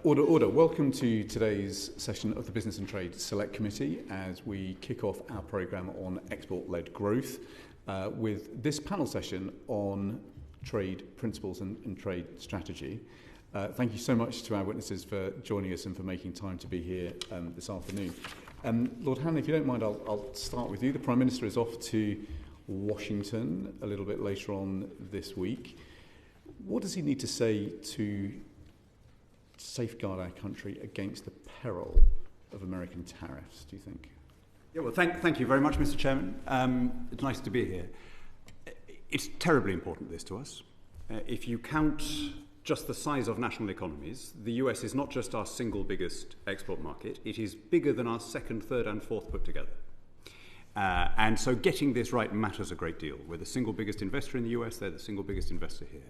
Order. Welcome to today's session of the Business and Trade Select Committee as we kick off our programme on export-led growth with this panel session on trade principles and trade strategy. Thank you so much to our witnesses for joining us and for making time to be here this afternoon. Lord Hannan, if you don't mind, I'll start with you. The Prime Minister is off to Washington a little bit later on this week. What does he need to say to safeguard our country against the peril of American tariffs, do you think? Yeah, well, thank you very much, Mr. Chairman. It's nice to be here. It's terribly important, this, to us. If you count just the size of national economies, the US is not just our single biggest export market, it is bigger than our second, third and fourth put together. And so getting this right matters a great deal. We're the single biggest investor in the US, they're the single biggest investor here.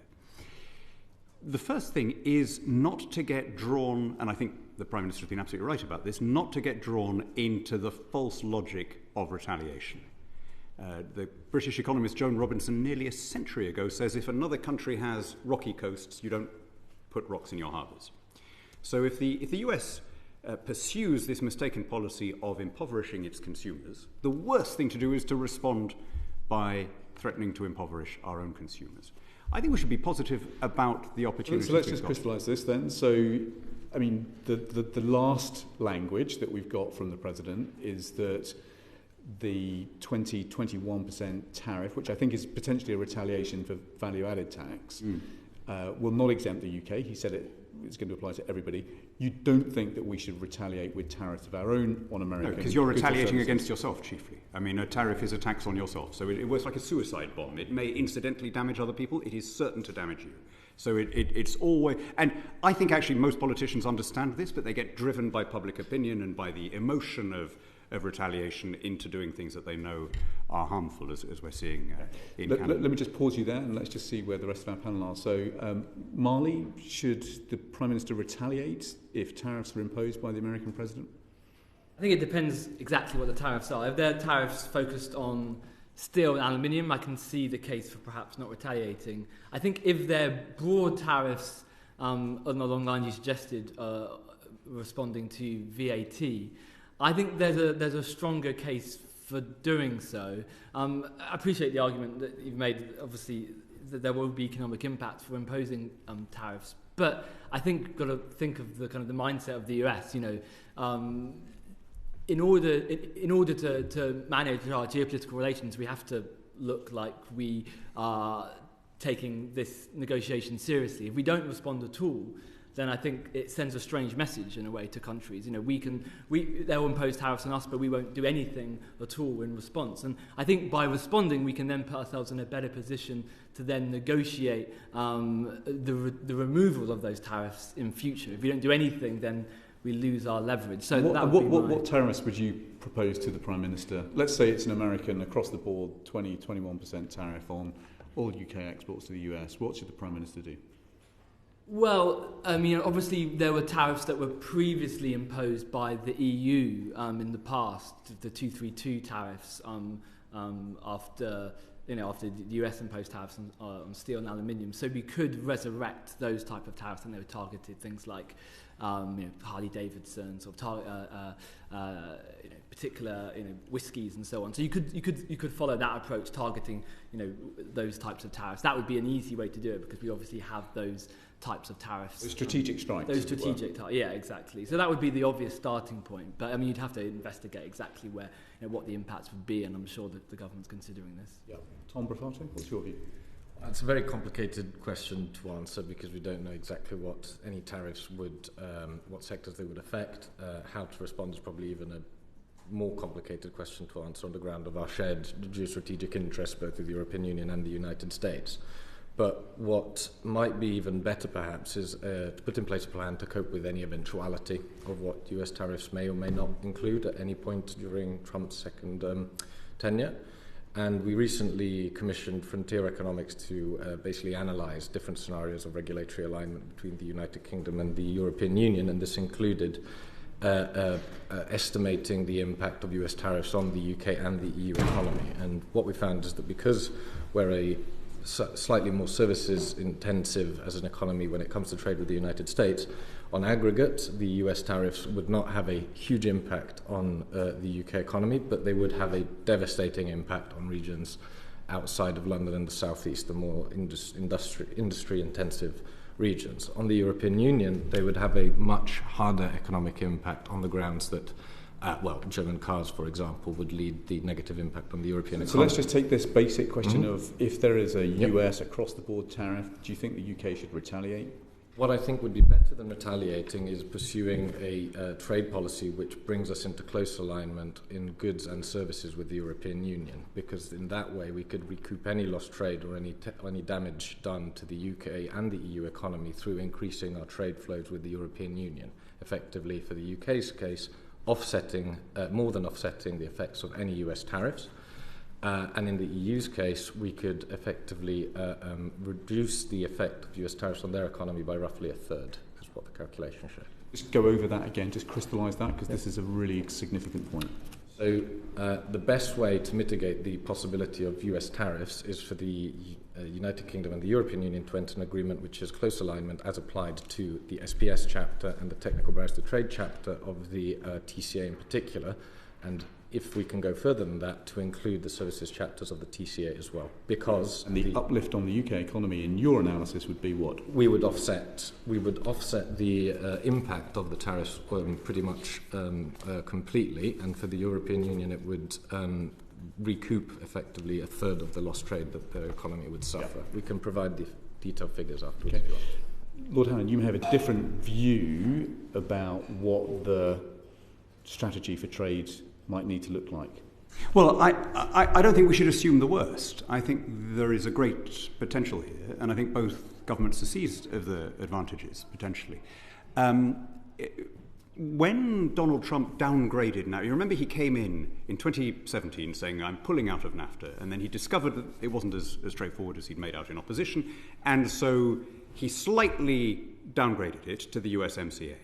The first thing is not to get drawn, and I think the Prime Minister has been absolutely right about this, not to get drawn into the false logic of retaliation. The British economist Joan Robinson nearly a century ago says if another country has rocky coasts, you don't put rocks in your harbours. So if the US pursues this mistaken policy of impoverishing its consumers, the worst thing to do is to respond by threatening to impoverish our own consumers. I think we should be positive about the opportunities. So let's just crystallise this then. So, I mean, the last language that we've got from the President is that the 21% tariff, which I think is potentially a retaliation for value-added tax, will not exempt the UK. He said it's going to apply to everybody. You don't think that we should retaliate with tariffs of our own on American? No, because you're retaliating against yourself chiefly. I mean, a tariff is a tax on yourself, so it works like a suicide bomb. It may incidentally damage other people. It is certain to damage you. So it's always... And I think actually most politicians understand this, but they get driven by public opinion and by the emotion of retaliation into doing things that they know are harmful, as we're seeing in Canada. Let me just pause you there and let's just see where the rest of our panel are. So, Marley, should the Prime Minister retaliate if tariffs are imposed by the American President? I think it depends exactly what the tariffs are. If they're tariffs focused on steel and aluminium, I can see the case for perhaps not retaliating. I think if they're broad tariffs on the long line you suggested, responding to VAT, I think there's a stronger case for doing so. I appreciate the argument that you've made, obviously, that there will be economic impact for imposing tariffs. But I think we've got to think of the kind of the mindset of the US. You know, in order to manage our geopolitical relations, we have to look like we are taking this negotiation seriously. If we don't respond at all, then I think it sends a strange message in a way to countries. You know, they'll impose tariffs on us, but we won't do anything at all in response. And I think by responding, we can then put ourselves in a better position to then negotiate the removal of those tariffs in future. If we don't do anything, then we lose our leverage. So what tariffs would you propose to the Prime Minister? Let's say it's an American across-the-board 21% tariff on all UK exports to the US. What should the Prime Minister do? Well, I mean, obviously there were tariffs that were previously imposed by the EU in the past, the 232 tariffs after the US imposed tariffs on steel and aluminium. So we could resurrect those type of tariffs, and they were targeted things like Harley-Davidsons or particular whiskies and so on. So you could follow that approach, targeting those types of tariffs. That would be an easy way to do it because we obviously have those types of tariffs. Those strategic strikes. Those strategic yeah, exactly. So that would be the obvious starting point. But I mean, you'd have to investigate exactly where, what the impacts would be, and I'm sure that the government's considering this. Yeah. Tom Brufatto, what's your view? It's a very complicated question to answer because we don't know exactly what any tariffs would, what sectors they would affect. How to respond is probably even a more complicated question to answer on the ground of our shared geostrategic interests, both with the European Union and the United States. But what might be even better, perhaps, is to put in place a plan to cope with any eventuality of what US tariffs may or may not include at any point during Trump's second tenure. And we recently commissioned Frontier Economics to basically analyse different scenarios of regulatory alignment between the United Kingdom and the European Union, and this included estimating the impact of US tariffs on the UK and the EU economy. And what we found is that because we're a slightly more services intensive as an economy when it comes to trade with the United States. On aggregate, the US tariffs would not have a huge impact on the UK economy, but they would have a devastating impact on regions outside of London and the southeast, the more industry-intensive regions. On the European Union, they would have a much harder economic impact on the grounds that, German cars, for example, would lead the negative impact on the European economy. So let's just take this basic question of if there is a US across-the-board tariff, do you think the UK should retaliate? What I think would be better than retaliating is pursuing a trade policy which brings us into close alignment in goods and services with the European Union, because in that way we could recoup any lost trade or any damage done to the UK and the EU economy through increasing our trade flows with the European Union, effectively for the UK's case more than offsetting the effects of any US tariffs. And in the EU's case, we could effectively reduce the effect of US tariffs on their economy by roughly a third, is what the calculation showed. Just go over that again, just crystallise that, because this is a really significant point. So the best way to mitigate the possibility of US tariffs is for the United Kingdom and the European Union to enter an agreement which has close alignment as applied to the SPS chapter and the Technical Barriers to Trade chapter of the TCA in particular, and if we can go further than that, to include the services chapters of the TCA as well. Because and the uplift on the UK economy in your analysis would be what? We would offset the impact of the tariffs pretty much completely, and for the European Union it would recoup effectively a third of the lost trade that the economy would suffer. Yeah. We can provide the detailed figures afterwards. Okay. Lord Hannan, you may have a different view about what the strategy for trade might need to look like. Well, I don't think we should assume the worst. I think there is a great potential here, and I think both governments are seized of the advantages, potentially. When Donald Trump downgraded, now you remember he came in 2017 saying, I'm pulling out of NAFTA, and then he discovered that it wasn't as straightforward as he'd made out in opposition, and so he slightly downgraded it to the USMCA.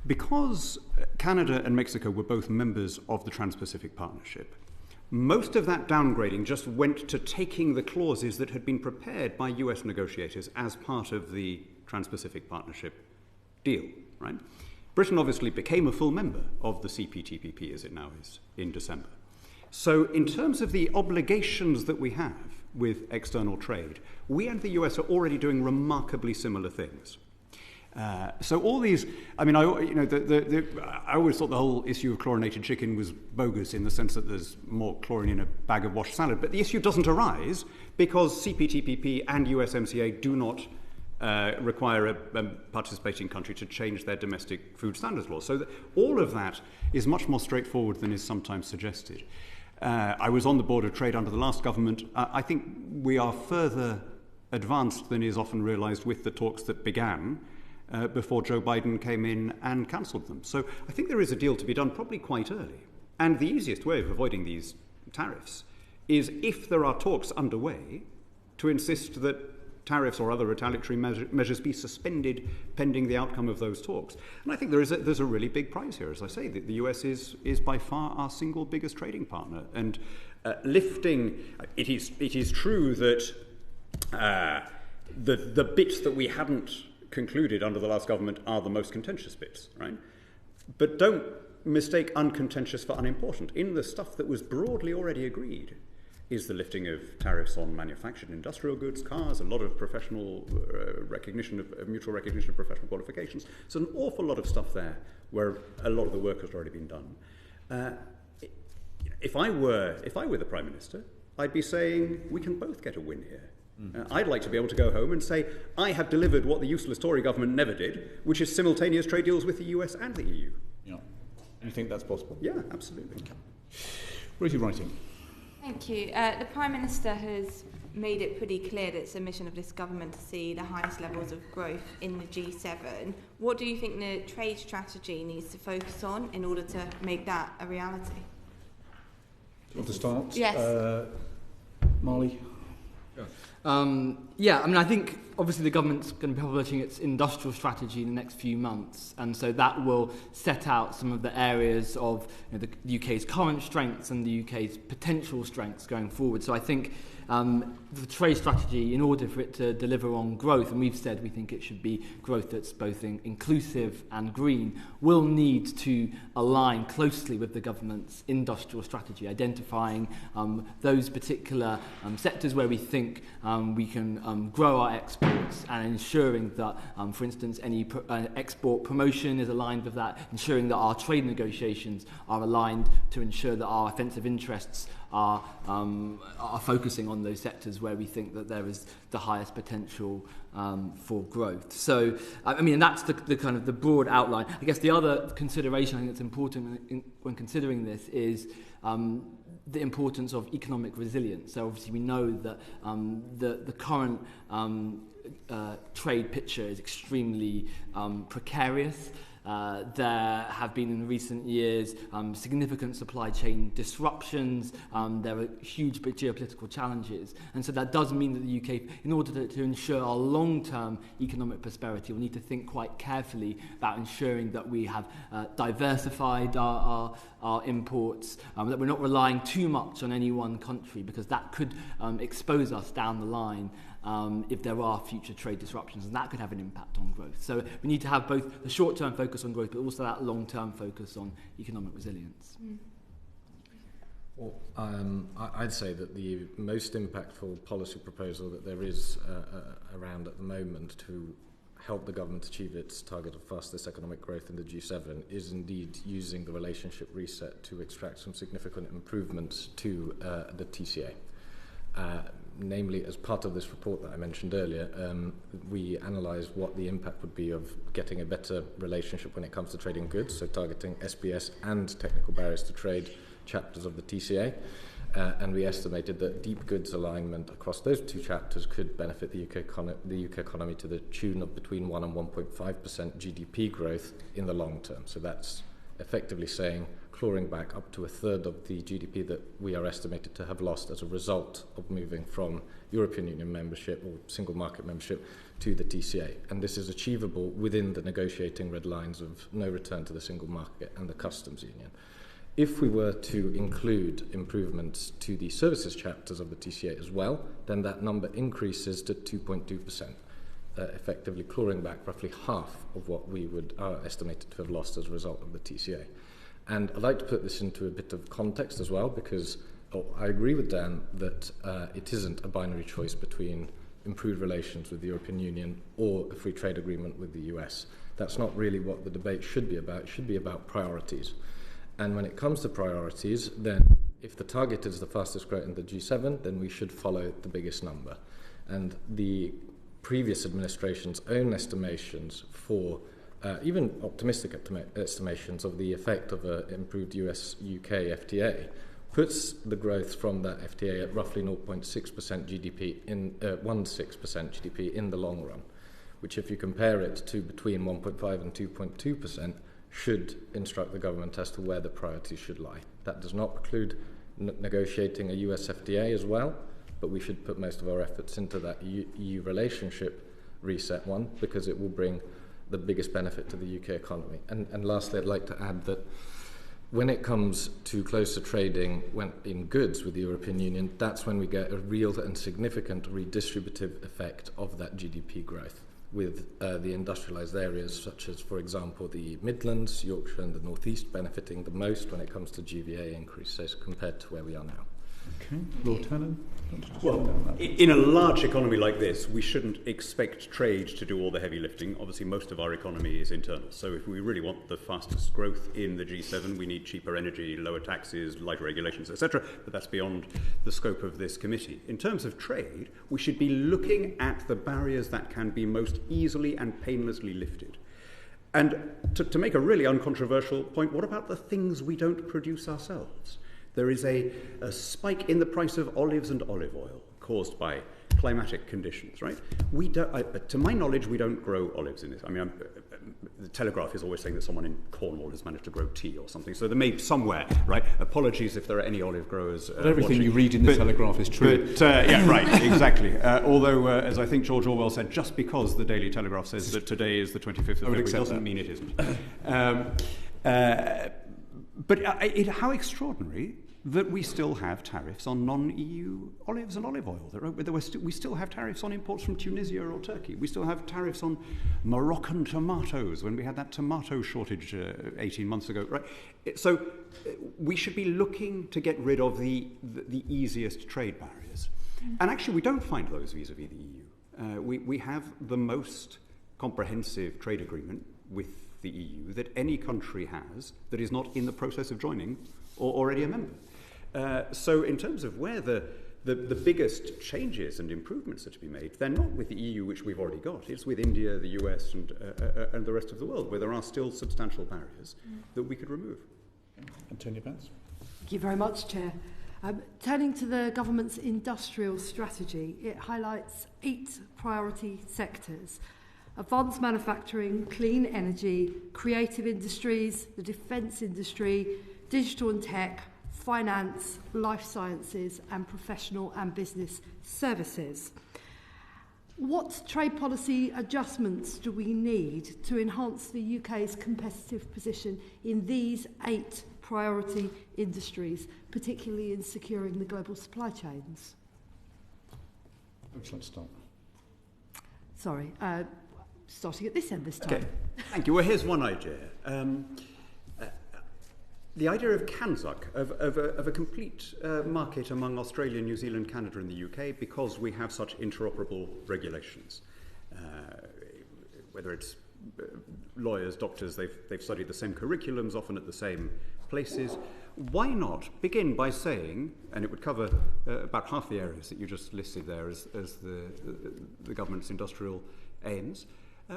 Because Canada and Mexico were both members of the Trans-Pacific Partnership, most of that downgrading just went to taking the clauses that had been prepared by US negotiators as part of the Trans-Pacific Partnership deal, right? Britain obviously became a full member of the CPTPP as it now is in December. So in terms of the obligations that we have with external trade, we and the US are already doing remarkably similar things. So all these, I mean, I always thought the whole issue of chlorinated chicken was bogus in the sense that there's more chlorine in a bag of washed salad. But the issue doesn't arise because CPTPP and USMCA do not require a participating country to change their domestic food standards laws. So all of that is much more straightforward than is sometimes suggested. I was on the Board of Trade under the last government. I think we are further advanced than is often realised with the talks that began before Joe Biden came in and cancelled them. So I think there is a deal to be done probably quite early. And the easiest way of avoiding these tariffs is if there are talks underway to insist that tariffs or other retaliatory measures be suspended pending the outcome of those talks. And I think there's a really big prize here. As I say, the US is by far our single biggest trading partner. And lifting, it is true that the bits that we hadn't concluded under the last government are the most contentious bits, right? But don't mistake uncontentious for unimportant. In the stuff that was broadly already agreed is the lifting of tariffs on manufactured industrial goods, cars, a lot of professional mutual recognition of professional qualifications. So an awful lot of stuff there where a lot of the work has already been done. If I were the Prime Minister, I'd be saying we can both get a win here. I'd like to be able to go home and say, I have delivered what the useless Tory government never did, which is simultaneous trade deals with the US and the EU. Yeah. You think that's possible? Yeah, absolutely. Okay. Rosie Writing. Thank you. The Prime Minister has made it pretty clear that it's a mission of this government to see the highest levels of growth in the G7. What do you think the trade strategy needs to focus on in order to make that a reality? Do you want to start? Yes. Marley? I think obviously the government's going to be publishing its industrial strategy in the next few months, and so that will set out some of the areas of the UK's current strengths and the UK's potential strengths going forward. So I think the trade strategy, in order for it to deliver on growth, and we've said we think it should be growth that's both inclusive and green, will need to align closely with the government's industrial strategy, identifying those particular sectors where we think we can grow our exports, and ensuring that, for instance, any export promotion is aligned with that, ensuring that our trade negotiations are aligned to ensure that our offensive interests are focusing on those sectors where we think that there is the highest potential for growth. So, I mean, that's the kind of the broad outline. I guess the other consideration I think that's important when considering this is the importance of economic resilience. So obviously we know that the current trade picture is extremely precarious. There have been in recent years significant supply chain disruptions. There are huge geopolitical challenges, and so that does mean that the UK, in order to ensure our long-term economic prosperity, will need to think quite carefully about ensuring that we have diversified our imports, that we're not relying too much on any one country, because that could expose us down the line if there are future trade disruptions, and that could have an impact on growth. So we need to have both the short-term focus on growth, but also that long-term focus on economic resilience. Well, I'd say that the most impactful policy proposal that there is around at the moment to help the government achieve its target of fastest economic growth in the G7 is indeed using the relationship reset to extract some significant improvements to the TCA. Namely, as part of this report that I mentioned earlier, we analysed what the impact would be of getting a better relationship when it comes to trading goods, so targeting SPS and technical barriers to trade chapters of the TCA, and we estimated that deep goods alignment across those two chapters could benefit the UK economy to the tune of between 1 and 1.5% GDP growth in the long term. So that's effectively saying clawing back up to a third of the GDP that we are estimated to have lost as a result of moving from European Union membership or single market membership to the TCA. And this is achievable within the negotiating red lines of no return to the single market and the customs union. If we were to include improvements to the services chapters of the TCA as well, then that number increases to 2.2%, effectively clawing back roughly half of what we are estimated to have lost as a result of the TCA. And I'd like to put this into a bit of context as well, because I agree with Dan that it isn't a binary choice between improved relations with the European Union or a free trade agreement with the US. That's not really what the debate should be about. It should be about priorities. And when it comes to priorities, then if the target is the fastest growth in the G7, then we should follow the biggest number. And the previous administration's own estimations for even optimistic estimations of the effect of an improved US-UK FTA puts the growth from that FTA at roughly 0.6% GDP in 1.6% GDP in the long run, which if you compare it to between 1.5 and 2.2%, should instruct the government as to where the priorities should lie. That does not preclude negotiating a US FTA as well, but we should put most of our efforts into that EU relationship reset one, because it will bring the biggest benefit to the UK economy. And lastly, I'd like to add that when it comes to closer trading in goods with the European Union, that's when we get a real and significant redistributive effect of that GDP growth, with the industrialised areas such as, for example, the Midlands, Yorkshire and the North East benefiting the most when it comes to GVA increases compared to where we are now. Okay, Lord Hannan. Well, in a large economy like this, we shouldn't expect trade to do all the heavy lifting. Obviously, most of our economy is internal. So if we really want the fastest growth in the G7, we need cheaper energy, lower taxes, lighter regulations, etc. But that's beyond the scope of this committee. In terms of trade, we should be looking at the barriers that can be most easily and painlessly lifted. And to make a really uncontroversial point, what about the things we don't produce ourselves? There is a spike in the price of olives and olive oil caused by climatic conditions, right? We don't, to my knowledge, we don't grow olives in this. I mean, the Telegraph is always saying that someone in Cornwall has managed to grow tea or something. So there may be somewhere, right? Apologies if there are any olive growers everything watching. You read in the Telegraph is true. But, yeah, right, exactly. Although, as I think George Orwell said, just because the Daily Telegraph says that today is the 25th of February doesn't mean it isn't. But how extraordinary that we still have tariffs on non-EU olives and olive oil. We still have tariffs on imports from Tunisia or Turkey. We still have tariffs on Moroccan tomatoes when we had that tomato shortage 18 months ago. Right? So we should be looking to get rid of the easiest trade barriers. And actually, we don't find those vis-à-vis the EU. We have the most comprehensive trade agreement with the EU that any country has that is not in the process of joining or already a member. So in terms of where the biggest changes and improvements are to be made, they're not with the EU, which we've already got. It's with India, the US, and the rest of the world, where there are still substantial barriers that we could remove. Antonia Vance. Thank you very much, Chair. Turning to the government's industrial strategy, it highlights 8 priority sectors: advanced manufacturing, clean energy, creative industries, the defence industry, digital and tech, finance, life sciences, and professional and business services. What trade policy adjustments do we need to enhance the UK's competitive position in these 8 priority industries, particularly in securing the global supply chains? Would you like to start? Sorry, starting at this end this time. Okay, thank you. Well, here's one idea. The idea of CANSUC, of a complete market among Australia, New Zealand, Canada and the UK, because we have such interoperable regulations. Whether it's lawyers, doctors, they've studied the same curriculums, often at the same places. Why not begin by saying, and it would cover about half the areas that you just listed there as the government's industrial aims,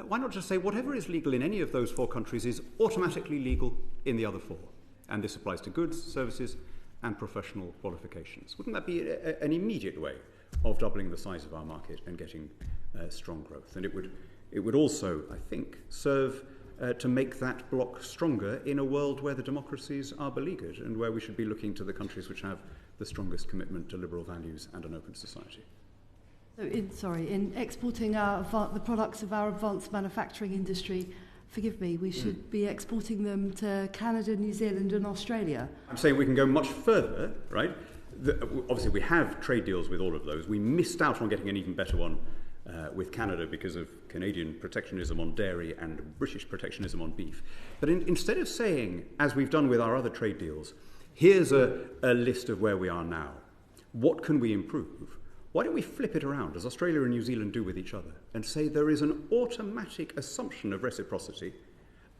why not just say whatever is legal in any of those 4 countries is automatically legal in the other 4? And this applies to goods, services, and professional qualifications. Wouldn't that be an immediate way of doubling the size of our market and getting strong growth? And it would also, I think, serve to make that bloc stronger in a world where the democracies are beleaguered and where we should be looking to the countries which have the strongest commitment to liberal values and an open society. So in exporting the products of our advanced manufacturing industry, forgive me, we should be exporting them to Canada, New Zealand and Australia. I'm saying we can go much further, right? Obviously we have trade deals with all of those. We missed out on getting an even better one with Canada because of Canadian protectionism on dairy and British protectionism on beef. But instead of saying, as we've done with our other trade deals, here's a list of where we are now, what can we improve? Why don't we flip it around, as Australia and New Zealand do with each other, and say there is an automatic assumption of reciprocity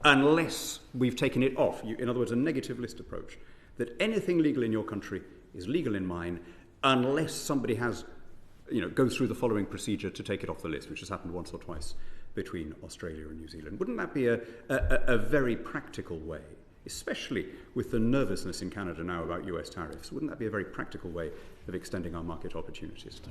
unless we've taken it off. In other words, a negative list approach, that anything legal in your country is legal in mine unless somebody has, goes through the following procedure to take it off the list, which has happened once or twice between Australia and New Zealand. Wouldn't that be a very practical way, especially with the nervousness in Canada now about US tariffs? Wouldn't that be a very practical way of extending our market opportunities?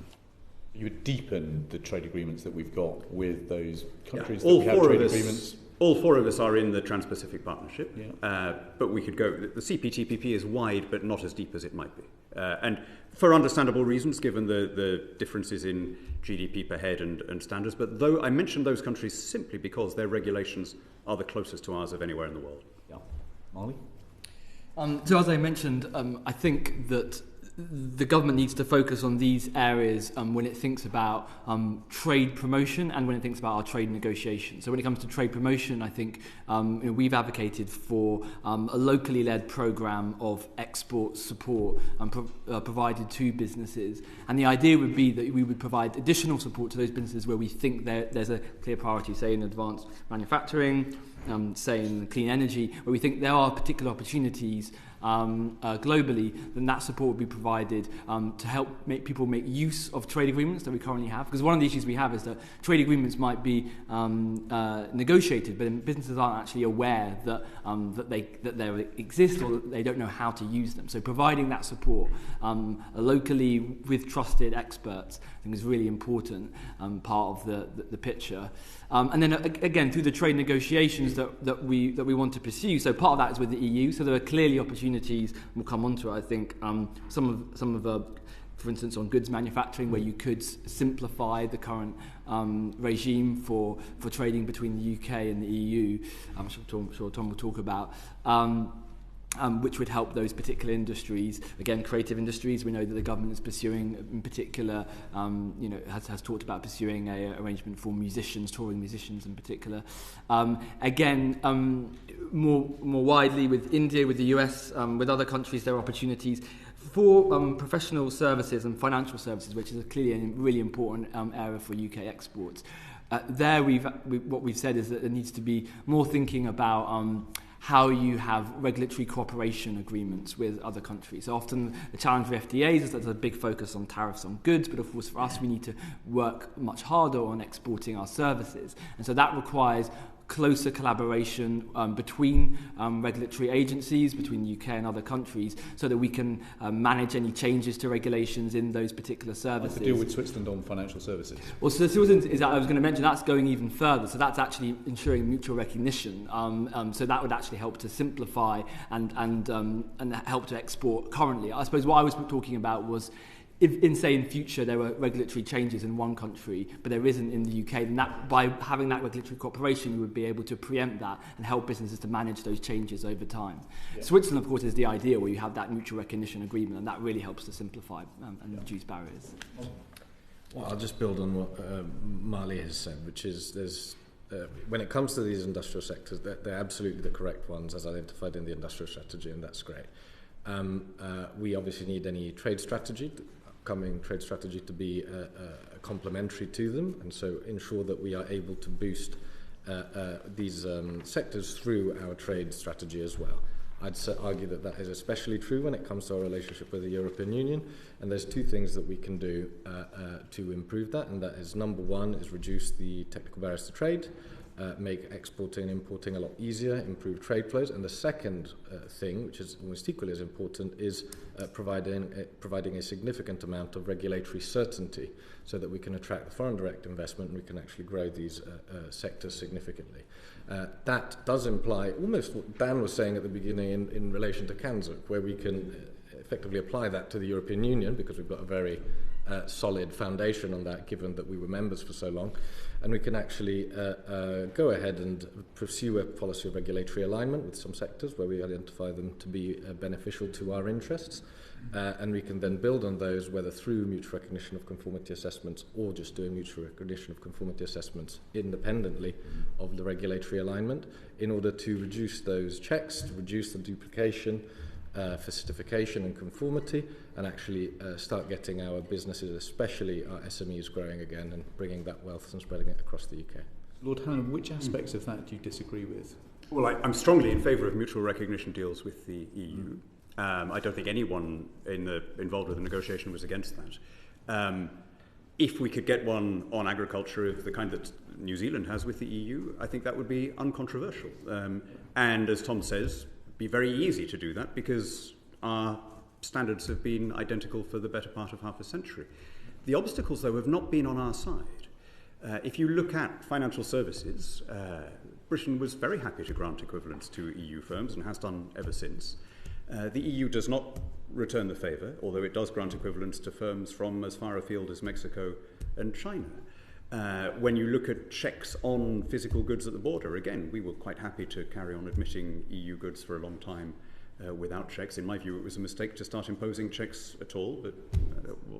You would deepen the trade agreements that we've got with those countries all that we have trade agreements. All 4 of us are in the Trans-Pacific Partnership, yeah. But we could go. The CPTPP is wide, but not as deep as it might be, and for understandable reasons, given the differences in GDP per head and standards. But though I mentioned those countries simply because their regulations are the closest to ours of anywhere in the world. Yeah, Marley. So as I mentioned, I think that the government needs to focus on these areas when it thinks about trade promotion and when it thinks about our trade negotiations. So when it comes to trade promotion, I think we've advocated for a locally led programme of export support provided to businesses. And the idea would be that we would provide additional support to those businesses where we think there's a clear priority, say in advanced manufacturing, say in clean energy, where we think there are particular opportunities globally, then that support would be provided to help make people make use of trade agreements that we currently have. Because one of the issues we have is that trade agreements might be negotiated, but businesses aren't actually aware that they exist, or that they don't know how to use them. So providing that support locally with trusted experts, I think, is really important part of the picture. And then again, through the trade negotiations that we want to pursue. So part of that is with the EU. So there are clearly opportunities. We'll come on to it. I think some of for instance, on goods manufacturing, where you could simplify the current regime for trading between the UK and the EU. I'm sure Tom will talk about. which would help those particular industries. Again, creative industries, we know that the government is pursuing, in particular, has talked about pursuing an arrangement for musicians, touring musicians in particular. More widely with India, with the US, with other countries, there are opportunities for professional services and financial services, which is clearly a really important area for UK exports. What we've said is that there needs to be more thinking about how you have regulatory cooperation agreements with other countries. So often the challenge for FTAs is that there's a big focus on tariffs on goods, but of course for us we need to work much harder on exporting our services. And so that requires closer collaboration between regulatory agencies, between the UK and other countries, so that we can manage any changes to regulations in those particular services. Like the deal with Switzerland on financial services. Well, so Switzerland is, I was going to mention, that's going even further. So that's actually ensuring mutual recognition. So that would actually help to simplify and help to export currently. I suppose what I was talking about was, if in future there were regulatory changes in one country, but there isn't in the UK, then by having that regulatory cooperation, you would be able to preempt that and help businesses to manage those changes over time. Yeah. Switzerland, of course, is the ideal where you have that mutual recognition agreement, and that really helps to simplify and reduce barriers. Well, I'll just build on what Marley has said, which is when it comes to these industrial sectors, they're absolutely the correct ones as identified in the industrial strategy, and that's great. We obviously need any trade strategy to be complementary to them, and so ensure that we are able to boost these sectors through our trade strategy as well. I'd argue that is especially true when it comes to our relationship with the European Union, and there's two things that we can do to improve that, and that is, number one, is reduce the technical barriers to trade, make exporting and importing a lot easier, improve trade flows, and the second thing, which is almost equally as important, is providing a significant amount of regulatory certainty so that we can attract the foreign direct investment and we can actually grow these sectors significantly. That does imply almost what Dan was saying at the beginning in relation to CANZUK, where we can effectively apply that to the European Union, because we've got a very solid foundation on that, given that we were members for so long, and we can actually go ahead and pursue a policy of regulatory alignment with some sectors where we identify them to be beneficial to our interests, and we can then build on those, whether through mutual recognition of conformity assessments or just doing mutual recognition of conformity assessments independently of the regulatory alignment, in order to reduce those checks, to reduce the duplication, for certification and conformity, and actually start getting our businesses, especially our SMEs, growing again and bringing that wealth and spreading it across the UK. Lord Hannan, which aspects of that do you disagree with? Well, I'm strongly in favour of mutual recognition deals with the EU. I don't think anyone involved with the negotiation was against that. If we could get one on agriculture of the kind that New Zealand has with the EU, I think that would be uncontroversial. And as Tom says, be very easy to do that because our standards have been identical for the better part of half a century. The obstacles, though, have not been on our side. If you look at financial services, Britain was very happy to grant equivalents to EU firms and has done ever since. The EU does not return the favour, although it does grant equivalents to firms from as far afield as Mexico and China. When you look at checks on physical goods at the border, again, we were quite happy to carry on admitting EU goods for a long time without checks. In my view, it was a mistake to start imposing checks at all, but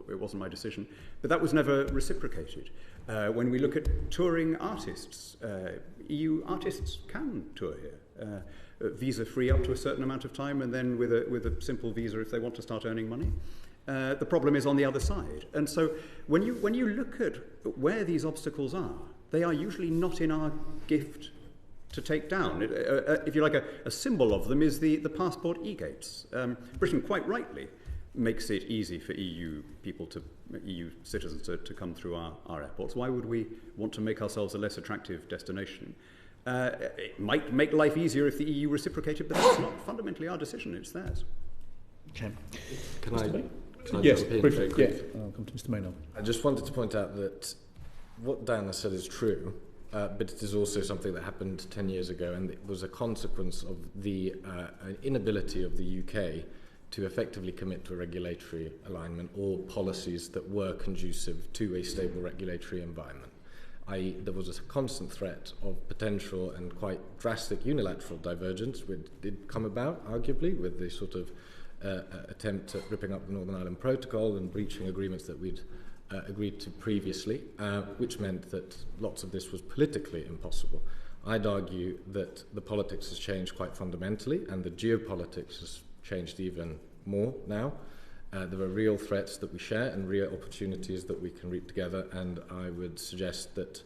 it wasn't my decision. But that was never reciprocated. When we look at touring artists, EU artists can tour here. Visa-free up to a certain amount of time, and then with a simple visa if they want to start earning money. The problem is on the other side. And so when you look at where these obstacles are, they are usually not in our gift to take down. If you like, a symbol of them is the passport e-gates. Britain, quite rightly, makes it easy for EU citizens to come through our airports. Why would we want to make ourselves a less attractive destination? It might make life easier if the EU reciprocated, but that's not fundamentally our decision, it's theirs. Okay. Can I yes, jump in briefly, very quickly? I'll come to Mr. Maynard. I just wanted to point out that what Dan has said is true, but it is also something that happened 10 years ago, and it was a consequence of the inability of the UK to effectively commit to a regulatory alignment or policies that were conducive to a stable regulatory environment. i.e. there was a constant threat of potential and quite drastic unilateral divergence, which did come about, arguably, with the sort of attempt at ripping up the Northern Ireland Protocol and breaching agreements that we'd agreed to previously, which meant that lots of this was politically impossible. I'd argue that the politics has changed quite fundamentally, and the geopolitics has changed even more now. There are real threats that we share and real opportunities that we can reap together, and I would suggest that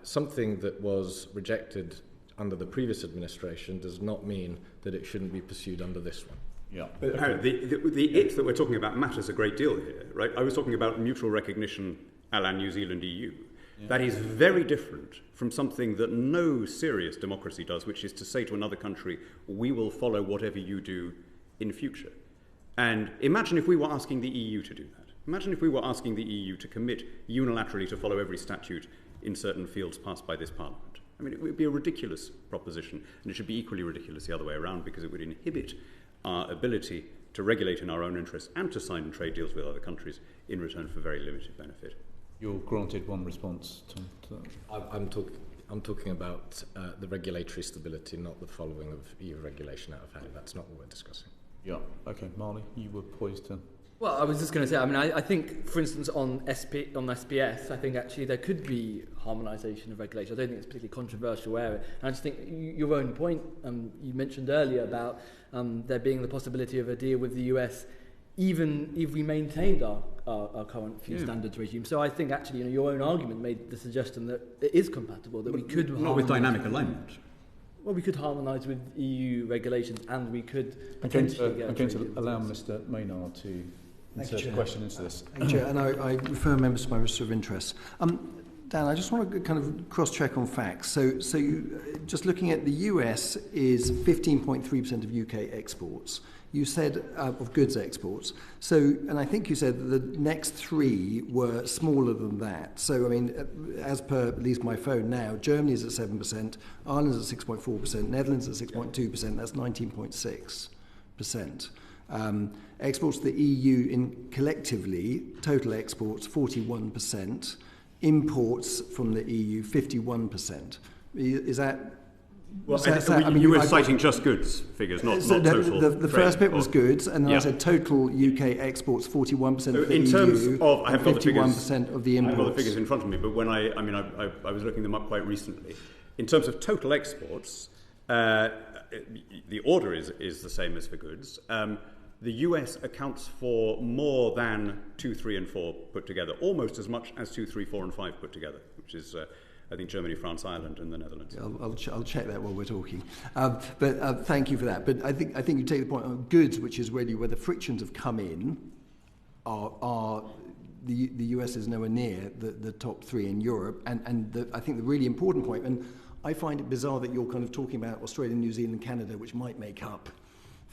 something that was rejected under the previous administration does not mean that it shouldn't be pursued under this one. Yeah. But the it that we're talking about matters a great deal here, right? I was talking about mutual recognition a la New Zealand EU. Yeah. That is very different from something that no serious democracy does, which is to say to another country, we will follow whatever you do in future. And imagine if we were asking the EU to do that. Imagine if we were asking the EU to commit unilaterally to follow every statute in certain fields passed by this Parliament. I mean, it would be a ridiculous proposition, and it should be equally ridiculous the other way around, because it would inhibit our ability to regulate in our own interests and to sign trade deals with other countries in return for very limited benefit. You're granted one response, Tom, to that. I'm talking about the regulatory stability, not the following of EU regulation out of hand. That's not what we're discussing. Yeah. Okay, Marley, you were poised to... Well, I was just going to say, I mean, I think, for instance, on SPS, I think actually there could be harmonisation of regulation. I don't think it's a particularly controversial area. And I just think your own point, you mentioned earlier about there being the possibility of a deal with the US, even if we maintained our current fuel standards regime. So I think actually, your own argument made the suggestion that it is compatible, that we could... Not with dynamic alignment. Well, we could harmonise with EU regulations, and we could I'm going to allow Mr. Maynard to insert a question into this. Thank you, and I refer members to my register of interest. Dan, I just want to kind of cross-check on facts. So you, just looking at the US is 15.3% of UK exports. You said of goods exports. So, and I think you said that the next three were smaller than that. So, I mean, as per at least my phone now, Germany is at 7%, Ireland is at 6.4%, Netherlands at 6.2%. That's 19.6%. Exports to the EU in collectively, total exports 41%. Imports from the EU 51%. Is that? Well, you were citing just goods figures, not total. The first bit was goods, and then I said total UK exports 41% so of the in EU, terms of, I have 51% of the imports. I have got the figures in front of me, but when I was looking them up quite recently. In terms of total exports, the order is the same as for goods. The US accounts for more than 2, 3 and 4 put together, almost as much as 2, 3, 4 and 5 put together, which is, I think, Germany, France, Ireland and the Netherlands. I'll check that while we're talking. But thank you for that. But I think you take the point on goods, which is really where the frictions have come in, are the US is nowhere near the top three in Europe. And I think the really important point, and I find it bizarre that you're kind of talking about Australia, New Zealand, Canada, which might make up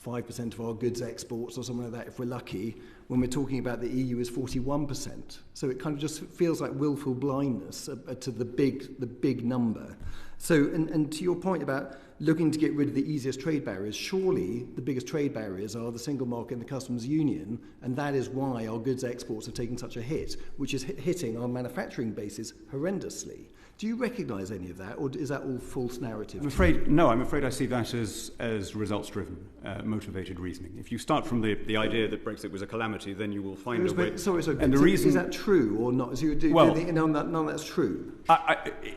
5% of our goods exports or something like that if we're lucky, when we're talking about the EU is 41%. So it kind of just feels like willful blindness to the big number. So, and to your point about looking to get rid of the easiest trade barriers, surely the biggest trade barriers are the single market and the customs union, and that is why our goods exports have taken such a hit, which is hitting our manufacturing bases horrendously. Do you recognise any of that, or is that all false narrative? I'm afraid I see that as results-driven, motivated reasoning. If you start from the idea that Brexit was a calamity, then you will find a way... Sorry, and the reason... Is that true or not? So none of that's true.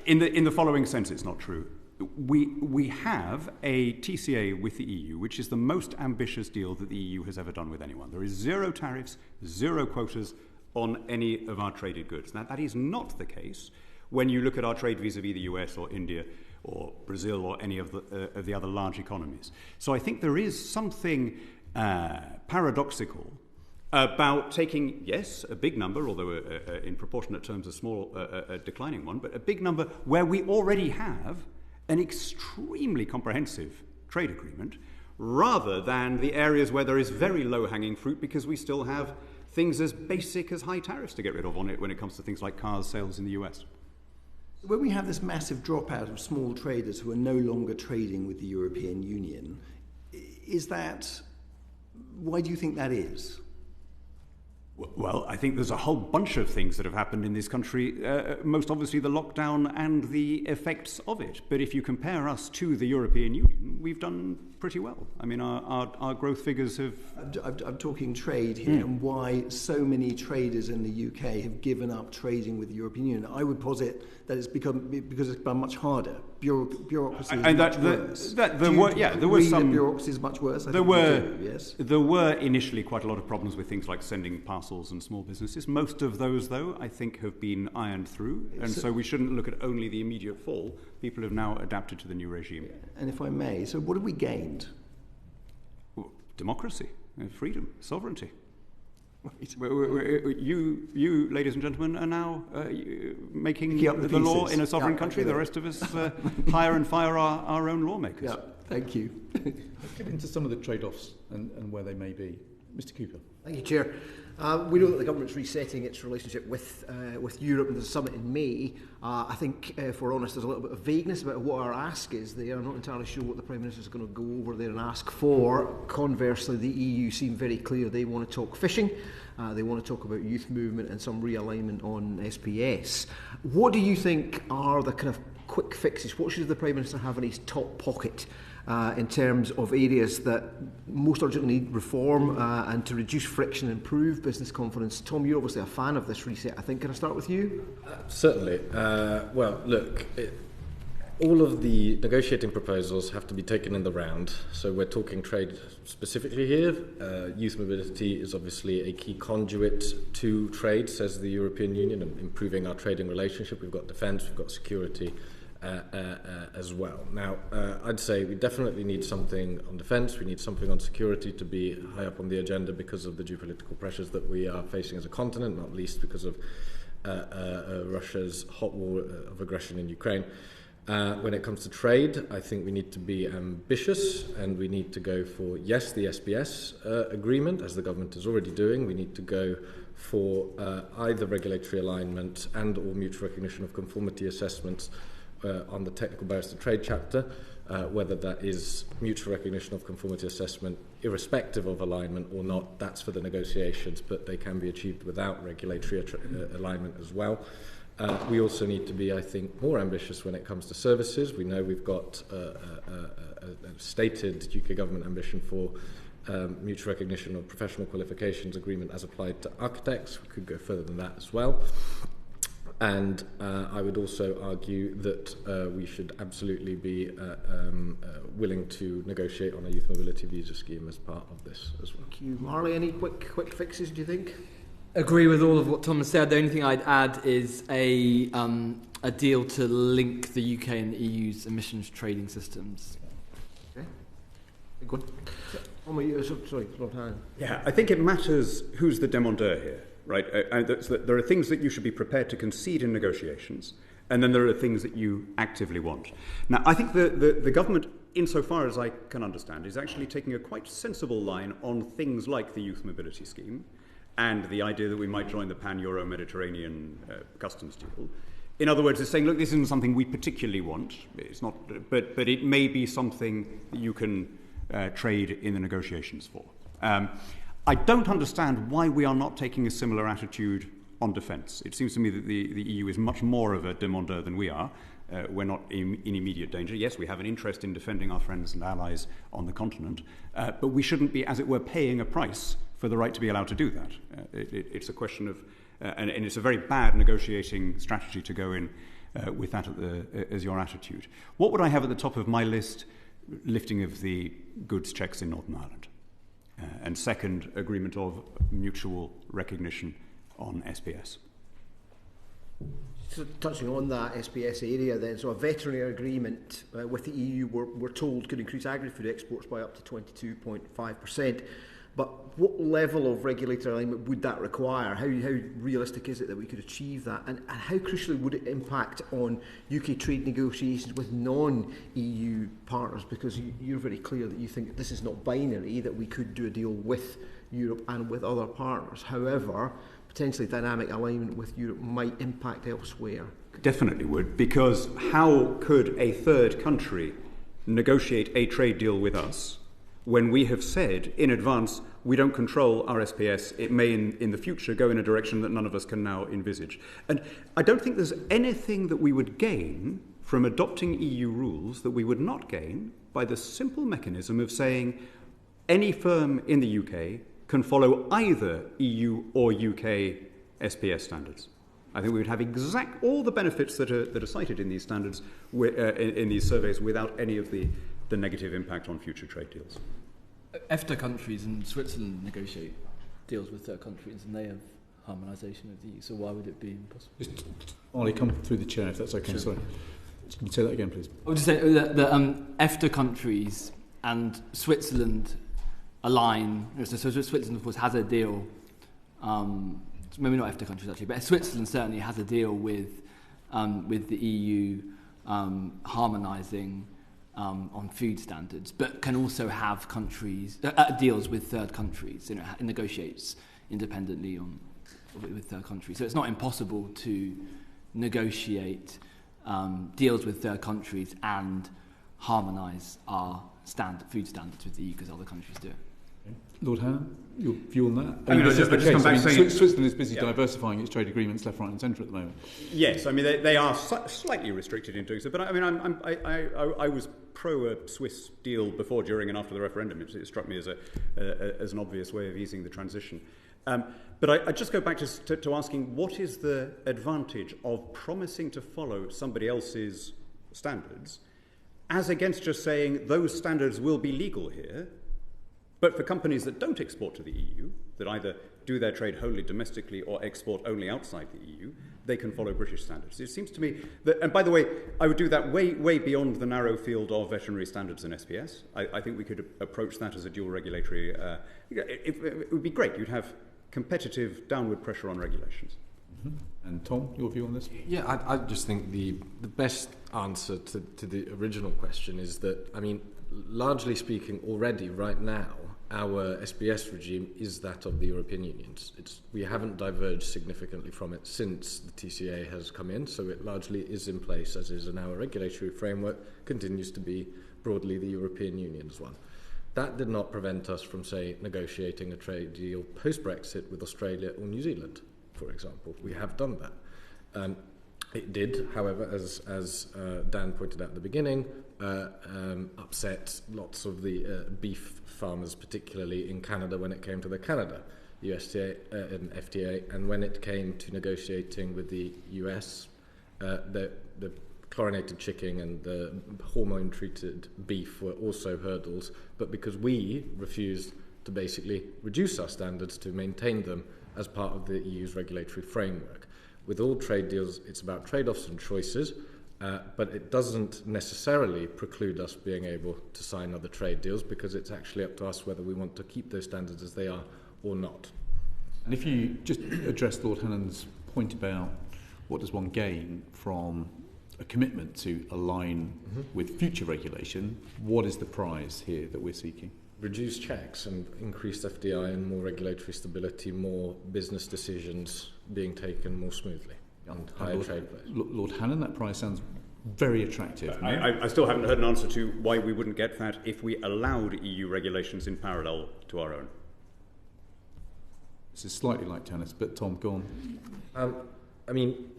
In the following sense, it's not true. We have a TCA with the EU, which is the most ambitious deal that the EU has ever done with anyone. There is 0 tariffs, 0 quotas on any of our traded goods. Now, that is not the case when you look at our trade vis-à-vis the US or India or Brazil or any of the other large economies. So I think there is something paradoxical about taking, yes, a big number, although in proportionate terms a declining one, but a big number where we already have an extremely comprehensive trade agreement, rather than the areas where there is very low-hanging fruit because we still have things as basic as high tariffs to get rid of on it when it comes to things like cars sales in the US. When we have this massive dropout of small traders who are no longer trading with the European Union, why do you think that is? Well, I think there's a whole bunch of things that have happened in this country, most obviously the lockdown and the effects of it. But if you compare us to the European Union, we've done pretty well. I mean, our growth figures have... I'm talking trade here and why so many traders in the UK have given up trading with the European Union. I would posit that it's because it's become much harder. Bureaucracy is much worse. There were some... bureaucracy is much worse? There were initially quite a lot of problems with things like sending parcels and small businesses. Most of those, though, I think have been ironed through. And so we shouldn't look at only the immediate fall. People have now adapted to the new regime. And if I may, so what have we gained? Democracy, freedom, sovereignty. You, ladies and gentlemen, are now making the law in a sovereign country. The rest of us hire and fire our own lawmakers. Yeah, thank you. Let's get into some of the trade-offs and where they may be. Mr. Cooper. Thank you, Chair. We know that the government's resetting its relationship with Europe, and there's a summit in May. I think, if we're honest, there's a little bit of vagueness about what our ask is there. I'm not entirely sure what the Prime Minister is going to go over there and ask for. Conversely, the EU seem very clear they want to talk fishing. They want to talk about youth movement and some realignment on SPS. What do you think are the kind of quick fixes? What should the Prime Minister have in his top pocket in terms of areas that most urgently need reform and to reduce friction and improve business confidence? Tom, you're obviously a fan of this reset, I think. Can I start with you? Certainly. Well, look, all of the negotiating proposals have to be taken in the round. So we're talking trade specifically here. Youth mobility is obviously a key conduit to trade, says the European Union, and improving our trading relationship. We've got defence, we've got security as well. Now, I'd say we definitely need something on defence, we need something on security to be high up on the agenda because of the geopolitical pressures that we are facing as a continent, not least because of Russia's hot war of aggression in Ukraine. When it comes to trade, I think we need to be ambitious and we need to go for, yes, the SPS agreement, as the government is already doing. We need to go for either regulatory alignment and or mutual recognition of conformity assessments on the technical barriers to trade chapter, whether that is mutual recognition of conformity assessment, irrespective of alignment or not, that's for the negotiations, but they can be achieved without regulatory alignment as well. We also need to be, I think, more ambitious when it comes to services. We know we've got a stated UK government ambition for mutual recognition of professional qualifications agreement as applied to architects. We could go further than that as well. And I would also argue that we should absolutely be willing to negotiate on a youth mobility visa scheme as part of this as well. Thank you. Marley, any quick fixes, do you think? Agree with all of what Tom has said. The only thing I'd add is a deal to link the UK and the EU's emissions trading systems. Okay. Good. Sorry, Lord Hannan. Yeah, I think it matters who's the demandeur here, right? There are things that you should be prepared to concede in negotiations, and then there are things that you actively want. Now, I think the government, insofar as I can understand, is actually taking a quite sensible line on things like the youth mobility scheme and the idea that we might join the pan-Euro-Mediterranean customs deal. In other words, it's saying, look, this isn't something we particularly want. It's not, but it may be something that you can trade in the negotiations for. I don't understand why we are not taking a similar attitude on defence. It seems to me that the EU is much more of a demandeur than we are. We're not in immediate danger. Yes, we have an interest in defending our friends and allies on the continent, but we shouldn't be, as it were, paying a price for the right to be allowed to do that. It's a question of, and it's a very bad negotiating strategy to go in with that as your attitude. What would I have at the top of my list? Lifting of the goods checks in Northern Ireland. And second, agreement of mutual recognition on SPS. So touching on that SPS area then, so a veterinary agreement with the EU we're told could increase agri-food exports by up to 22.5%. But what level of regulatory alignment would that require? How realistic is it that we could achieve that? And how crucially would it impact on UK trade negotiations with non-EU partners? Because you're very clear that you think this is not binary, that we could do a deal with Europe and with other partners. However, potentially dynamic alignment with Europe might impact elsewhere. Definitely would, because how could a third country negotiate a trade deal with us when we have said in advance we don't control our SPS, it may in the future go in a direction that none of us can now envisage. And I don't think there's anything that we would gain from adopting EU rules that we would not gain by the simple mechanism of saying any firm in the UK can follow either EU or UK SPS standards. I think we would have all the benefits that are cited in these standards, in these surveys, without any of the negative impact on future trade deals. EFTA countries and Switzerland negotiate deals with third countries, and they have harmonisation with the EU, so why would it be impossible? Just, Marley, come through the chair if that's okay. Sure. Sorry. Can you say that again, please? I would just say that the EFTA countries and Switzerland align. So Switzerland, of course, has a deal. Maybe not EFTA countries actually, but Switzerland certainly has a deal with the EU harmonising on food standards, but can also have countries deals with third countries. It negotiates independently with third countries. So it's not impossible to negotiate deals with third countries and harmonise our food standards with the EU because other countries do it. Lord Hannan, your view on that? I mean, Switzerland is busy diversifying its trade agreements left, right and centre at the moment. Yes, I mean, they are slightly restricted in doing so, but I mean, I was pro a Swiss deal before, during and after the referendum. It struck me as an obvious way of easing the transition. But I just go back to asking, what is the advantage of promising to follow somebody else's standards as against just saying those standards will be legal here, but for companies that don't export to the EU, that either do their trade wholly domestically or export only outside the EU, they can follow British standards. It seems to me that, and by the way, I would do that way beyond the narrow field of veterinary standards and SPS. I think we could approach that as a dual regulatory. It would be great. You'd have competitive downward pressure on regulations. Mm-hmm. And Tom, your view on this? Yeah, I just think the best answer to the original question is that, I mean, largely speaking, already right now, our SPS regime is that of the European Union. We haven't diverged significantly from it since the TCA has come in, so it largely is in place, as is, and our regulatory framework continues to be broadly the European Union as well. That did not prevent us from, say, negotiating a trade deal post-Brexit with Australia or New Zealand, for example. We have done that. It did, however, as Dan pointed out at the beginning, upset lots of the beef farmers, particularly in Canada when it came to the Canada USDA and FTA, and when it came to negotiating with the US, the chlorinated chicken and the hormone-treated beef were also hurdles, but because we refused to basically reduce our standards to maintain them as part of the EU's regulatory framework. With all trade deals, it's about trade-offs and choices, but it doesn't necessarily preclude us being able to sign other trade deals because it's actually up to us whether we want to keep those standards as they are or not. And if you just address Lord Hannan's point about what does one gain from a commitment to align with future regulation, what is the prize here that we're seeking? Reduced checks and increased FDI and more regulatory stability, more business decisions being taken more smoothly. And higher trade. Lord Hannan, that prize sounds very attractive. I still haven't heard an answer to why we wouldn't get that if we allowed EU regulations in parallel to our own. This is slightly like tennis, but Tom, go on. I mean,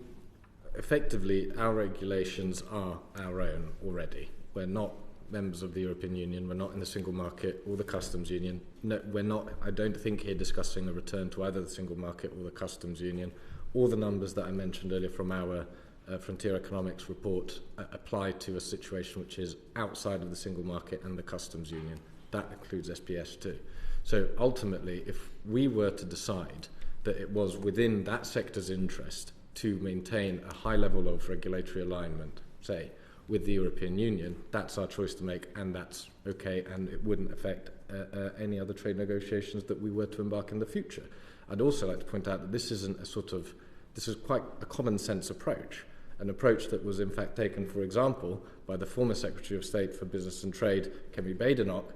effectively, our regulations are our own already. We're not members of the European Union, we're not in the single market or the customs union. No, we're not, I don't think, here discussing a return to either the single market or the customs union. All the numbers that I mentioned earlier from our Frontier Economics report apply to a situation which is outside of the single market and the customs union. That includes SPS too. So ultimately, if we were to decide that it was within that sector's interest to maintain a high level of regulatory alignment, say, with the European Union, that's our choice to make, and that's okay, and it wouldn't affect any other trade negotiations that we were to embark in the future. I'd also like to point out that this isn't this is quite a common sense approach, an approach that was in fact taken, for example, by the former Secretary of State for Business and Trade, Kemi Badenoch,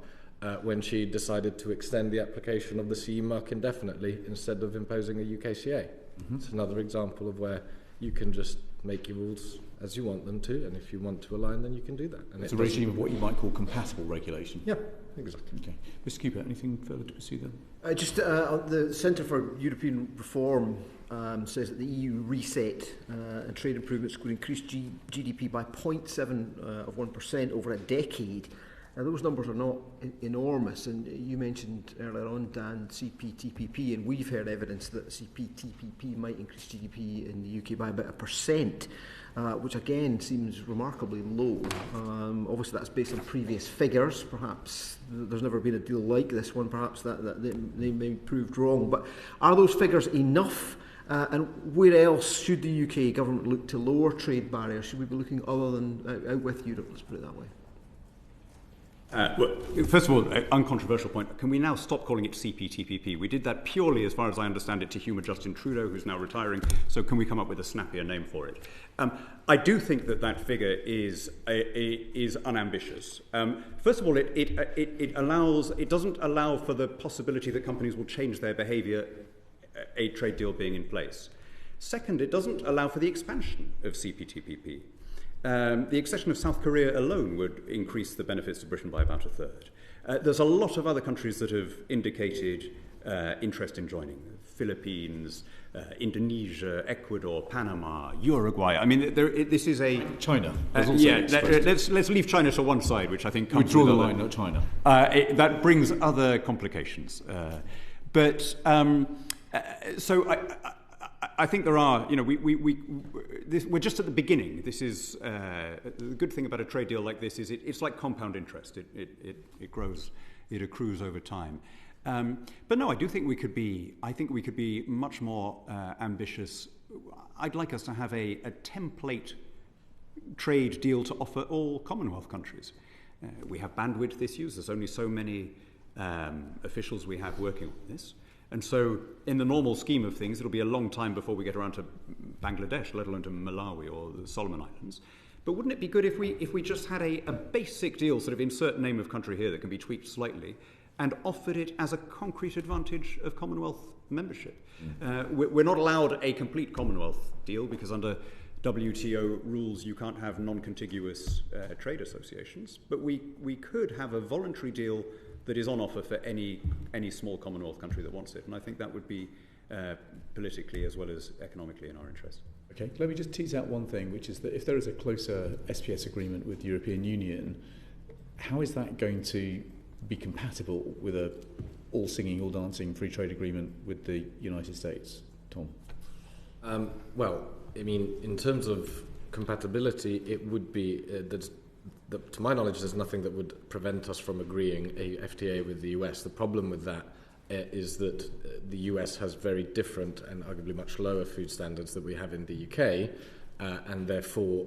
when she decided to extend the application of the CE mark indefinitely instead of imposing a UKCA. It's another example of where you can just make your rules as you want them to, and if you want to align, then you can do that. And it's a regime of what you might call compatible regulation. Yeah, exactly. Okay. Mr. Cooper, anything further to pursue there? The Centre for European Reform says that the EU reset and trade improvements could increase GDP by 0.7 of 1% over a decade. Now, those numbers are not enormous, and you mentioned earlier on, Dan, CPTPP, and we've heard evidence that CPTPP might increase GDP in the UK by about 1%, which again seems remarkably low. Obviously, that's based on previous figures. Perhaps there's never been a deal like this one. Perhaps that they may be proved wrong. But are those figures enough? And where else should the UK government look to lower trade barriers? Should we be looking other than out with Europe? Let's put it that way. Well, first of all, uncontroversial point. Can we now stop calling it CPTPP? We did that purely, as far as I understand it, to humour Justin Trudeau, who's now retiring. So can we come up with a snappier name for it? I do think that figure is unambitious. First of all, it doesn't allow for the possibility that companies will change their behaviour, a trade deal being in place. Second, it doesn't allow for the expansion of CPTPP. The accession of South Korea alone would increase the benefits to Britain by about a third. There's a lot of other countries that have indicated interest in joining. Philippines, Indonesia, Ecuador, Panama, Uruguay. I mean, this is a... China. Let's leave China to one side, which I think comes... We draw the line, not China. That brings other complications. I think there are, we're just at the beginning. This is, the good thing about a trade deal like this is it's like compound interest. It grows, it accrues over time. But no, I think we could be much more ambitious. I'd like us to have a template trade deal to offer all Commonwealth countries. We have bandwidth issues. There's only so many officials we have working on this. And so, in the normal scheme of things, it'll be a long time before we get around to Bangladesh, let alone to Malawi or the Solomon Islands. But wouldn't it be good if we just had a basic deal, sort of insert name of country here that can be tweaked slightly, and offered it as a concrete advantage of Commonwealth membership? We're not allowed a complete Commonwealth deal because under WTO rules you can't have non-contiguous trade associations. But we could have a voluntary deal that is on offer for any small Commonwealth country that wants it. And I think that would be politically as well as economically in our interest. Okay, let me just tease out one thing, which is that if there is a closer SPS agreement with the European Union, how is that going to be compatible with a all-singing, all-dancing free trade agreement with the United States? Tom? Well, I mean, in terms of compatibility, it would be... to my knowledge, there's nothing that would prevent us from agreeing a FTA with the US. The problem with that is that the US has very different and arguably much lower food standards that we have in the UK, and therefore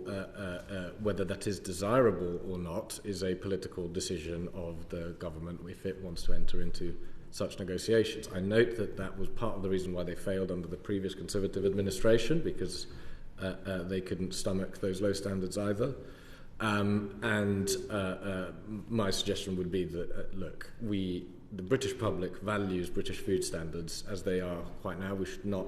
whether that is desirable or not is a political decision of the government if it wants to enter into such negotiations. I note that was part of the reason why they failed under the previous Conservative administration, because they couldn't stomach those low standards either. My suggestion would be that, the British public values British food standards as they are right now. We should not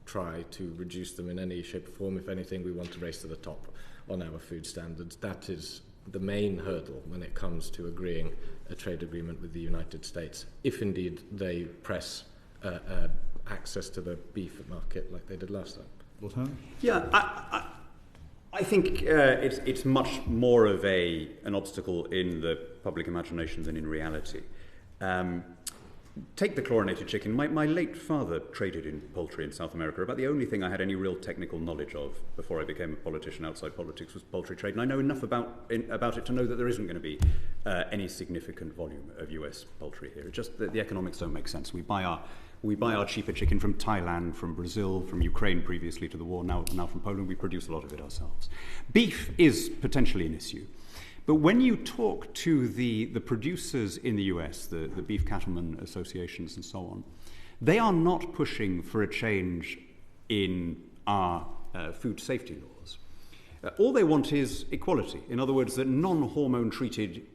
try to reduce them in any shape or form. If anything, we want to race to the top on our food standards. That is the main hurdle when it comes to agreeing a trade agreement with the United States, if indeed they press access to the beef market like they did last time. Lord Hannan? Yeah, I think it's much more of an obstacle in the public imagination than in reality. Take the chlorinated chicken. My late father traded in poultry in South America. About the only thing I had any real technical knowledge of before I became a politician outside politics was poultry trade, and I know enough about it to know that there isn't going to be any significant volume of US poultry here. It's just that the economics don't make sense. We buy our cheaper chicken from Thailand, from Brazil, from Ukraine previously to the war, now from Poland. We produce a lot of it ourselves. Beef is potentially an issue. But when you talk to the producers in the US, the beef cattlemen associations and so on, they are not pushing for a change in our food safety laws. All they want is equality. In other words, that non-hormone treated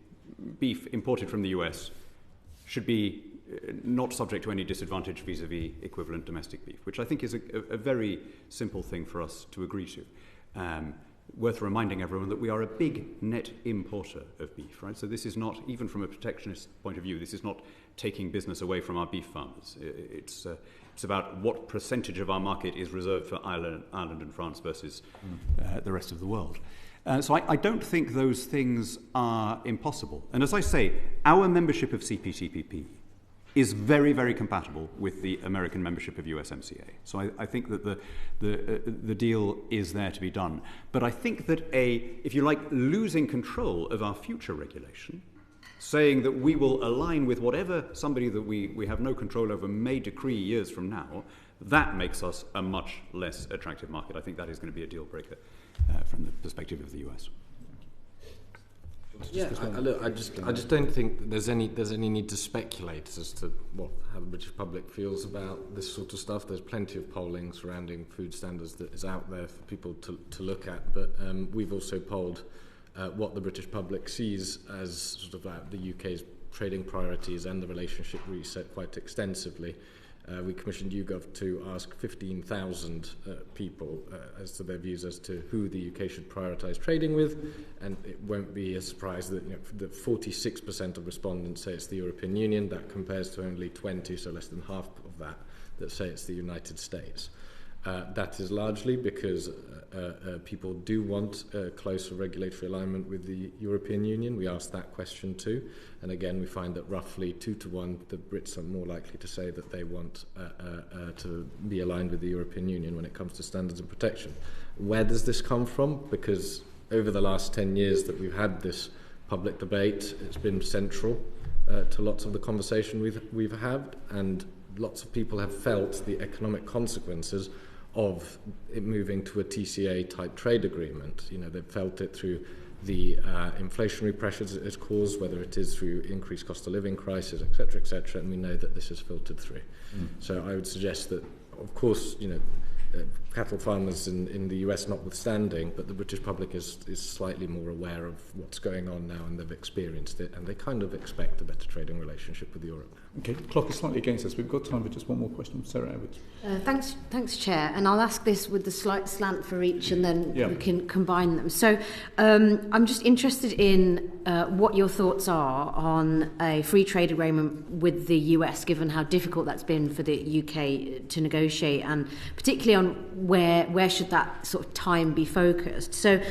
beef imported from the US should be not subject to any disadvantage vis-à-vis equivalent domestic beef, which I think is a very simple thing for us to agree to. Worth reminding everyone that we are a big net importer of beef, right? So this is not, even from a protectionist point of view, this is not taking business away from our beef farmers. It's about what percentage of our market is reserved for Ireland and France versus the rest of the world. So I don't think those things are impossible. And as I say, our membership of CPTPP is very, very compatible with the American membership of USMCA. So I think that the deal is there to be done. But I think that if you like, losing control of our future regulation, saying that we will align with whatever somebody that we have no control over may decree years from now, that makes us a much less attractive market. I think that is going to be a deal breaker from the perspective of the US. Yeah, I just don't think there's any need to speculate as to how the British public feels about this sort of stuff. There's plenty of polling surrounding food standards that is out there for people to look at, but we've also polled what the British public sees as sort of the UK's trading priorities and the relationship reset quite extensively. We commissioned YouGov to ask 15,000 people as to their views as to who the UK should prioritise trading with, and it won't be a surprise that, that 46% of respondents say it's the European Union. That compares to only 20, so less than half of that say it's the United States. That is largely because people do want closer regulatory alignment with the European Union. We asked that question too, and again we find that roughly 2 to 1 the Brits are more likely to say that they want to be aligned with the European Union when it comes to standards and protection. Where does this come from? Because over the last 10 years that we've had this public debate, it's been central to lots of the conversation we've had, and lots of people have felt the economic consequences of it moving to a TCA-type trade agreement. You know, they've felt it through the inflationary pressures it has caused, whether it is through increased cost of living crisis, etc., and we know that this has filtered through. So I would suggest that, of course, you know, cattle farmers in the US notwithstanding, but the British public is slightly more aware of what's going on now, and they've experienced it, and they kind of expect a better trading relationship with Europe. Okay, the clock is slightly against us. We've got time for just one more question. Sarah Edwards. Thanks, Chair. And I'll ask this with the slight slant for each, and then we can combine them. So I'm just interested in what your thoughts are on a free trade agreement with the US, given how difficult that's been for the UK to negotiate, and particularly on where should that sort of time be focused. So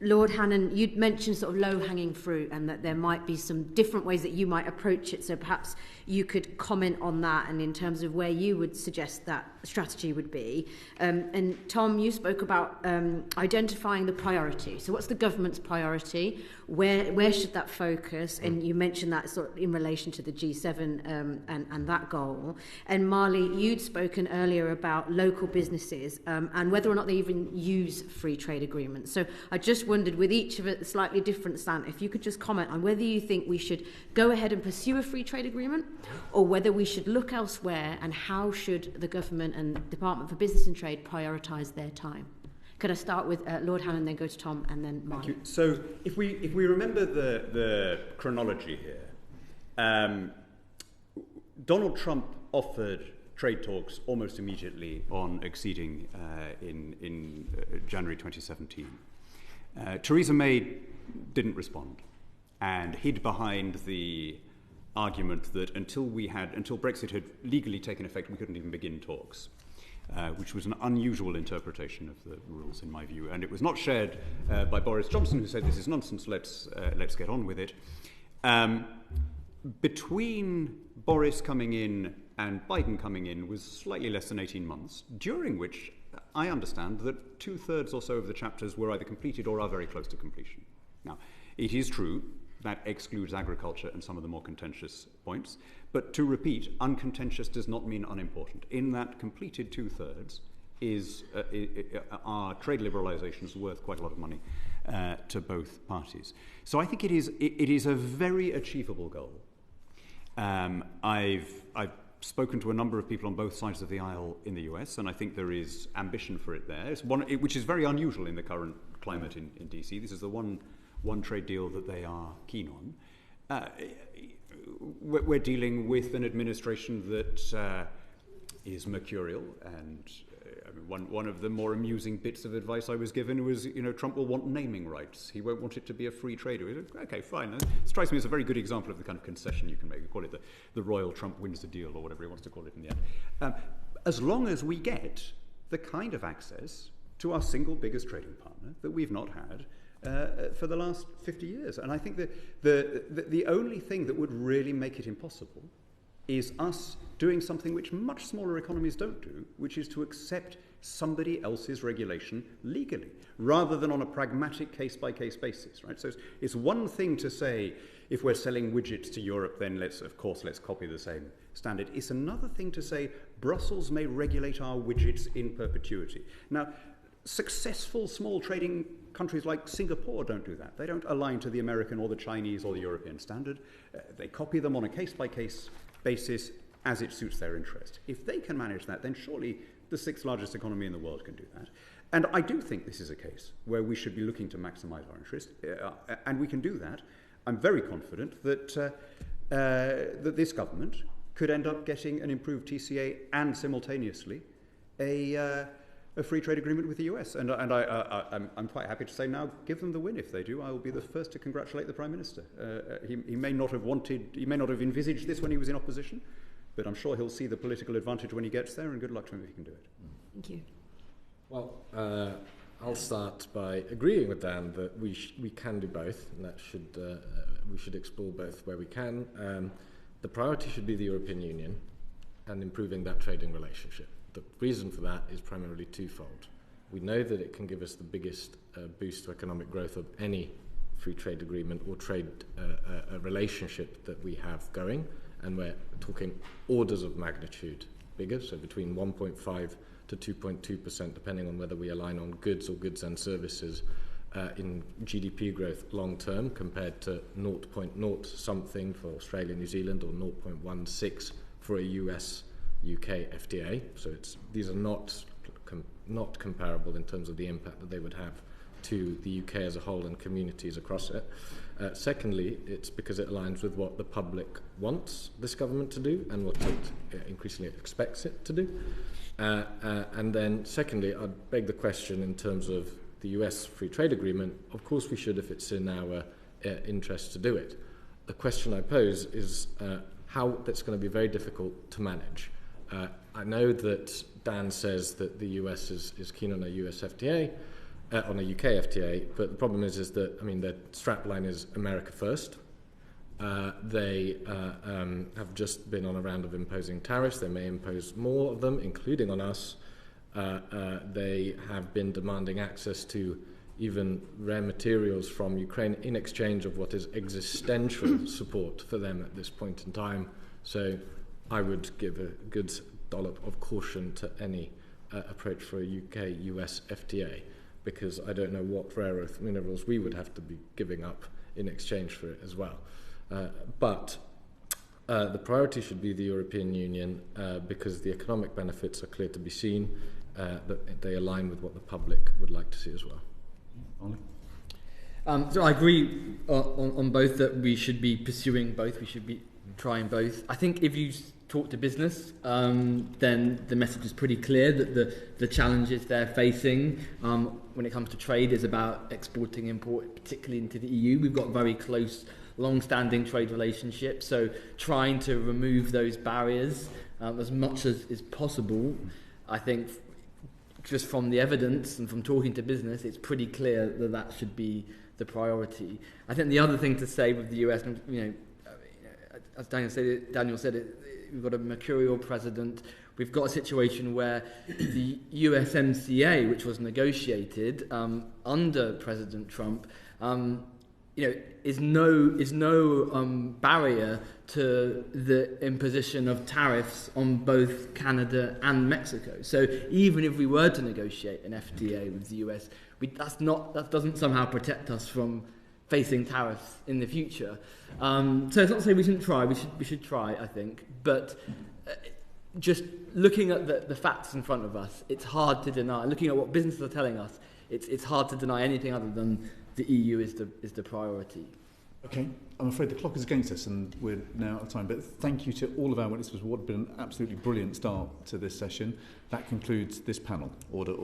Lord Hannan, you'd mentioned sort of low-hanging fruit and that there might be some different ways that you might approach it, so perhaps you could comment on that and in terms of where you would suggest that strategy would be. And Tom, you spoke about identifying the priority. So what's the government's priority? Where should that focus? And you mentioned that sort of in relation to the G7 and that goal. And Marley, you'd spoken earlier about local businesses and whether or not they even use free trade agreements. So I just wondered, with each of it a slightly different slant, if you could just comment on whether you think we should go ahead and pursue a free trade agreement, or whether we should look elsewhere, and how should the government and Department for Business and Trade prioritise their time? Could I start with Lord Hannan, then go to Tom, and then Mark? Thank you. So if we remember the chronology here, Donald Trump offered trade talks almost immediately on acceding in January 2017. Theresa May didn't respond and hid behind the argument that until Brexit had legally taken effect, we couldn't even begin talks, which was an unusual interpretation of the rules, in my view. And it was not shared by Boris Johnson, who said, this is nonsense, let's get on with it. Between Boris coming in and Biden coming in was slightly less than 18 months, during which I understand that 2/3 or so of the chapters were either completed or are very close to completion. Now, it is true that excludes agriculture and some of the more contentious points, but to repeat, uncontentious does not mean unimportant. In that completed 2/3 are trade liberalisations worth quite a lot of money to both parties. So I think it is a very achievable goal. I've spoken to a number of people on both sides of the aisle in the US, and I think there is ambition for it there. It's which is very unusual in the current climate in DC. This is the one trade deal that they are keen on. We're dealing with an administration that is mercurial, and one of the more amusing bits of advice I was given was, Trump will want naming rights. He won't want it to be a free trade. Okay, fine. It strikes me as a very good example of the kind of concession you can make. We call it the royal Trump wins the deal, or whatever he wants to call it in the end. As long as we get the kind of access to our single biggest trading partner that we've not had for the last 50 years. And I think that the only thing that would really make it impossible is us doing something which much smaller economies don't do, which is to accept somebody else's regulation legally, rather than on a pragmatic case-by-case basis, right? So it's one thing to say, if we're selling widgets to Europe, then let's copy the same standard. It's another thing to say, Brussels may regulate our widgets in perpetuity. Now, successful small trading countries like Singapore don't do that. They don't align to the American or the Chinese or the European standard. They copy them on a case-by-case basis as it suits their interest. If they can manage that, then surely the sixth largest economy in the world can do that. And I do think this is a case where we should be looking to maximise our interest, and we can do that. I'm very confident that that this government could end up getting an improved TCA and simultaneously a free trade agreement with the US. And I'm quite happy to say now, give them the win if they do. I will be the first to congratulate the Prime Minister. He may not have envisaged this when he was in opposition, but I'm sure he'll see the political advantage when he gets there, and good luck to him if he can do it. Thank you. Well, I'll start by agreeing with Dan that we can do both, and that we should explore both where we can. The priority should be the European Union and improving that trading relationship. The reason for that is primarily twofold. We know that it can give us the biggest boost to economic growth of any free trade agreement or trade relationship that we have going, and we're talking orders of magnitude bigger, so between 1.5 to 2.2%, depending on whether we align on goods or goods and services in GDP growth long term, compared to 0.0 something for Australia and New Zealand, or 0.16 for a US-UK FTA. So these are not comparable in terms of the impact that they would have to the UK as a whole and communities across it. Secondly, it's because it aligns with what the public wants this government to do and what it increasingly expects it to do. And then secondly, I'd beg the question in terms of the US free trade agreement. Of course we should, if it's in our interest to do it. The question I pose is how that's going to be very difficult to manage. I know that Dan says that the US is keen on a US FTA, on a UK FTA, but the problem is that, their strapline is America first. They have just been on a round of imposing tariffs. They may impose more of them, including on us. They have been demanding access to even rare materials from Ukraine in exchange of what is existential support for them at this point in time. So I would give a good dollop of caution to any approach for a UK-US FTA, because I don't know what rare earth minerals we would have to be giving up in exchange for it as well. But the priority should be the European Union, because the economic benefits are clear to be seen, that they align with what the public would like to see as well. So I agree on both, that we should be pursuing both, we should be trying both. I think if you talk to business, then the message is pretty clear that the challenges they're facing when it comes to trade is about exporting, import, particularly into the EU. We've got very close, long-standing trade relationships, so trying to remove those barriers as much as is possible, I think, just from the evidence and from talking to business, it's pretty clear that should be the priority. I think the other thing to say with the US, as Daniel said it, we've got a mercurial president. We've got a situation where the USMCA, which was negotiated under President Trump, is no barrier to the imposition of tariffs on both Canada and Mexico. So even if we were to negotiate an FTA with the US, that doesn't somehow protect us from facing tariffs in the future. So it's not to say we shouldn't try. We should try, I think. But just looking at the facts in front of us, it's hard to deny. Looking at what businesses are telling us, it's hard to deny anything other than the EU is the priority. Okay, I'm afraid the clock is against us and we're now out of time, but thank you to all of our witnesses. What has been an absolutely brilliant start to this session. That concludes this panel. Order.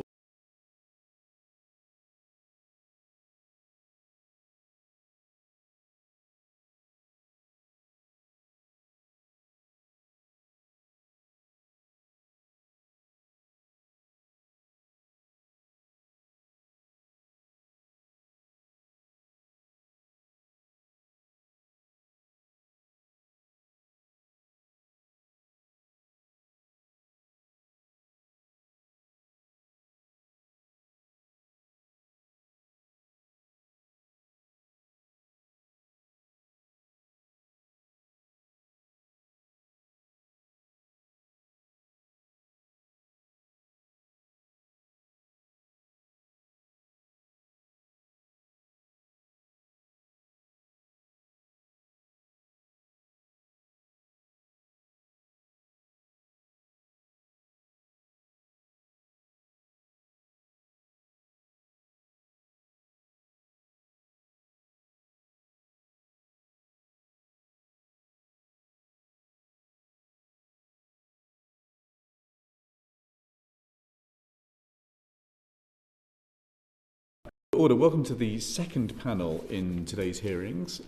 Order. Welcome to the second panel in today's hearings.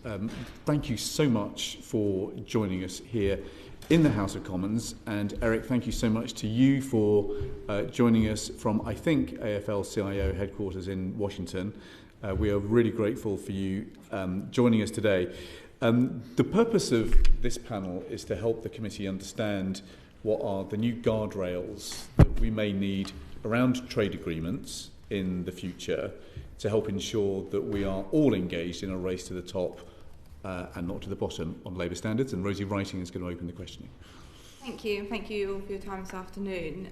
Thank you so much for joining us here in the House of Commons. And Eric, thank you so much to you for joining us from, I think, AFL-CIO headquarters in Washington. We are really grateful for you joining us today. The purpose of this panel is to help the committee understand what are the new guardrails that we may need around trade agreements in the future to help ensure that we are all engaged in a race to the top and not to the bottom on labour standards. And Rosie Writing is going to open the questioning. Thank you. Thank you all for your time this afternoon.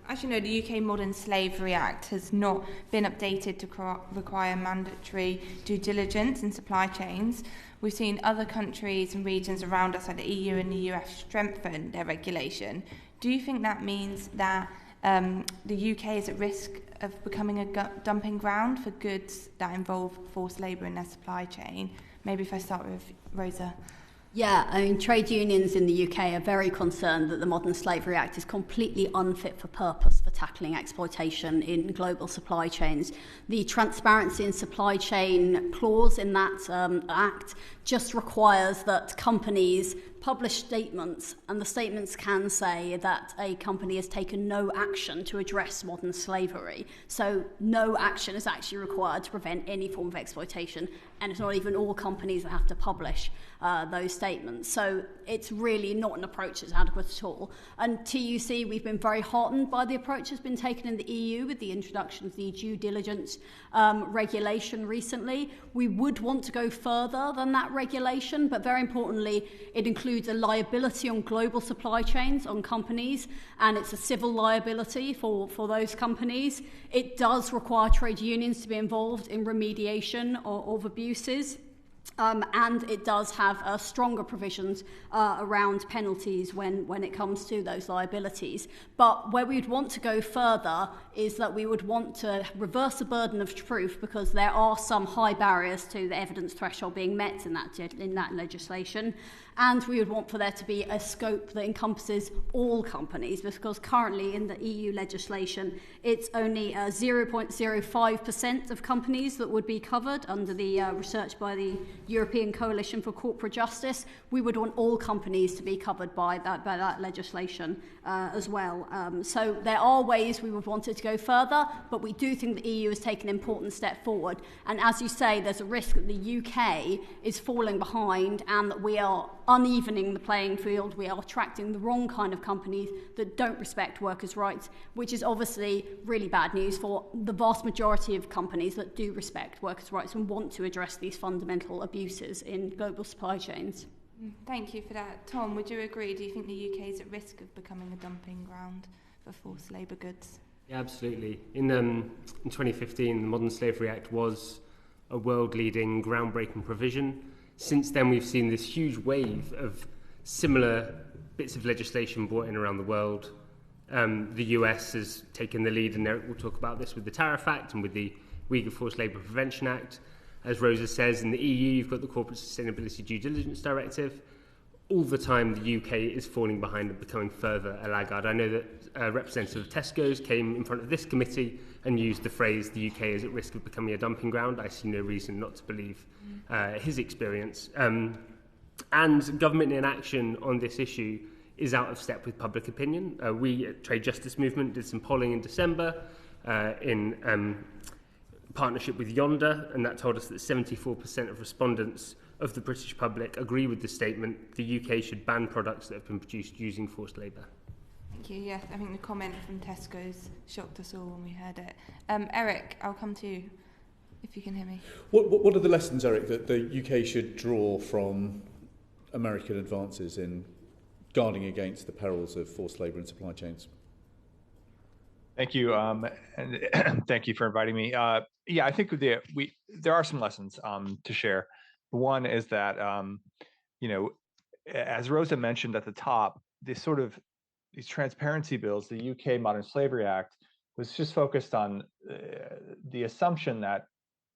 As you know, the UK Modern Slavery Act has not been updated to require mandatory due diligence in supply chains. We've seen other countries and regions around us, like the EU and the US, strengthen their regulation. Do you think that means that the UK is at risk of becoming a dumping ground for goods that involve forced labour in their supply chain? Maybe if I start with Rosa. Yeah, I mean, trade unions in the UK are very concerned that the Modern Slavery Act is completely unfit for purpose for tackling exploitation in global supply chains. The transparency in supply chain clause in that act just requires that companies publish statements, and the statements can say that a company has taken no action to address modern slavery. So no action is actually required to prevent any form of exploitation, and it's not even all companies that have to publish those statements. So it's really not an approach that's adequate at all. And TUC, we've been very heartened by the approach that's been taken in the EU with the introduction of the due diligence regulation recently. We would want to go further than that regulation, but very importantly, it includes a liability on global supply chains on companies, and it's a civil liability for those companies. It does require trade unions to be involved in remediation of abuses. And it does have stronger provisions around penalties when it comes to those liabilities. But where we would want to go further is that we would want to reverse the burden of proof, because there are some high barriers to the evidence threshold being met in that legislation. And we would want for there to be a scope that encompasses all companies, because currently in the EU legislation, it's only 0.05% of companies that would be covered under the research by the European Coalition for Corporate Justice. We would want all companies to be covered by that legislation as well. So there are ways we would want it to go further, but we do think the EU has taken an important step forward. And as you say, there's a risk that the UK is falling behind and that we are unevening the playing field. We are attracting the wrong kind of companies that don't respect workers' rights, which is obviously really bad news for the vast majority of companies that do respect workers' rights and want to address these fundamental abuses in global supply chains. Thank you for that. Tom, would you agree? Do you think the UK is at risk of becoming a dumping ground for forced labour goods? Yeah, absolutely. In 2015, the Modern Slavery Act was a world-leading, groundbreaking provision. Since then, we've seen this huge wave of similar bits of legislation brought in around the world. The US has taken the lead, and Eric will talk about this with the Tariff Act and with the Uyghur Forced Labour Prevention Act. As Rosa says, in the EU, you've got the Corporate Sustainability Due Diligence Directive. All the time, the UK is falling behind and becoming further a laggard. I know that a representative of Tesco's came in front of this committee and used the phrase, the UK is at risk of becoming a dumping ground. I see no reason not to believe his experience. And government inaction on this issue is out of step with public opinion. We at Trade Justice Movement did some polling in December in partnership with Yonder, and that told us that 74% of respondents of the British public agree with the statement the UK should ban products that have been produced using forced labour. Thank you. Yes, I think the comment from Tesco's shocked us all when we heard it. Eric, I'll come to you if you can hear me. What are the lessons, Eric, that the UK should draw from American advances in guarding against the perils of forced labour and supply chains? Thank you, and thank you for inviting me. Yeah, I think there are some lessons to share. One is that as Rosa mentioned at the top, these transparency bills, the UK Modern Slavery Act, was just focused on the assumption that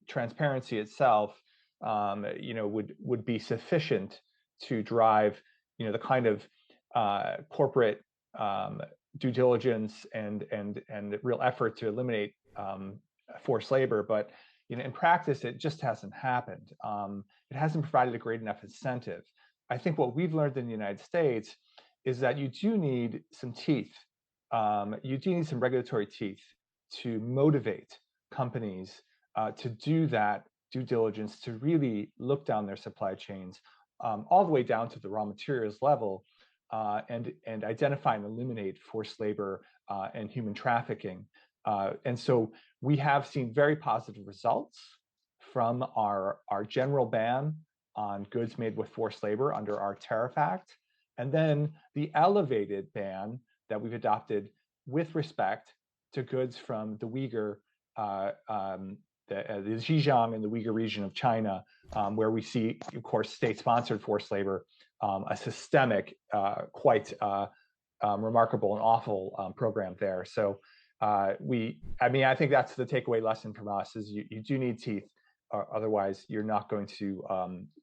transparency itself, would be sufficient to drive, the kind of corporate due diligence and real effort to eliminate forced labor. But in practice, it just hasn't happened. It hasn't provided a great enough incentive. I think what we've learned in the United States is that you do need some teeth. You do need some regulatory teeth to motivate companies to do that due diligence, to really look down their supply chains, all the way down to the raw materials level, and identify and eliminate forced labor and human trafficking. And so we have seen very positive results from our general ban on goods made with forced labor under our Tariff Act, and then the elevated ban that we've adopted with respect to goods from the Uyghur, the Xinjiang and the Uyghur region of China, where we see, of course, state-sponsored forced labor, a systemic, quite remarkable and awful program there. So I think that's the takeaway lesson from us: is you do need teeth, otherwise you're not going to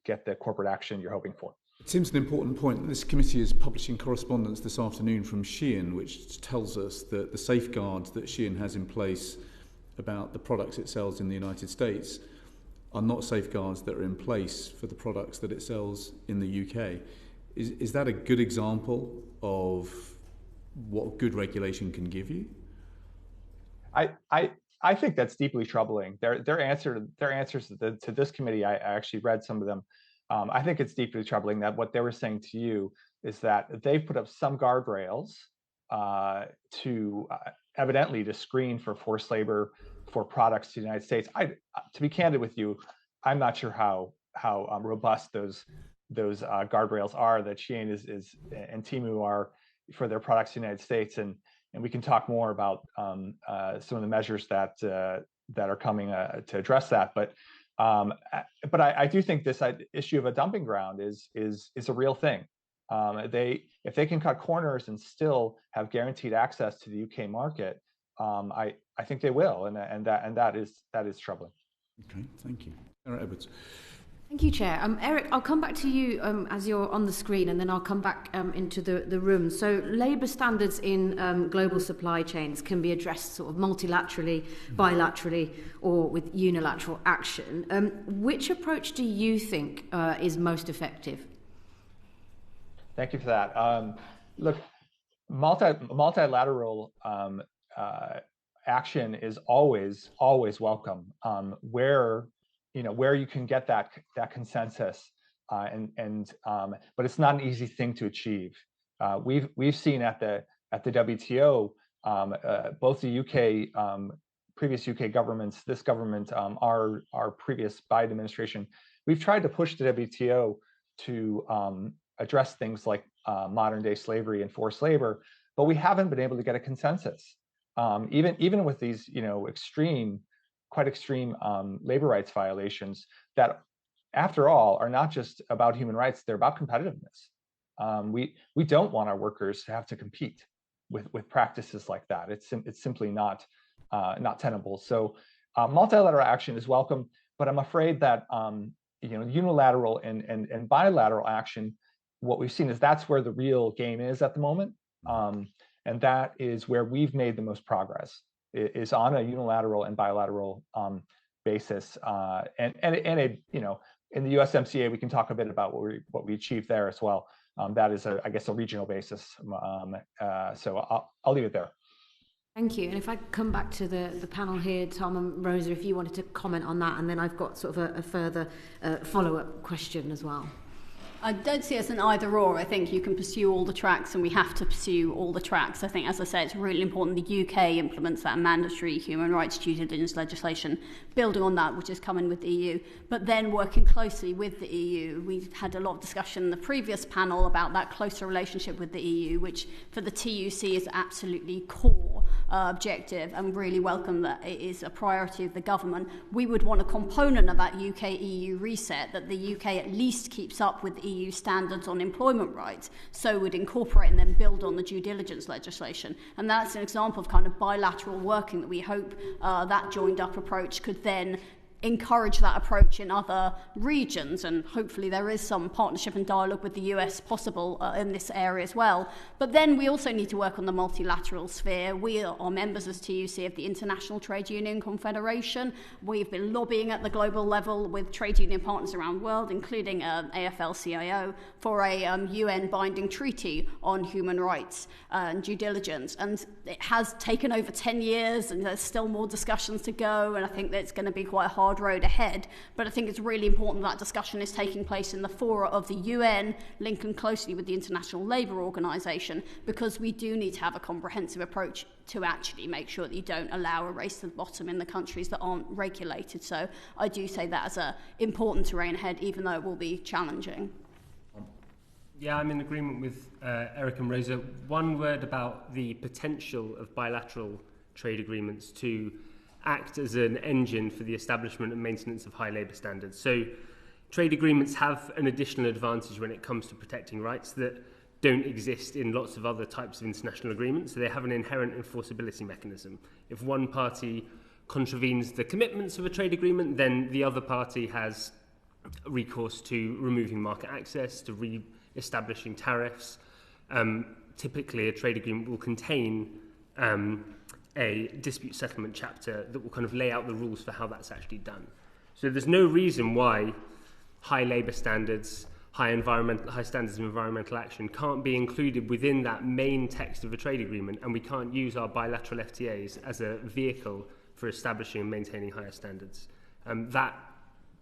get the corporate action you're hoping for. It seems an important point. This committee is publishing correspondence this afternoon from Shein, which tells us that the safeguards that Shein has in place about the products it sells in the United States are not safeguards that are in place for the products that it sells in the UK. Is that a good example of what good regulation can give you? I think that's deeply troubling. Their answers to this committee, I actually read some of them. I think it's deeply troubling that what they were saying to you is that they've put up some guardrails to evidently to screen for forced labor for products to the United States. To be candid with you, I'm not sure how robust those guardrails are that Shein is and Temu are for their products in the United States, and we can talk more about some of the measures that are coming to address that. But I do think this issue of a dumping ground is a real thing. If they can cut corners and still have guaranteed access to the UK market, I think they will, and that is troubling. Okay, thank you, Sarah Edwards. Thank you, Chair. Eric, I'll come back to you as you're on the screen, and then I'll come back into the room. So labour standards in global supply chains can be addressed sort of multilaterally, bilaterally, or with unilateral action. Which approach do you think is most effective? Thank you for that. Look, multilateral action is always welcome, where you can get that consensus, but it's not an easy thing to achieve. We've seen at the WTO, both the UK, previous UK governments, this government, our previous Biden administration, we've tried to push the WTO to address things like modern day slavery and forced labor, but we haven't been able to get a consensus. Even with these, quite extreme labor rights violations that, after all, are not just about human rights; they're about competitiveness. We don't want our workers to have to compete with practices like that. It's simply not tenable. So multilateral action is welcome. But I'm afraid that unilateral and bilateral action, what we've seen is that's where the real game is at the moment, and that is where we've made the most progress, is on a unilateral and bilateral basis, and in the USMCA we can talk a bit about what we achieved there as well. That is I guess a regional basis. So I'll leave it there. Thank you. And if I come back to the panel here, Tom and Rosa, if you wanted to comment on that, and then I've got sort of a further follow-up question as well. I don't see it as an either or. I think you can pursue all the tracks, and we have to pursue all the tracks. I think, as I say, it's really important the UK implements that mandatory human rights due diligence legislation, building on that, which is coming with the EU, but then working closely with the EU. We've had a lot of discussion in the previous panel about that closer relationship with the EU, which for the TUC is absolutely core objective, and really welcome that it is a priority of the government. We would want a component of that UK-EU reset that the UK at least keeps up with EU standards on employment rights, so would incorporate and then build on the due diligence legislation. And that's an example of kind of bilateral working that we hope that joined up approach could then encourage that approach in other regions, and hopefully there is some partnership and dialogue with the US possible in this area as well. But then we also need to work on the multilateral sphere. We are members as TUC of the International Trade Union Confederation. We've been lobbying at the global level with trade union partners around the world, including AFL-CIO, for a UN binding treaty on human rights and due diligence. And it has taken over 10 years, and there's still more discussions to go, and I think that it's going to be quite a hard road ahead, but I think it's really important that discussion is taking place in the fora of the UN, linking closely with the International Labour Organization, because we do need to have a comprehensive approach to actually make sure that you don't allow a race to the bottom in the countries that aren't regulated. So I do say that as an important terrain ahead, even though it will be challenging. Yeah, I'm in agreement with Eric and Rosa. One word about the potential of bilateral trade agreements to act as an engine for the establishment and maintenance of high labour standards. So trade agreements have an additional advantage when it comes to protecting rights that don't exist in lots of other types of international agreements. So they have an inherent enforceability mechanism. If one party contravenes the commitments of a trade agreement, then the other party has recourse to removing market access, to re-establishing tariffs. Typically, a trade agreement will contain a dispute settlement chapter that will kind of lay out the rules for how that's actually done. So there's no reason why high labour standards, high standards of environmental action can't be included within that main text of a trade agreement, and we can't use our bilateral FTAs as a vehicle for establishing and maintaining higher standards. That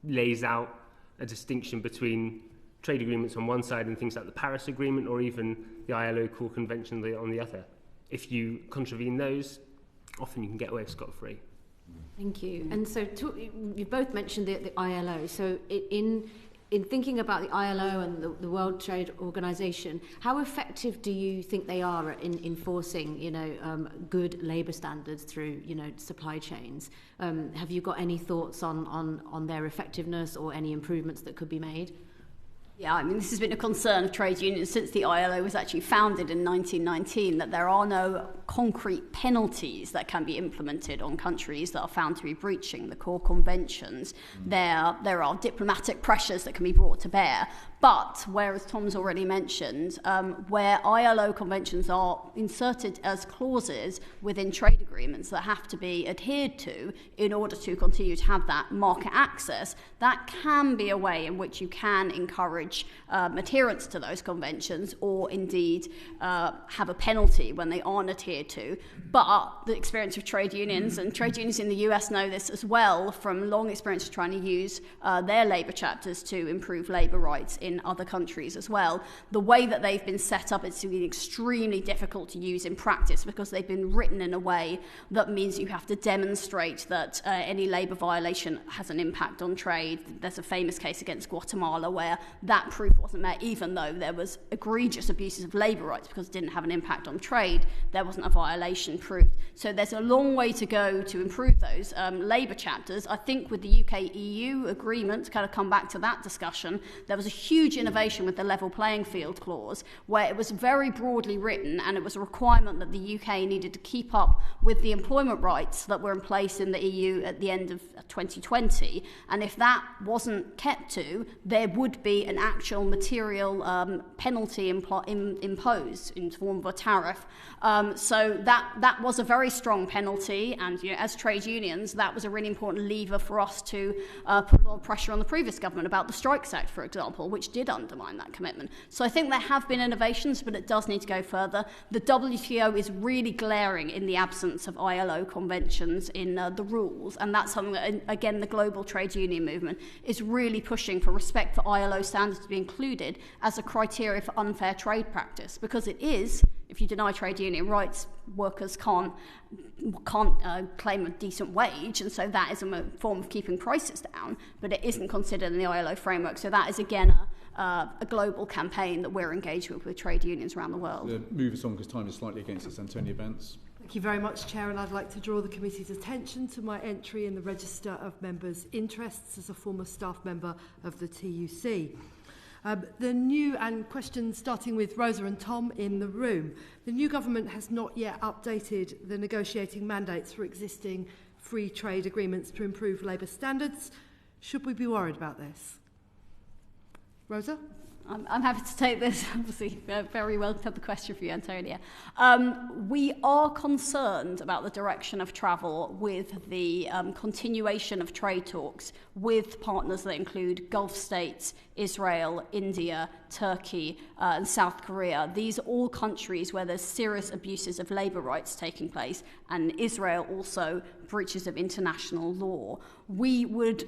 lays out a distinction between trade agreements on one side and things like the Paris Agreement or even the ILO Core Convention on the other. If you contravene those, often you can get away scot-free. Thank you. And so you both mentioned the ILO. So in thinking about the ILO and the World Trade Organization, how effective do you think they are in enforcing, good labour standards through, supply chains? Have you got any thoughts on their effectiveness or any improvements that could be made? Yeah, I mean, this has been a concern of trade unions since the ILO was actually founded in 1919, that there are no concrete penalties that can be implemented on countries that are found to be breaching the core conventions. There are diplomatic pressures that can be brought to bear. But, whereas Tom's already mentioned, where ILO conventions are inserted as clauses within trade agreements that have to be adhered to in order to continue to have that market access, that can be a way in which you can encourage adherence to those conventions, or indeed have a penalty when they aren't adhered to. But the experience of trade unions, and trade unions in the US know this as well from long experience of trying to use their labour chapters to improve labour rights in other countries as well. The way that they've been set up, it's been extremely difficult to use in practice because they've been written in a way that means you have to demonstrate that any labour violation has an impact on trade. There's a famous case against Guatemala where that proof wasn't met, even though there was egregious abuses of labour rights because it didn't have an impact on trade. There wasn't a violation proved. So there's a long way to go to improve those labour chapters. I think with the UK-EU agreement, to kind of come back to that discussion, there was a huge huge innovation with the level playing field clause, where it was very broadly written and it was a requirement that the UK needed to keep up with the employment rights that were in place in the EU at the end of 2020. And if that wasn't kept to, there would be an actual material penalty imposed in the form of a tariff. So that was a very strong penalty, and as trade unions, that was a really important lever for us to put a lot of pressure on the previous government about the Strikes Act, for example, which did undermine that commitment. So I think there have been innovations, but it does need to go further. The WTO is really glaring in the absence of ILO conventions in the rules, and that's something that, again, the global trade union movement is really pushing for respect for ILO standards to be included as a criteria for unfair trade practice, because it is. If you deny trade union rights, workers can't claim a decent wage, and so that is a form of keeping prices down, but it isn't considered in the ILO framework. So that is, again, a global campaign that we're engaged with trade unions around the world. Move us on because time is slightly against us. Antonia Vance. Thank you very much, Chair, and I'd like to draw the committee's attention to my entry in the Register of Members' Interests as a former staff member of the TUC. The new, and questions starting with Rosa and Tom in the room. The new government has not yet updated the negotiating mandates for existing free trade agreements to improve labour standards. Should we be worried about this? Rosa? I'm happy to take this. Obviously, very well put the question for you, Antonia. We are concerned about the direction of travel with the continuation of trade talks with partners that include Gulf states, Israel, India, Turkey, and South Korea. These are all countries where there's serious abuses of labour rights taking place, and Israel also breaches of international law. We would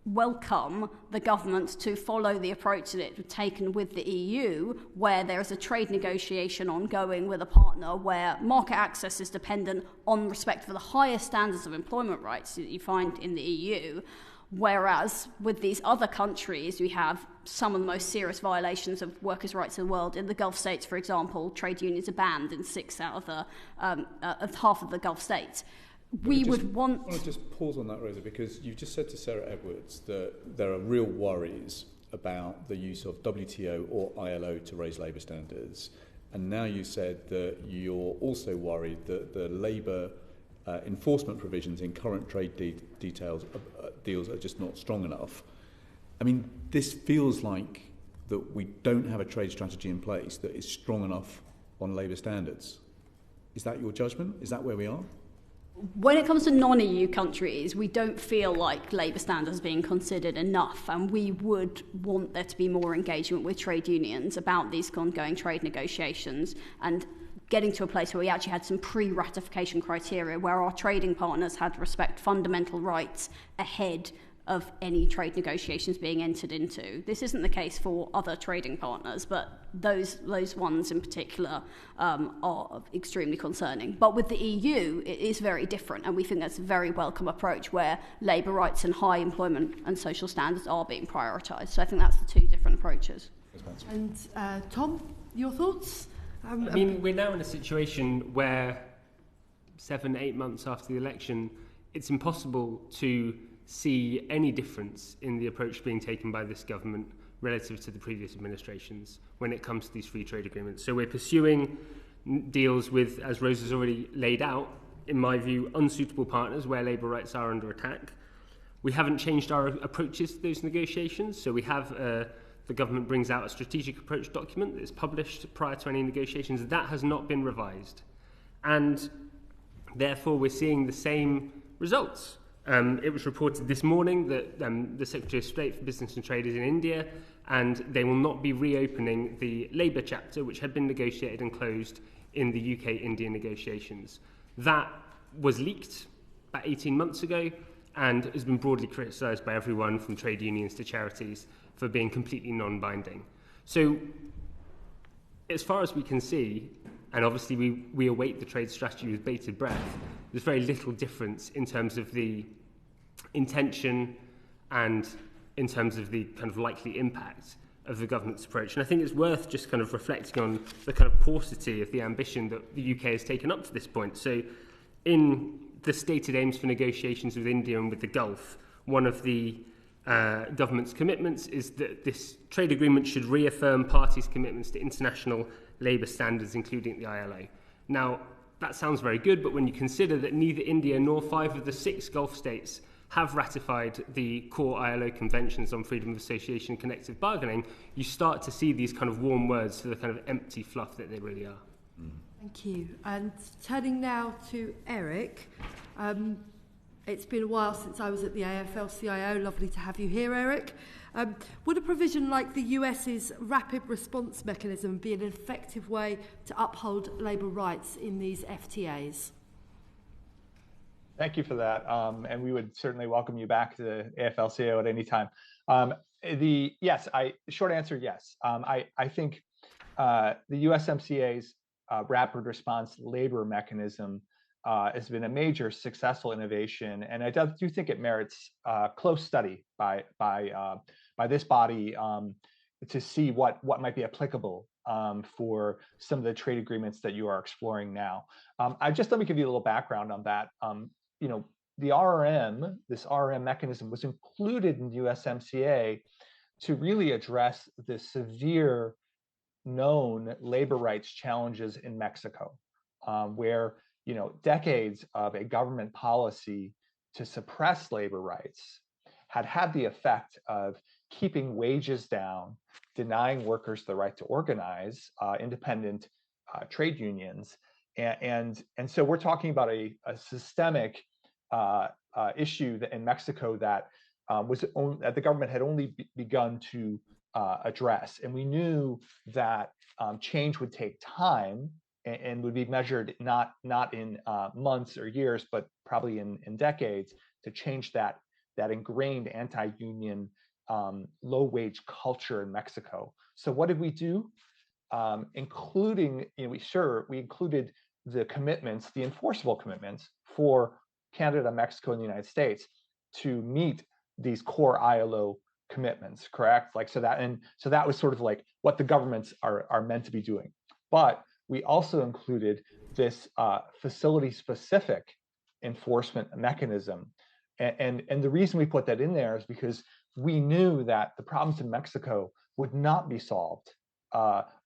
welcome the government to follow the approach that it's taken with the EU, where there is a trade negotiation ongoing with a partner where market access is dependent on respect for the highest standards of employment rights that you find in the EU, whereas with these other countries we have some of the most serious violations of workers' rights in the world. In the Gulf states, for example, trade unions are banned in 6 out of half of the Gulf states. I want to just pause on that, Rosa, because you've just said to Sarah Edwards that there are real worries about the use of WTO or ILO to raise labour standards. And now you said that you're also worried that the labour enforcement provisions in current trade deals are just not strong enough. I mean, this feels like that we don't have a trade strategy in place that is strong enough on labour standards. Is that your judgment? Is that where we are? When it comes to non-EU countries, we don't feel like labour standards are being considered enough, and we would want there to be more engagement with trade unions about these ongoing trade negotiations and getting to a place where we actually had some pre-ratification criteria where our trading partners had to respect fundamental rights ahead of any trade negotiations being entered into. This isn't the case for other trading partners, but those ones in particular are extremely concerning. But with the EU, it is very different, and we think that's a very welcome approach where labour rights and high employment and social standards are being prioritised. So I think that's the two different approaches. And Tom, your thoughts? I mean, we're now in a situation where 7-8 months after the election, it's impossible to see any difference in the approach being taken by this government relative to the previous administrations when it comes to these free trade agreements. So we're pursuing deals with, as Rosa has already laid out, in my view, unsuitable partners where labour rights are under attack. We haven't changed our approaches to those negotiations, so we have the government brings out a strategic approach document that is published prior to any negotiations. That has not been revised, and therefore we're seeing the same results. It was reported this morning that the Secretary of State for Business and Trade is in India, and they will not be reopening the labour chapter, which had been negotiated and closed in the UK-India negotiations. That was leaked about 18 months ago and has been broadly criticised by everyone from trade unions to charities for being completely non-binding. So, as far as we can see, and obviously we await the trade strategy with bated breath, there's very little difference in terms of the intention and in terms of the kind of likely impact of the government's approach. And I think it's worth just kind of reflecting on the kind of paucity of the ambition that the UK has taken up to this point. So in the stated aims for negotiations with India and with the Gulf, one of the government's commitments is that this trade agreement should reaffirm parties' commitments to international labour standards, including the ILO. Now, that sounds very good, but when you consider that neither India nor 5 of the 6 Gulf states have ratified the core ILO conventions on freedom of association and collective bargaining, you start to see these kind of warm words for the kind of empty fluff that they really are. Thank you. And turning now to Eric. It's been a while since I was at the AFL-CIO. Lovely to have you here, Eric. Would a provision like the US's rapid response mechanism be an effective way to uphold labour rights in these FTAs? Thank you for that. And we would certainly welcome you back to the AFL-CIO at any time. Short answer, yes. I think the USMCA's rapid response labor mechanism has been a major successful innovation, and I do think it merits close study by this body to see what might be applicable for some of the trade agreements that you are exploring now. Let me give you a little background on that. This RRM mechanism was included in the USMCA to really address the severe known labor rights challenges in Mexico, where decades of a government policy to suppress labor rights had the effect of keeping wages down, denying workers the right to organize independent trade unions. And so we're talking about a systemic issue in Mexico that that the government had only begun to address. And we knew that change would take time and would be measured not in months or years, but probably in decades to change that ingrained anti-union low-wage culture in Mexico. So what did we do? Including, we included the commitments, the enforceable commitments for Canada, Mexico, and the United States to meet these core ILO commitments, correct? So that was sort of like what the governments are meant to be doing. But we also included this facility-specific enforcement mechanism. And the reason we put that in there is because we knew that the problems in Mexico would not be solved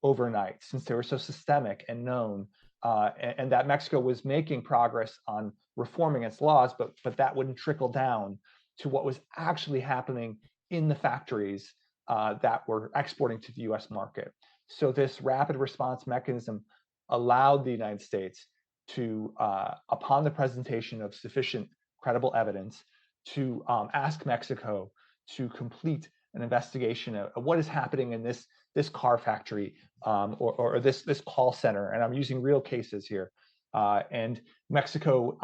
overnight, since they were so systemic and known, and that Mexico was making progress on reforming its laws, but that wouldn't trickle down to what was actually happening in the factories that were exporting to the US market. So this rapid response mechanism allowed the United States to, upon the presentation of sufficient credible evidence, to ask Mexico to complete an investigation of what is happening in this car factory or this call center. And I'm using real cases here. And Mexico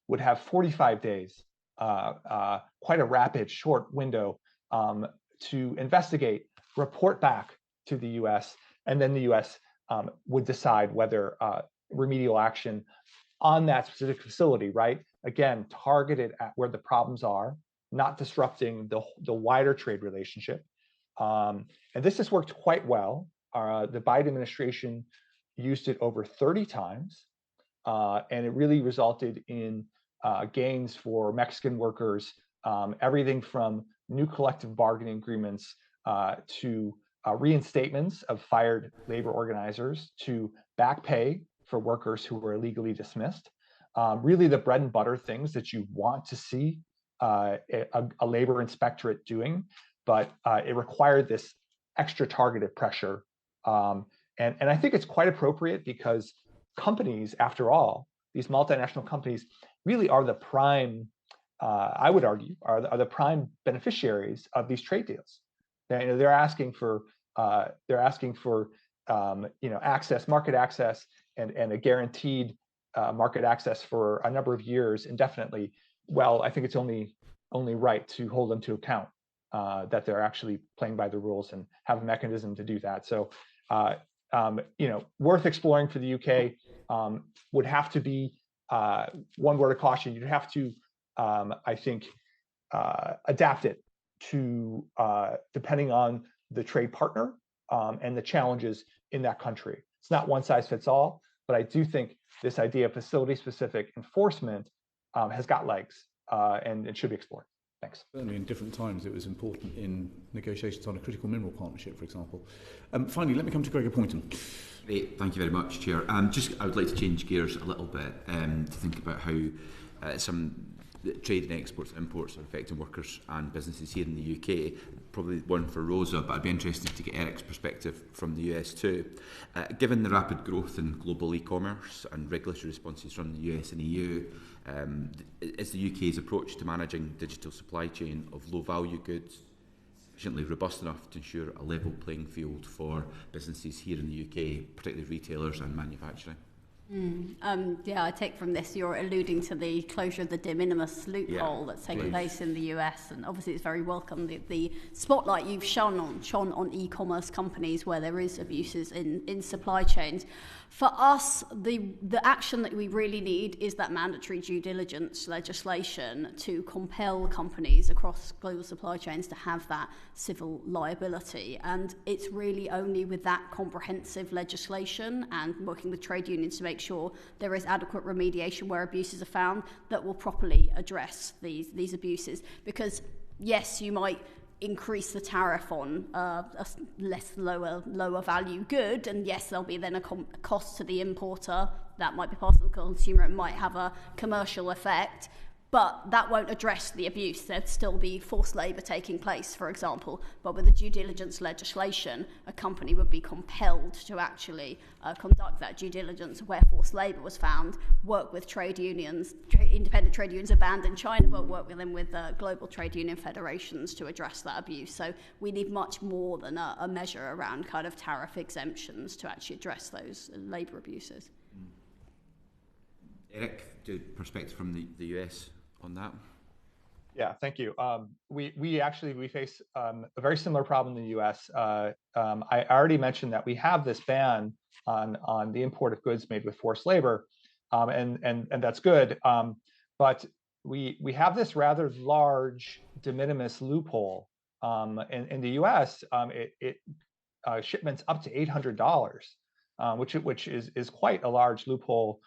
would have 45 days, quite a rapid, short window to investigate, report back to the US, and then the US would decide whether remedial action on that specific facility, right? Again, targeted at where the problems are, not disrupting the wider trade relationship. And this has worked quite well. The Biden administration used it over 30 times, and it really resulted in gains for Mexican workers, everything from new collective bargaining agreements to reinstatements of fired labor organizers, to back pay for workers who were illegally dismissed. Really the bread and butter things that you want to see a labor inspectorate doing, but it required this extra targeted pressure. And I think it's quite appropriate because companies, after all, these multinational companies really are the prime, I would argue, are the prime beneficiaries of these trade deals. They're asking for access, market access, and a guaranteed market access for a number of years indefinitely. Well, I think it's only right to hold them to account that they're actually playing by the rules and have a mechanism to do that. So, worth exploring for the UK. Would have to be one word of caution. You'd have to, I think, adapt it to depending on the trade partner and the challenges in that country. It's not one size fits all, but I do think this idea of facility-specific enforcement has got legs and it should be explored. Thanks. Certainly in different times it was important in negotiations on a critical mineral partnership, for example. Finally, let me come to Gregor Poynton. Great, thank you very much, Chair. I would like to change gears a little bit to think about how some trade and exports and imports are affecting workers and businesses here in the UK. Probably one for Rosa, but I'd be interested to get Eric's perspective from the US too. Given the rapid growth in global e-commerce and regulatory responses from the US and EU, is the UK's approach to managing digital supply chain of low-value goods sufficiently robust enough to ensure a level playing field for businesses here in the UK, particularly retailers and manufacturing? I take from this you're alluding to the closure of the de minimis loophole that's taking place in the US, and obviously it's very welcome the spotlight you've shone on e-commerce companies where there is abuses in supply chains. For us, the action that we really need is that mandatory due diligence legislation to compel companies across global supply chains to have that civil liability. And it's really only with that comprehensive legislation and working with trade unions to make sure there is adequate remediation where abuses are found that will properly address these abuses. Because yes, you might increase the tariff on a lower value good, and yes, there'll be then a cost to the importer that might be passed on to the consumer. It might have a commercial effect, but that won't address the abuse. There'd still be forced labour taking place, for example. But with the due diligence legislation, a company would be compelled to actually conduct that due diligence where forced labour was found, work with trade unions. Independent trade unions are banned in China, but work with them with global trade union federations to address that abuse. So we need much more than a measure around kind of tariff exemptions to actually address those labour abuses. Eric, do perspective from the US on that? Yeah, thank you. We face a very similar problem in the U.S. I already mentioned that we have this ban on the import of goods made with forced labor, and that's good. But we have this rather large de minimis loophole. In the U.S., shipments up to $800, which is quite a large loophole.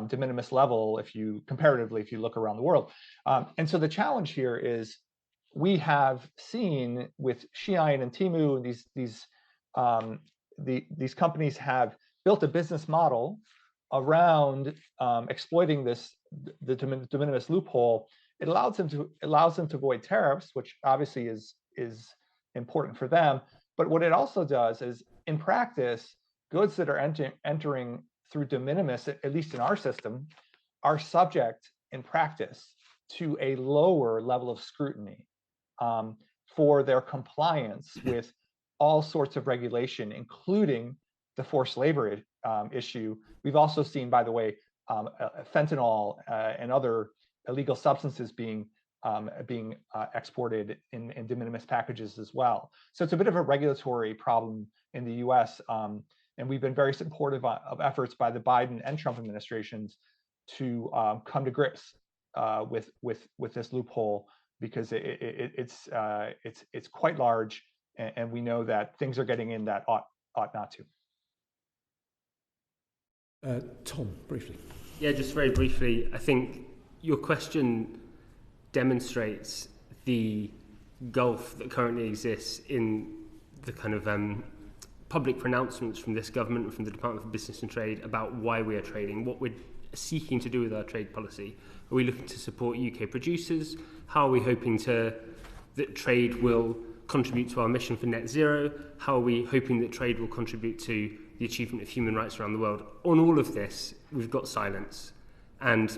De minimis level, if you look around the world. And so the challenge here is we have seen with Shein and Temu, these companies have built a business model around exploiting the de minimis loophole. It allows them to avoid tariffs, which obviously is important for them. But what it also does is, in practice, goods that are entering through de minimis, at least in our system, are subject in practice to a lower level of scrutiny for their compliance with all sorts of regulation, including the forced labor issue. We've also seen, by the way, fentanyl and other illegal substances being exported in de minimis packages as well. So it's a bit of a regulatory problem in the U.S. And we've been very supportive of efforts by the Biden and Trump administrations to come to grips with this loophole, because it's quite large, and we know that things are getting in that ought not to. Tom, briefly. Yeah, just very briefly. I think your question demonstrates the gulf that currently exists in the kind of public pronouncements from this government and from the Department for Business and Trade about why we are trading, what we're seeking to do with our trade policy. Are we looking to support UK producers? How are we hoping that trade will contribute to our mission for net zero? How are we hoping that trade will contribute to the achievement of human rights around the world? On all of this, we've got silence. And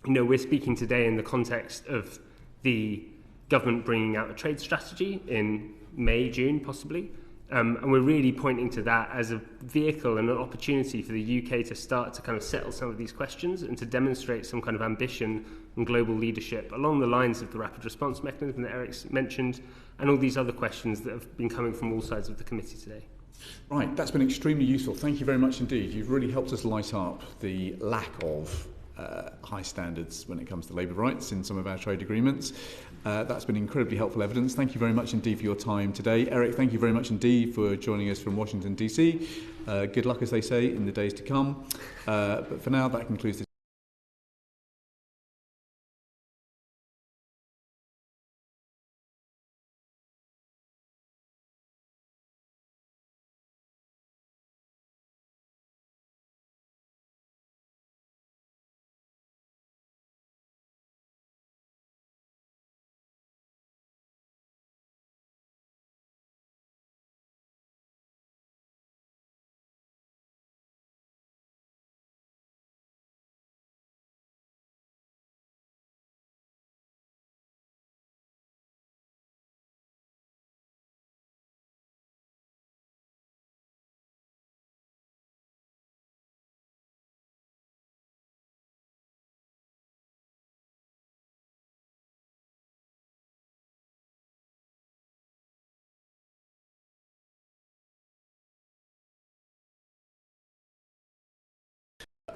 we're speaking today in the context of the government bringing out a trade strategy in May, June, possibly. And we're really pointing to that as a vehicle and an opportunity for the UK to start to kind of settle some of these questions and to demonstrate some kind of ambition and global leadership along the lines of the rapid response mechanism that Eric's mentioned and all these other questions that have been coming from all sides of the committee today. Right, that's been extremely useful. Thank you very much indeed. You've really helped us light up the lack of high standards when it comes to labour rights in some of our trade agreements. That's been incredibly helpful evidence. Thank you very much indeed for your time today. Eric, thank you very much indeed for joining us from Washington, DC. Good luck, as they say, in the days to come. But for now, that concludes the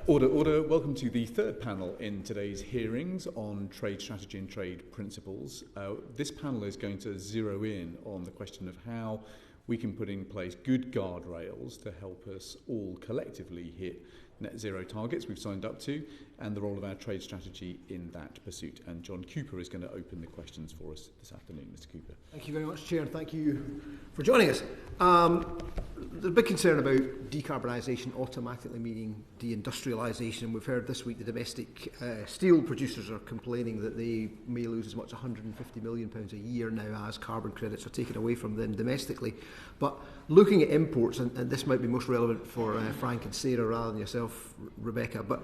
Order. Welcome to the third panel in today's hearings on trade strategy and trade principles. This panel is going to zero in on the question of how we can put in place good guardrails to help us all collectively hit net zero targets we've signed up to, and the role of our trade strategy in that pursuit. And John Cooper is going to open the questions for us this afternoon. Mr. Cooper. Thank you very much, Chair, and thank you for joining us. There's a big concern about decarbonisation automatically meaning deindustrialisation. We've heard this week the domestic steel producers are complaining that they may lose as much as £150 million a year now as carbon credits are taken away from them domestically. But looking at imports, and this might be most relevant for Frank and Sarah rather than yourself, Rebecca, but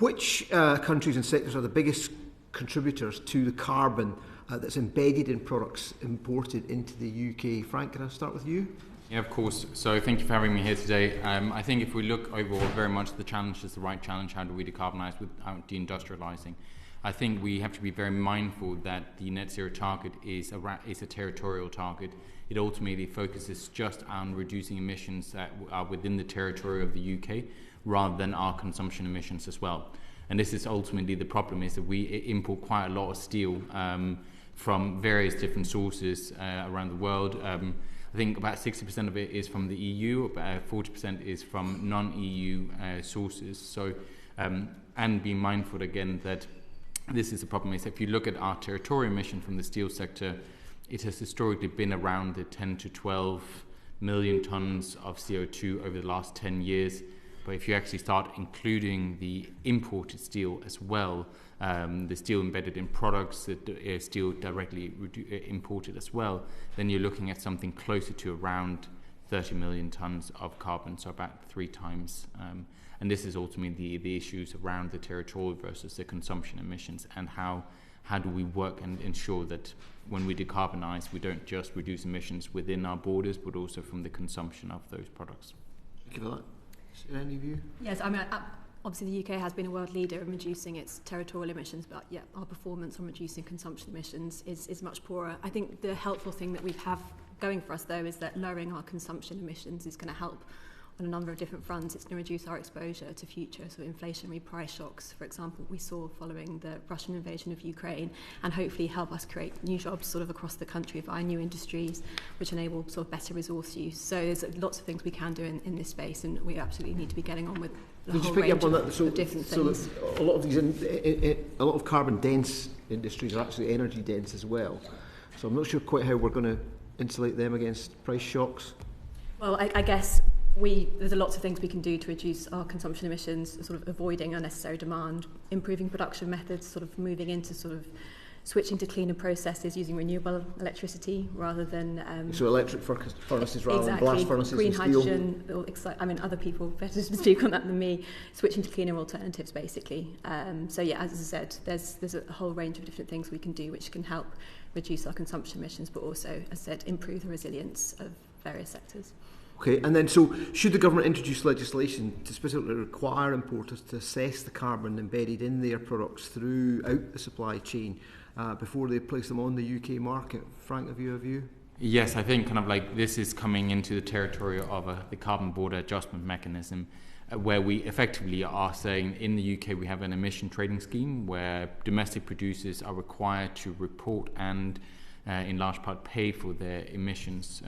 which countries and sectors are the biggest contributors to the carbon that's embedded in products imported into the UK? Frank, can I start with you? Yeah, of course. So thank you for having me here today. I think if we look overall, very much the challenge is the right challenge. How do we decarbonise without deindustrialising? I think we have to be very mindful that the net zero target is a territorial target. It ultimately focuses just on reducing emissions that are within the territory of the UK rather than our consumption emissions as well. And this is ultimately the problem, is that we import quite a lot of steel from various different sources around the world. I think about 60% of it is from the EU, about 40% is from non-EU sources. So, and be mindful again that this is the problem, is if you look at our territorial emission from the steel sector, it has historically been around the 10 to 12 million tonnes of CO2 over the last 10 years. But if you actually start including the imported steel as well, the steel embedded in products, the steel directly imported as well, then you're looking at something closer to around 30 million tonnes of carbon, so about 3 times. And this is ultimately the issues around the territorial versus the consumption emissions, and how do we work and ensure that when we decarbonise, we don't just reduce emissions within our borders, but also from the consumption of those products. Thank you for that. Any of you? Yes, I mean, obviously the UK has been a world leader in reducing its territorial emissions, but yeah, our performance on reducing consumption emissions is much poorer. I think the helpful thing that we have going for us, though, is that lowering our consumption emissions is going to help on a number of different fronts. It's going to reduce our exposure to future sort of inflationary price shocks, for example, we saw following the Russian invasion of Ukraine, and hopefully help us create new jobs sort of across the country via new industries which enable sort of better resource use. So there's lots of things we can do in this space, and we absolutely need to be getting on with the whole range of different things. A lot of these, a lot of carbon dense industries are actually energy dense as well. So I'm not sure quite how we're going to insulate them against price shocks. Well, I guess there's lots of things we can do to reduce our consumption emissions, sort of avoiding unnecessary demand, improving production methods, sort of moving into sort of switching to cleaner processes using renewable electricity rather than... so electric furnaces rather than blast furnaces green and steel. hydrogen, I mean, other people better to speak on that than me, switching to cleaner alternatives, basically. So yeah, as I said, there's a whole range of different things we can do which can help reduce our consumption emissions, but also, as I said, improve the resilience of various sectors. Okay, and then so should the government introduce legislation to specifically require importers to assess the carbon embedded in their products throughout the supply chain before they place them on the UK market? Frank, have you a view? Yes, I think kind of like this is coming into the territory of the carbon border adjustment mechanism, where we effectively are saying in the UK we have an emission trading scheme where domestic producers are required to report and in large part pay for their emissions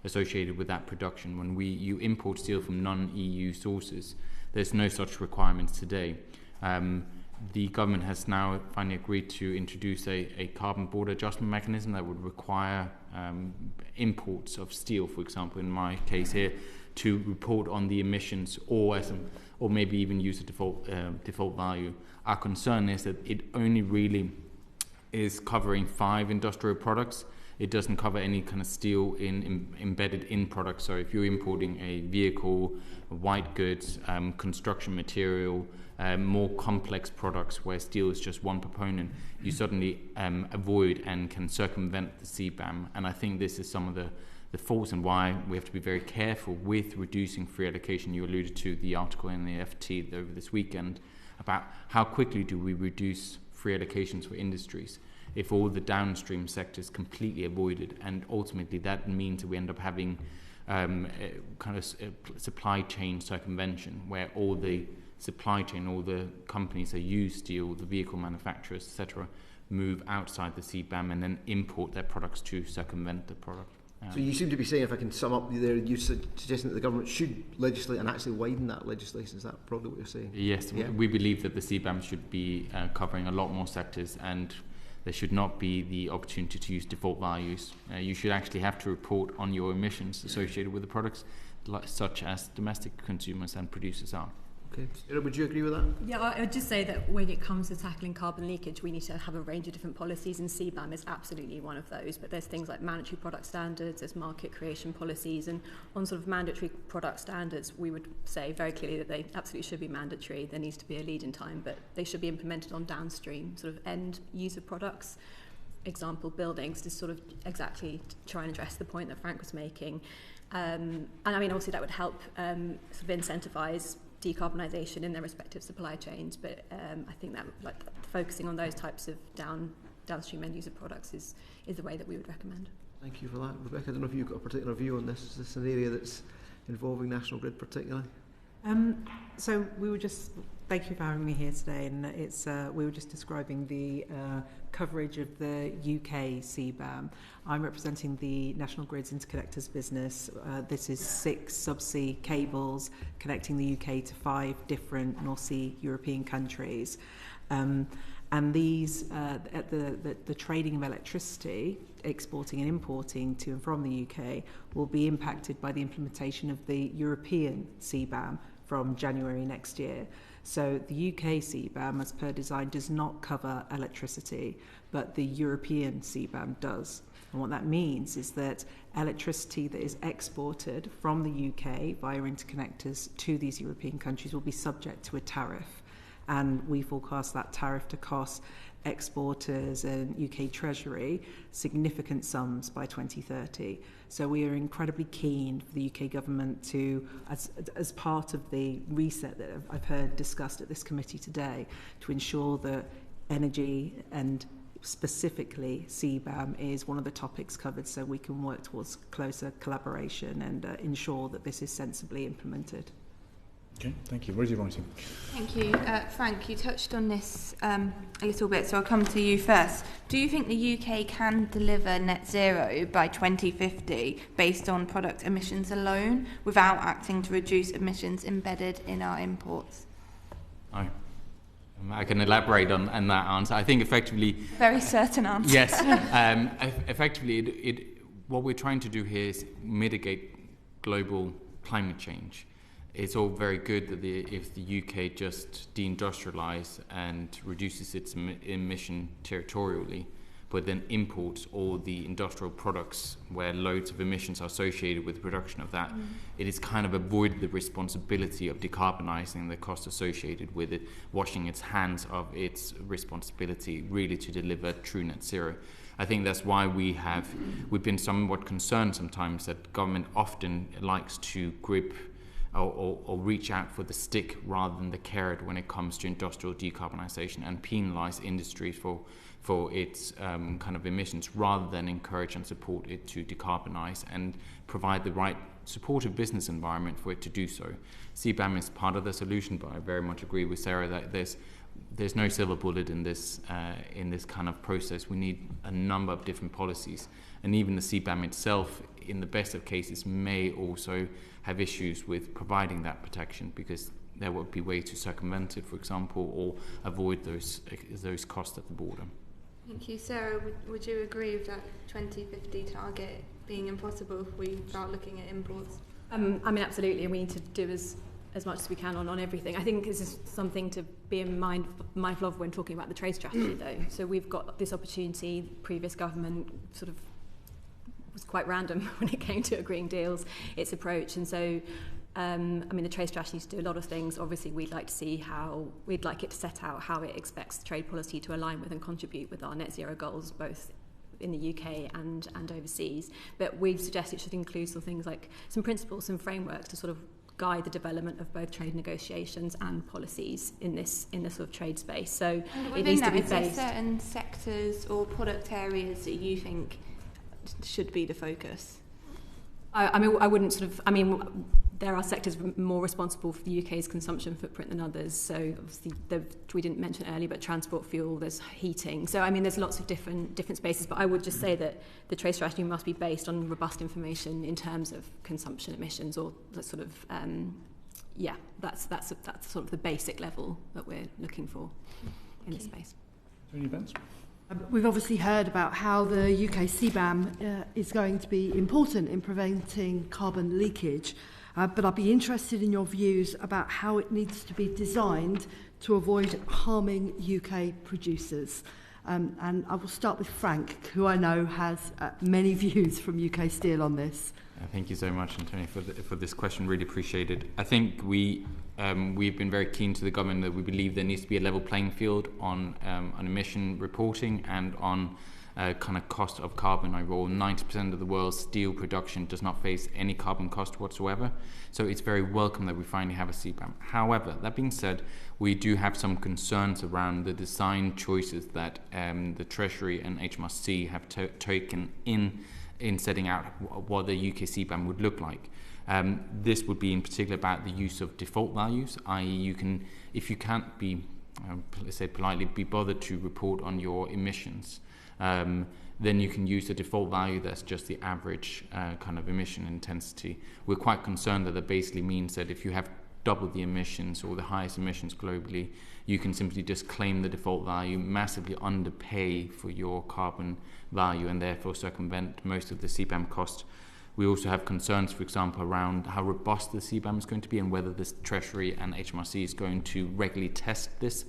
associated with that production. When you import steel from non-EU sources, there's no such requirements today. The government has now finally agreed to introduce a carbon border adjustment mechanism that would require imports of steel, for example, in my case here, to report on the emissions or maybe even use a default value. Our concern is that it only really is covering 5 industrial products. It doesn't cover any kind of steel embedded in products. So if you're importing a vehicle, white goods, construction material, more complex products where steel is just one component, you suddenly avoid and can circumvent the CBAM. And I think this is some of the faults and why we have to be very careful with reducing free allocation. You alluded to the article in the FT over this weekend about how quickly do we reduce free allocations for industries if all the downstream sectors completely avoided, and ultimately that means that we end up having kind of supply chain circumvention where all the supply chain, all the companies that use steel, the vehicle manufacturers, etc., move outside the CBAM and then import their products to circumvent the product. So you seem to be saying, if I can sum up there, you're suggesting that the government should legislate and actually widen that legislation. Is that probably what you're saying? Yes, yeah. We believe that the CBAM should be covering a lot more sectors, and there should not be the opportunity to use default values. You should actually have to report on your emissions associated with the products, such as domestic consumers and producers are. Okay. Sarah, would you agree with that? Yeah, I would just say that when it comes to tackling carbon leakage, we need to have a range of different policies, and CBAM is absolutely one of those. But there's things like mandatory product standards, there's market creation policies, and on sort of mandatory product standards, we would say very clearly that they absolutely should be mandatory. There needs to be a lead in time, but they should be implemented on downstream sort of end user products. Example, buildings, to sort of exactly try and address the point that Frank was making. And I mean, obviously that would help sort of incentivise decarbonisation in their respective supply chains, but I think that like focusing on those types of downstream end user products is the way that we would recommend. Thank you for that. Rebecca, I don't know if you've got a particular view on this. Is this an area that's involving National Grid particularly? So we were just, thank you for having me here today, and we were just describing the coverage of the UK CBAM. I'm representing the National Grid's Interconnectors business. This is 6 subsea cables connecting the UK to 5 different North Sea European countries. And these, the trading of electricity, exporting and importing to and from the UK, will be impacted by the implementation of the European CBAM from January next year. So the UK CBAM, as per design, does not cover electricity, but the European CBAM does. And what that means is that electricity that is exported from the UK via interconnectors to these European countries will be subject to a tariff. And we forecast that tariff to cost exporters and UK Treasury significant sums by 2030. So we are incredibly keen for the UK government to, as part of the reset that I've heard discussed at this committee today, to ensure that energy and specifically CBAM is one of the topics covered, so we can work towards closer collaboration and ensure that this is sensibly implemented. Okay, thank you. Rosie Writing. Thank you. Frank, you touched on this a little bit, so I'll come to you first. Do you think the UK can deliver net zero by 2050 based on product emissions alone without acting to reduce emissions embedded in our imports? I can elaborate on that answer. I think effectively... Very certain answer. Yes. Effectively, what we're trying to do here is mitigate global climate change. It's all very good that if the UK just deindustrialises and reduces its emission territorially, but then imports all the industrial products where loads of emissions are associated with the production of that, it is kind of avoided the responsibility of decarbonising, the cost associated with it, washing its hands of its responsibility really to deliver true net zero. I think that's why we've been somewhat concerned sometimes that government often likes to grip or reach out for the stick rather than the carrot when it comes to industrial decarbonisation and penalise industry for its kind of emissions rather than encourage and support it to decarbonise and provide the right supportive business environment for it to do so. CBAM is part of the solution, but I very much agree with Sarah that there's no silver bullet in this kind of process. We need a number of different policies, and even the CBAM itself, in the best of cases, may also have issues with providing that protection because there would be ways to circumvent it, for example, or avoid those costs at the border. Thank you. Sarah, would you agree with that 2050 target being impossible if we start looking at imports? I mean, absolutely, and we need to do as much as we can on everything. I think this is something to be mindful of when talking about the trade strategy, though. So we've got this opportunity. Previous government sort of was quite random when it came to agreeing deals, its approach, and so I mean, the trade strategy to do a lot of things. Obviously, we'd like it to set out how it expects trade policy to align with and contribute with our net zero goals, both in the UK and overseas. But we've suggested it should include some things like some principles and frameworks to sort of guide the development of both trade negotiations and policies in this sort of trade space. So it needs to be based. Is there certain sectors or product areas that you think should be the focus? I mean, I wouldn't sort of. I mean, there are sectors more responsible for the UK's consumption footprint than others. So obviously, we didn't mention it earlier, but transport fuel, there's heating. So I mean, there's lots of different spaces. But I would just say that the trade strategy must be based on robust information in terms of consumption emissions, or the sort of that's sort of the basic level that we're looking for in this space. Any events? We've obviously heard about how the UK CBAM is going to be important in preventing carbon leakage, but I'd be interested in your views about how it needs to be designed to avoid harming UK producers. And I will start with Frank, who I know has many views from UK Steel on this. Thank you so much, Antonio, for this question. Really appreciate it. I think we've been very keen to the government that we believe there needs to be a level playing field on emission reporting and on kind of cost of carbon overall. 90% of the world's steel production does not face any carbon cost whatsoever. So it's very welcome that we finally have a CBAM. However, that being said, we do have some concerns around the design choices that the Treasury and HMRC have taken in setting out what the UK CBAM would look like. This would be in particular about the use of default values, i.e. if you can't be, let's say politely, be bothered to report on your emissions, then you can use the default value that's just the average kind of emission intensity. We're quite concerned that that basically means that if you have double the emissions or the highest emissions globally, you can simply just claim the default value, massively underpay for your carbon value, and therefore circumvent most of the CBAM cost. We also have concerns, for example, around how robust the CBAM is going to be and whether the Treasury and HMRC is going to regularly test this.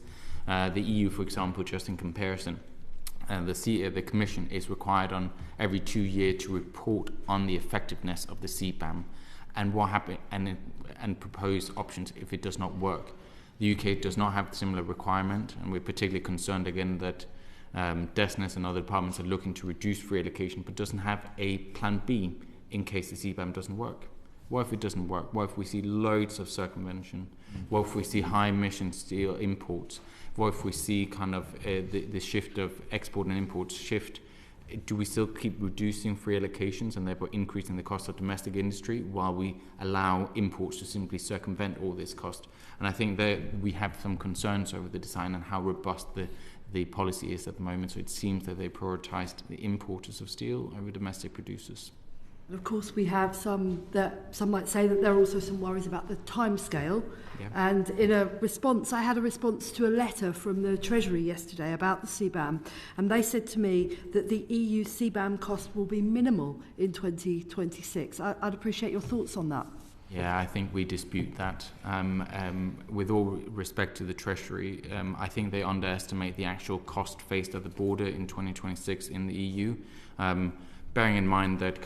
The EU, for example, just in comparison, the Commission is required on every 2 years to report on the effectiveness of the CBAM and what happen and propose options if it does not work. The UK does not have a similar requirement, and we're particularly concerned again that DESNES and other departments are looking to reduce free allocation but doesn't have a plan B in case the CBAM doesn't work. What if it doesn't work? What if we see loads of circumvention? What if we see high emission steel imports? What if we see kind of the shift of export and imports shift? Do we still keep reducing free allocations and therefore increasing the cost of domestic industry while we allow imports to simply circumvent all this cost? And I think that we have some concerns over the design and how robust the policy is at the moment. So it seems that they prioritised the importers of steel over domestic producers. And of course, we have some might say that there are also some worries about the timescale. Yeah. And in a response, I had a response to a letter from the Treasury yesterday about the CBAM, and they said to me that the EU CBAM cost will be minimal in 2026. I'd appreciate your thoughts on that. Yeah, I think we dispute that. With all respect to the Treasury, I think they underestimate the actual cost faced at the border in 2026 in the EU. Bearing in mind that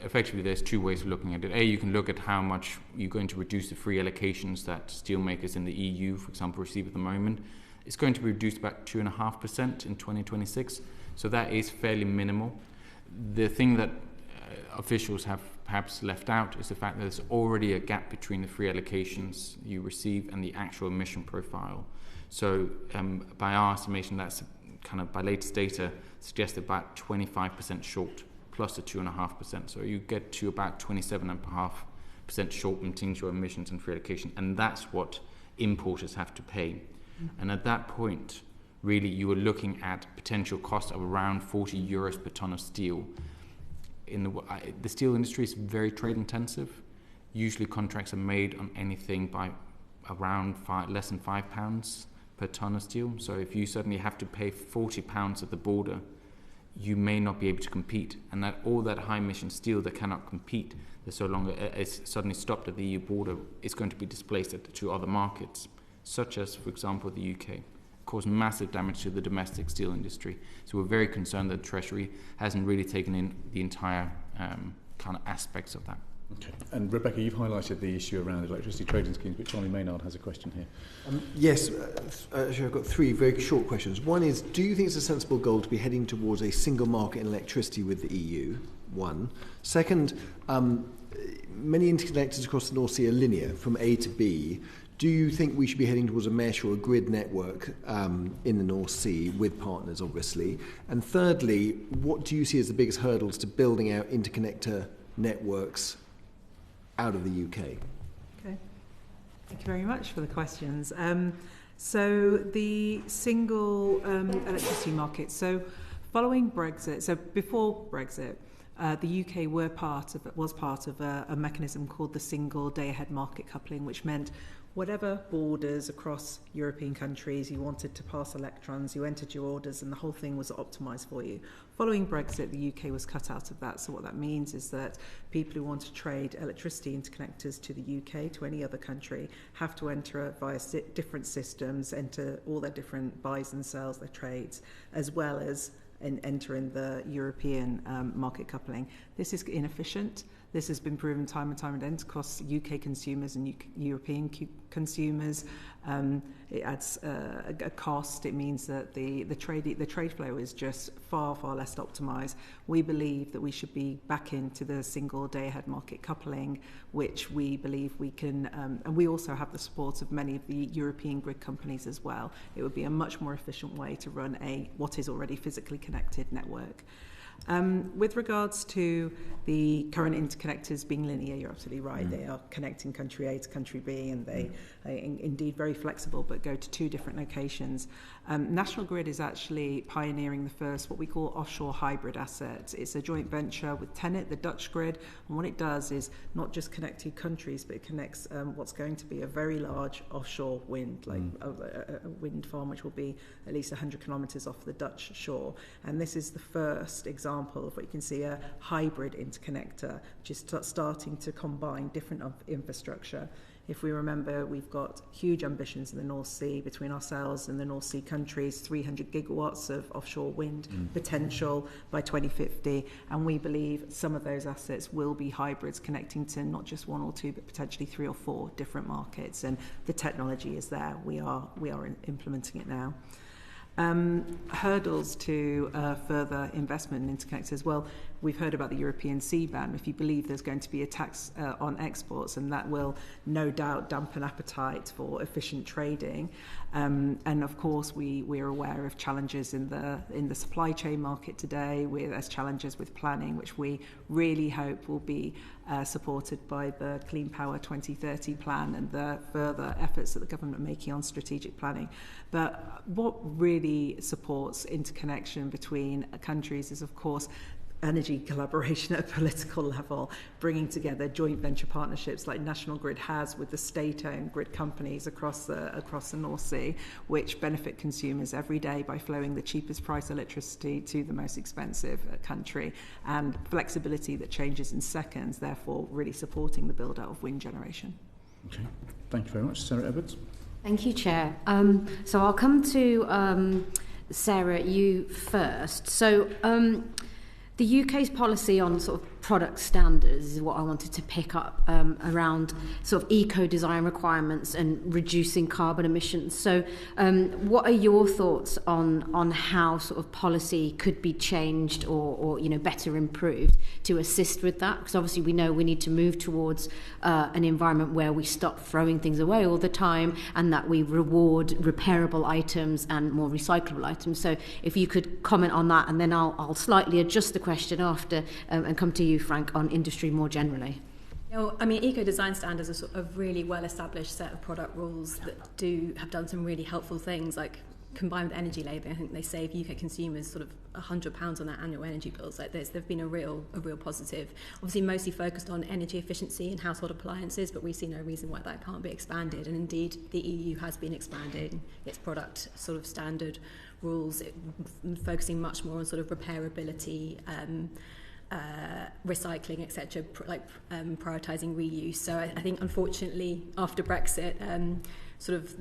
effectively there's two ways of looking at it. A, you can look at how much you're going to reduce the free allocations that steelmakers in the EU, for example, receive at the moment. It's going to be reduced about 2.5% in 2026, so that is fairly minimal. The thing that officials have perhaps left out is the fact that there's already a gap between the free allocations you receive and the actual emission profile. So by our estimation, that's by latest data, suggests about 25% short, plus the 2.5%. So you get to about 27.5% short between your emissions and free allocation, and that's what importers have to pay. Mm-hmm. And at that point, really, you are looking at potential cost of around 40 euros per tonne of steel. The steel industry is very trade intensive. Usually contracts are made on anything by around less than £5 per tonne of steel. So if you suddenly have to pay £40 at the border, you may not be able to compete, and that all that high emission steel that cannot compete, that so long is suddenly stopped at the EU border, is going to be displaced to other markets, such as, for example, the UK. Cause massive damage to the domestic steel industry. So we're very concerned that the Treasury hasn't really taken in the entire aspects of that. Okay. And Rebecca, you've highlighted the issue around electricity trading schemes, but Charlie Maynard has a question here. Yes, actually I've got three very short questions. One is, do you think it's a sensible goal to be heading towards a single market in electricity with the EU? One. Second, many interconnectors across the North Sea are linear, from A to B. Do you think we should be heading towards a mesh or a grid network in the North Sea with partners, obviously? And thirdly, what do you see as the biggest hurdles to building out interconnector networks out of the UK? Okay. Thank you very much for the questions. So the single electricity market. So following Brexit, so before Brexit, the UK was part of a mechanism called the single day-ahead market coupling, which meant whatever borders across European countries you wanted to pass electrons, you entered your orders and the whole thing was optimised for you. Following Brexit, the UK was cut out of that. So what that means is that people who want to trade electricity interconnectors to the UK, to any other country, have to enter via different systems, enter all their different buys and sells, their trades, as well as entering the European market coupling. This is inefficient. This has been proven time and time again to cost UK consumers and European consumers. It adds a cost. It means that the trade flow is just far less optimised. We believe that we should be back into the single day-ahead market coupling, which we believe we can, and we also have the support of many of the European grid companies as well. It would be a much more efficient way to run what is already physically connected network. With regards to the current interconnectors being linear, you're absolutely right. They are connecting country A to country B, and they are indeed very flexible, but go to two different locations. National Grid is actually pioneering the first, what we call offshore hybrid assets. It's a joint venture with TenneT, the Dutch grid, and what it does is not just connect two countries, but it connects what's going to be a very large offshore wind, like a wind farm, which will be at least 100 kilometres off the Dutch shore. And this is the first example of what you can see, a hybrid interconnector, which is starting to combine different infrastructure. If we remember, we've got huge ambitions in the North Sea between ourselves and the North Sea countries, 300 gigawatts of offshore wind potential by 2050, and we believe some of those assets will be hybrids connecting to not just one or two, but potentially 3 or 4 different markets, and the technology is there. We are implementing it now. Hurdles to further investment in interconnectors. Well, we've heard about the European CBAM. If you believe there's going to be a tax on exports, and that will no doubt dampen appetite for efficient trading. And of course, we're aware of challenges in the supply chain market today. There's challenges with planning, which we really hope will be supported by the Clean Power 2030 plan and the further efforts that the government are making on strategic planning. But what really supports interconnection between countries is, of course, energy collaboration at a political level, bringing together joint venture partnerships like National Grid has with the state-owned grid companies across the North Sea, which benefit consumers every day by flowing the cheapest price electricity to the most expensive country, and flexibility that changes in seconds, therefore really supporting the build-out of wind generation. Okay, thank you very much. Sarah Edwards. Thank you, Chair. So I'll come to Sarah, you first. So the UK's policy on sort of product standards is what I wanted to pick up around sort of eco-design requirements and reducing carbon emissions. So what are your thoughts on how sort of policy could be changed or better improved to assist with that? Because obviously we know we need to move towards an environment where we stop throwing things away all the time and that we reward repairable items and more recyclable items. So if you could comment on that, and then I'll slightly adjust the question after and come to you, Frank, on industry more generally. I mean, eco-design standards are sort of a really well-established set of product rules that have done some really helpful things, like combined with energy labelling. I think they save UK consumers sort of £100 on their annual energy bills. Like this, they've been a real positive. Obviously, mostly focused on energy efficiency and household appliances, but we see no reason why that can't be expanded. And indeed, the EU has been expanding its product sort of standard rules, focusing much more on sort of repairability, recycling, etc., prioritising reuse. So I think, unfortunately, after Brexit, sort of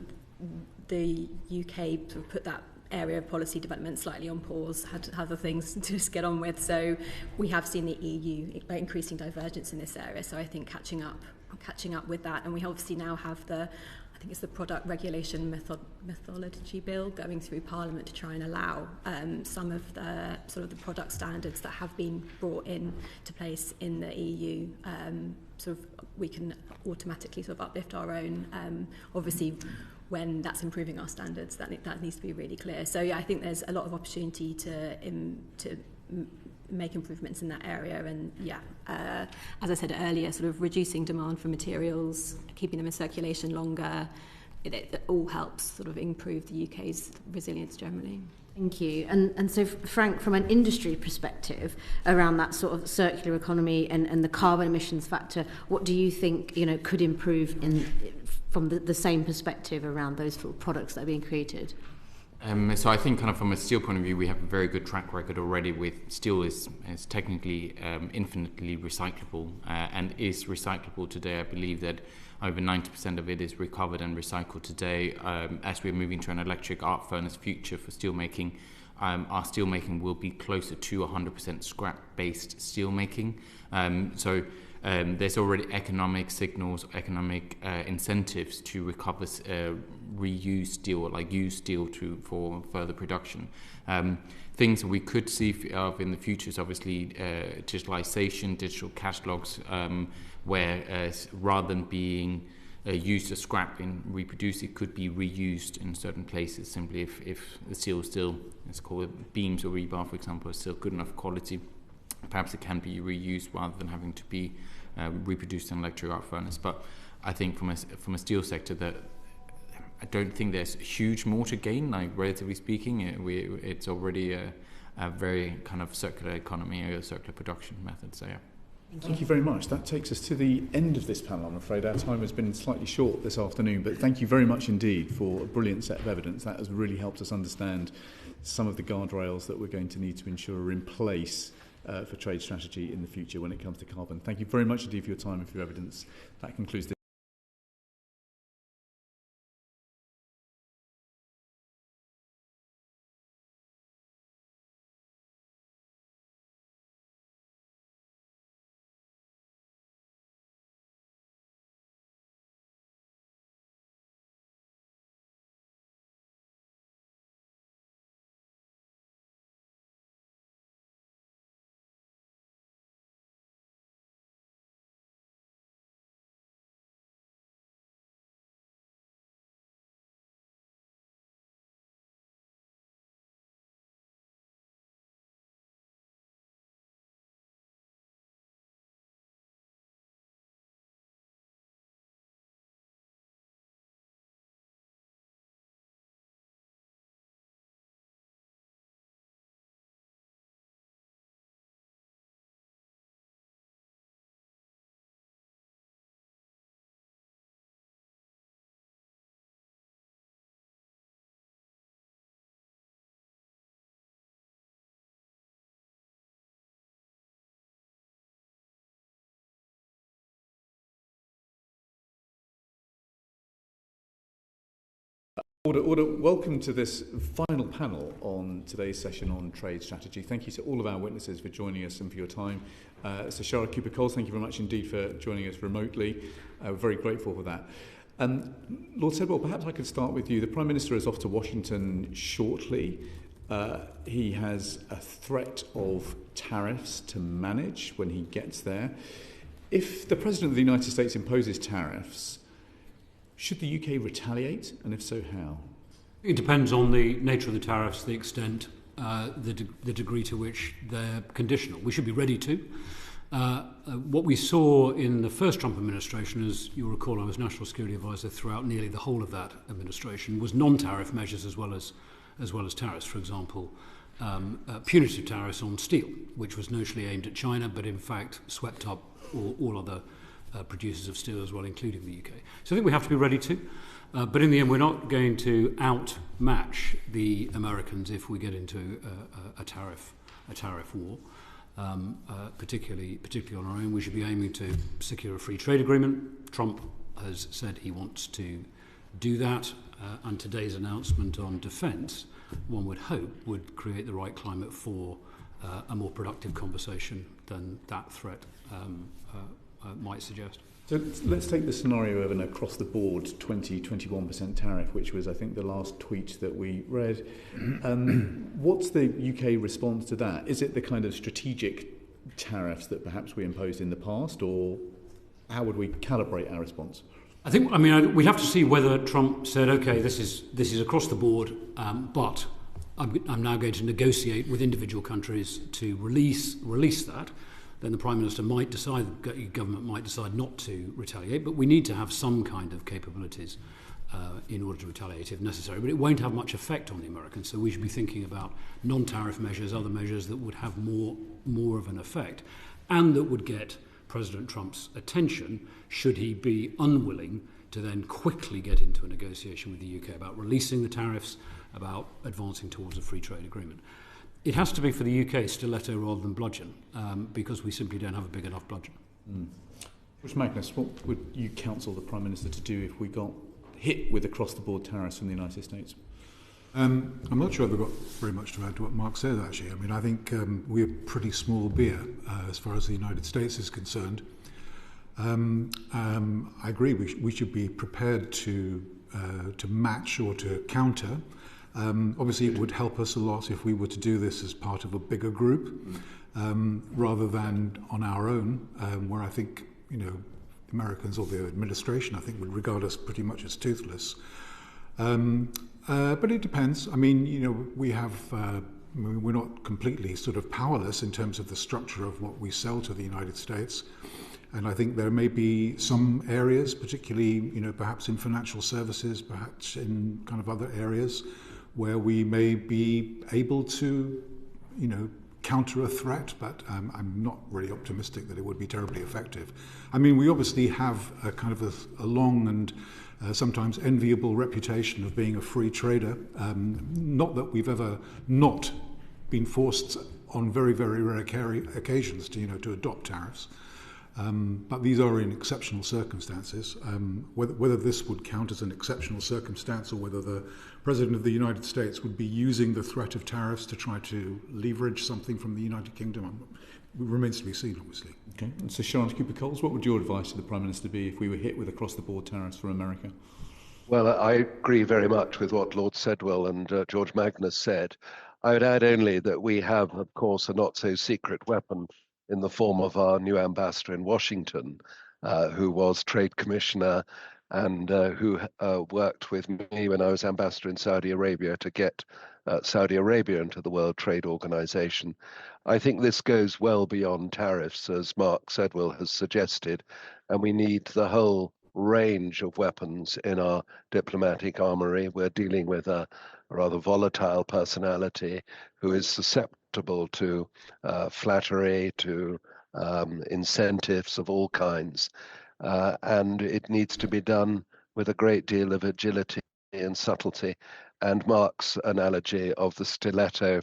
the UK sort of put that area of policy development slightly on pause, had other things to just get on with. So we have seen the EU increasing divergence in this area. So I think catching up with that, and we obviously now have I think it's the product regulation methodology bill going through Parliament to try and allow some of the sort of the product standards that have been brought in to place in the EU. Sort of we can automatically sort of uplift our own. Obviously, when that's improving our standards, that needs to be really clear. So yeah, I think there's a lot of opportunity to make improvements in that area. And as I said earlier, sort of reducing demand for materials, keeping them in circulation longer, it all helps sort of improve the UK's resilience generally. Thank you. And so, Frank, from an industry perspective, around that sort of circular economy and the carbon emissions factor, what do you think, could improve from the same perspective around those sort of products that are being created? So I think kind of from a steel point of view, we have a very good track record already with steel is technically infinitely recyclable and is recyclable today. I believe that over 90% of it is recovered and recycled today. As we're moving to an electric arc furnace future for steelmaking, our steelmaking will be closer to 100% scrap-based steelmaking. So there's already economic signals, economic incentives to recover reused steel, like used steel for further production. Things that we could see of in the future is obviously digitalization, digital catalogs, where rather than being used as scrap and reproduced, it could be reused in certain places. Simply if the steel is still, let's call it beams or rebar, for example, is still good enough quality, perhaps it can be reused rather than having to be reproduced in an electric arc furnace. But I think from a steel sector that I don't think there's huge more to gain. Like relatively speaking, it's already a very kind of circular economy or circular production method. So yeah. Thank you very much. That takes us to the end of this panel, I'm afraid. Our time has been slightly short this afternoon, but thank you very much indeed for a brilliant set of evidence. That has really helped us understand some of the guardrails that we're going to need to ensure are in place for trade strategy in the future when it comes to carbon. Thank you very much indeed for your time and for your evidence. That concludes this. Order. Welcome to this final panel on today's session on trade strategy. Thank you to all of our witnesses for joining us and for your time. So Shara Cooper-Coles, thank you very much indeed for joining us remotely. We're very grateful for that. Lord Sedler, perhaps I could start with you. The Prime Minister is off to Washington shortly. He has a threat of tariffs to manage when he gets there. If the President of the United States imposes tariffs, should the UK retaliate, and if so, how? It depends on the nature of the tariffs, the extent, the degree to which they're conditional. We should be ready to. What we saw in the first Trump administration, as you'll recall, I was National Security Advisor throughout nearly the whole of that administration, was non-tariff measures as well as tariffs. For example, punitive tariffs on steel, which was notionally aimed at China, but in fact swept up all other producers of steel as well, including the UK. So I think we have to be ready to. But in the end, we're not going to outmatch the Americans if we get into a tariff war. Particularly on our own, we should be aiming to secure a free trade agreement. Trump has said he wants to do that, and today's announcement on defence, one would hope, would create the right climate for a more productive conversation than that threat might suggest. So let's take the scenario of an across-the-board 20-21% tariff, which was, I think, the last tweet that we read. What's the UK response to that? Is it the kind of strategic tariffs that perhaps we imposed in the past, or how would we calibrate our response? We'd have to see whether Trump said, OK, this is across the board, but I'm now going to negotiate with individual countries to release that, then the Prime Minister might decide, the government might decide not to retaliate, but we need to have some kind of capabilities in order to retaliate if necessary. But it won't have much effect on the Americans, so we should be thinking about non-tariff measures, other measures that would have more of an effect, and that would get President Trump's attention should he be unwilling to then quickly get into a negotiation with the UK about releasing the tariffs, about advancing towards a free trade agreement. It has to be for the UK stiletto rather than bludgeon, because we simply don't have a big enough bludgeon. Bruce Magnus, what would you counsel the Prime Minister to do if we got hit with across-the-board tariffs from the United States? I'm not sure I've got very much to add to what Mark said, actually. I mean, I think we're pretty small beer as far as the United States is concerned. I agree, we should be prepared to match or to counter. Obviously, it would help us a lot if we were to do this as part of a bigger group, rather than on our own, where I think, Americans or the administration, I think, would regard us pretty much as toothless. But it depends. I mean, we have, we're not completely sort of powerless in terms of the structure of what we sell to the United States. And I think there may be some areas, particularly, perhaps in financial services, perhaps in kind of other areas, where we may be able to, counter a threat, but I'm not really optimistic that it would be terribly effective. I mean, we obviously have a kind of a long and sometimes enviable reputation of being a free trader. Not that we've ever not been forced on very, very rare occasions to adopt tariffs. But these are in exceptional circumstances. Whether this would count as an exceptional circumstance or whether the President of the United States would be using the threat of tariffs to try to leverage something from the United Kingdom remains to be seen, obviously. Okay. And so, Sharon Cooper-Coles, what would your advice to the Prime Minister be if we were hit with across-the-board tariffs from America? Well, I agree very much with what Lord Sedwell and George Magnus said. I would add only that we have, of course, a not-so-secret weapon in the form of our new ambassador in Washington, who was Trade Commissioner and who worked with me when I was ambassador in Saudi Arabia to get Saudi Arabia into the World Trade Organization. I think this goes well beyond tariffs, as Mark Sedwell has suggested, and we need the whole range of weapons in our diplomatic armory. We're dealing with a rather volatile personality who is susceptible to flattery, to incentives of all kinds. And it needs to be done with a great deal of agility and subtlety. And Mark's analogy of the stiletto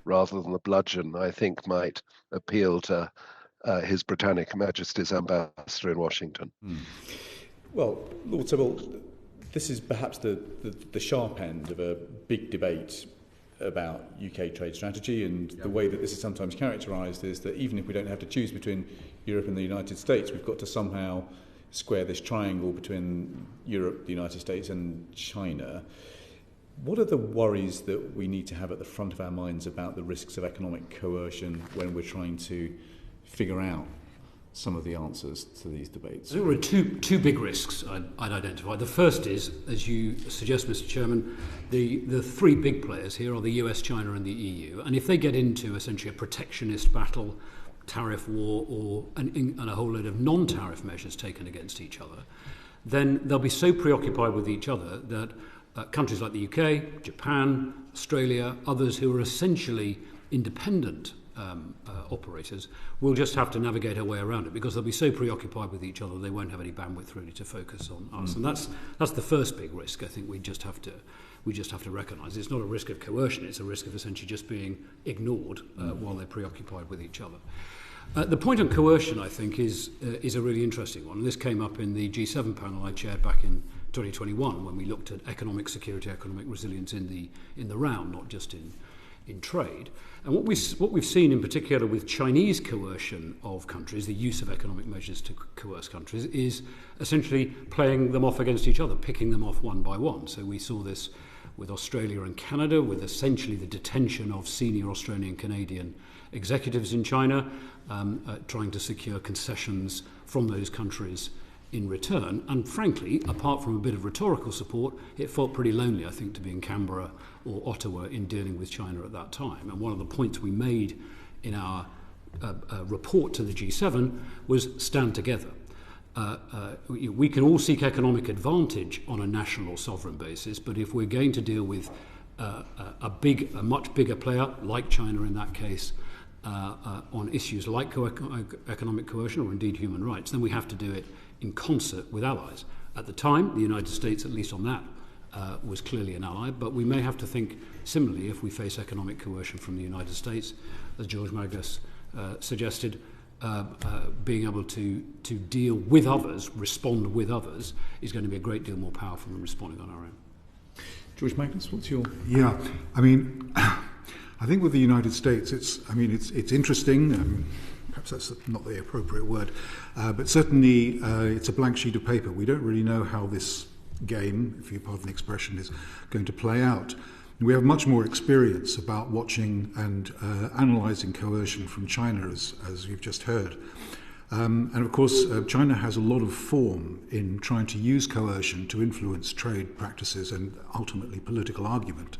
rather than the bludgeon, I think, might appeal to His Britannic Majesty's ambassador in Washington. Well, Lord Sedwell, this is perhaps the sharp end of a big debate about UK trade strategy, and the way that this is sometimes characterised is that even if we don't have to choose between Europe and the United States, we've got to somehow square this triangle between Europe, the United States and China. What are the worries that we need to have at the front of our minds about the risks of economic coercion when we're trying to figure out some of the answers to these debates? There are two big risks I'd identify. The first is, as you suggest, Mr. Chairman, the three big players here are the US, China and the EU. And if they get into essentially a protectionist battle, tariff war, and a whole load of non-tariff measures taken against each other, then they'll be so preoccupied with each other that countries like the UK, Japan, Australia, others who are essentially independent operators will just have to navigate our way around it, because they'll be so preoccupied with each other they won't have any bandwidth really to focus on us. And that's the first big risk. I think we just have to recognise it's not a risk of coercion; it's a risk of essentially just being ignored while they're preoccupied with each other. The point on coercion, I think, is a really interesting one. This came up in the G7 panel I chaired back in 2021 when we looked at economic security, economic resilience in the round, not just in trade. And what we've seen in particular with Chinese coercion of countries, the use of economic measures to coerce countries, is essentially playing them off against each other, picking them off one by one. So we saw this with Australia and Canada, with essentially the detention of senior Australian and Canadian executives in China, trying to secure concessions from those countries in return. And frankly, apart from a bit of rhetorical support, it felt pretty lonely, I think, to be in Canberra or Ottawa in dealing with China at that time. And one of the points we made in our report to the G7 was stand together. We can all seek economic advantage on a national sovereign basis, but if we're going to deal with a much bigger player, like China in that case, on issues like economic coercion or indeed human rights, then we have to do it in concert with allies. At the time, the United States, at least on that, was clearly an ally, but we may have to think similarly if we face economic coercion from the United States, as George Magnus suggested. Being able to deal with others, respond with others, is going to be a great deal more powerful than responding on our own. George Magnus, what's your... Yeah, I mean, I think with the United States, it's interesting. Perhaps that's not the appropriate word, but certainly it's a blank sheet of paper. We don't really know how this game, if you pardon the expression, is going to play out. We have much more experience about watching and analysing coercion from China, as you've just heard. And of course, China has a lot of form in trying to use coercion to influence trade practices and ultimately political argument.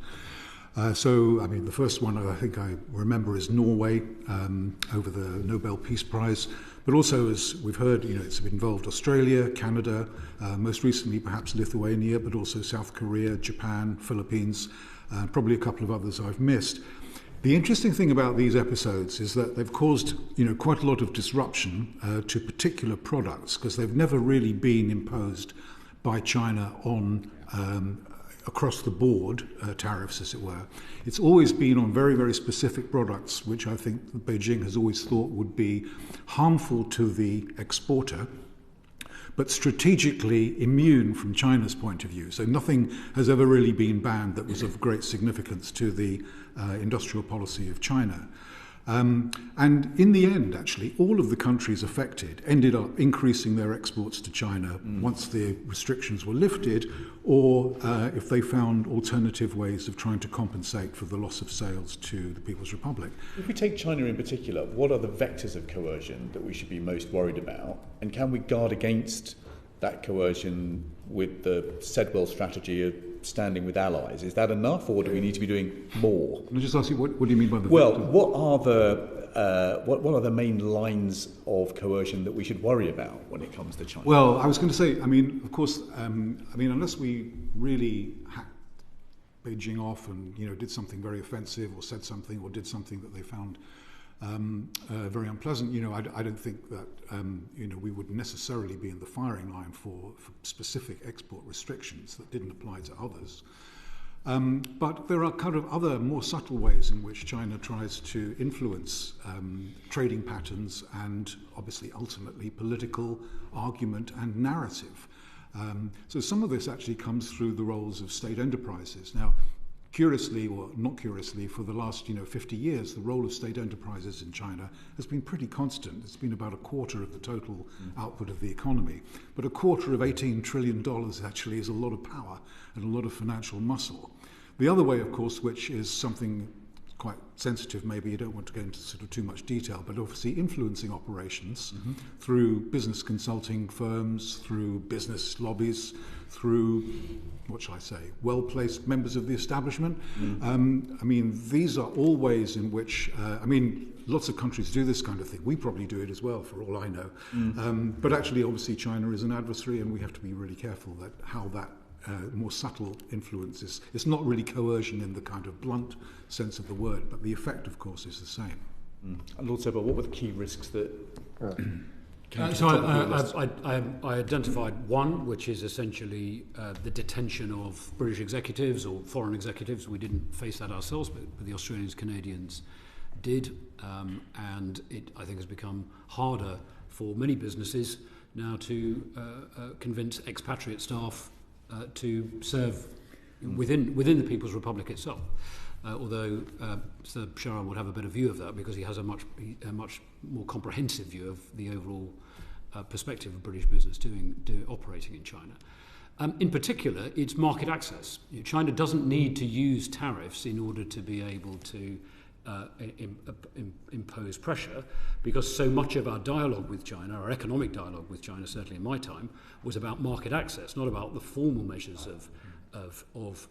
So, I mean, the first one I think I remember is Norway over the Nobel Peace Prize. But also, as we've heard, it's involved Australia, Canada, most recently perhaps Lithuania, but also South Korea, Japan, Philippines, probably a couple of others I've missed. The interesting thing about these episodes is that they've caused, quite a lot of disruption to particular products because they've never really been imposed by China on across the board tariffs, as it were. It's always been on very, very specific products, which I think Beijing has always thought would be harmful to the exporter, but strategically immune from China's point of view. So nothing has ever really been banned that was of great significance to the industrial policy of China. And in the end, actually, all of the countries affected ended up increasing their exports to China once the restrictions were lifted, or if they found alternative ways of trying to compensate for the loss of sales to the People's Republic. If we take China in particular, what are the vectors of coercion that we should be most worried about? And can we guard against that coercion with the Sedler strategy of standing with allies? Is that enough, or do we need to be doing more? Can I just ask you, what do you mean by the Well, vector? what are the main lines of coercion that we should worry about when it comes to China? Well, I was going to say, of course, unless we really hacked Beijing off and did something very offensive, or said something, or did something that they found very unpleasant, I don't think that we would necessarily be in the firing line for specific export restrictions that didn't apply to others. But there are kind of other more subtle ways in which China tries to influence trading patterns and obviously ultimately political argument and narrative. So some of this actually comes through the roles of state enterprises. Now, curiously, or not curiously, for the last 50 years, the role of state enterprises in China has been pretty constant. It's been about a quarter of the total output of the economy. But a quarter of $18 trillion actually is a lot of power and a lot of financial muscle. The other way, of course, which is something quite sensitive, maybe you don't want to go into sort of too much detail, but obviously influencing operations through business consulting firms, through business lobbies, through, what shall I say, well-placed members of the establishment. These are all ways in which, lots of countries do this kind of thing. We probably do it as well, for all I know. But actually, obviously, China is an adversary, and we have to be really careful that how that more subtle influences. It's not really coercion in the kind of blunt sense of the word, but the effect, of course, is the same. And Lord Sedler, what were the key risks that I identified one, which is essentially the detention of British executives or foreign executives. We didn't face that ourselves, but the Australians, Canadians did, and it, I think, has become harder for many businesses now to convince expatriate staff to serve within the People's Republic itself. Although Sir Sharon would have a better view of that because he has a much more comprehensive view of the overall perspective of British business operating in China. In particular, it's market access. China doesn't need to use tariffs in order to be able to impose pressure, because so much of our dialogue with China, our economic dialogue with China, certainly in my time, was about market access, not about the formal measures of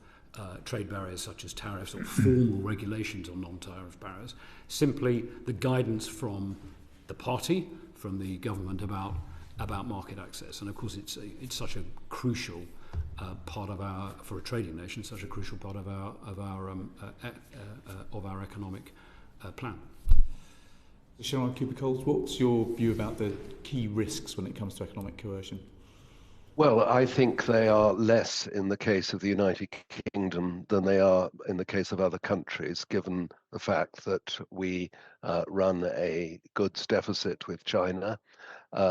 trade barriers such as tariffs or formal regulations on non-tariff barriers. Simply the guidance from the party, from the government about market access. And of course, it's such a crucial part of our, for a trading nation, such a crucial part of our economic plan. Sharon Cooper-Coles, what's your view about the key risks when it comes to economic coercion? Well, I think they are less in the case of the United Kingdom than they are in the case of other countries, given the fact that we run a goods deficit with China.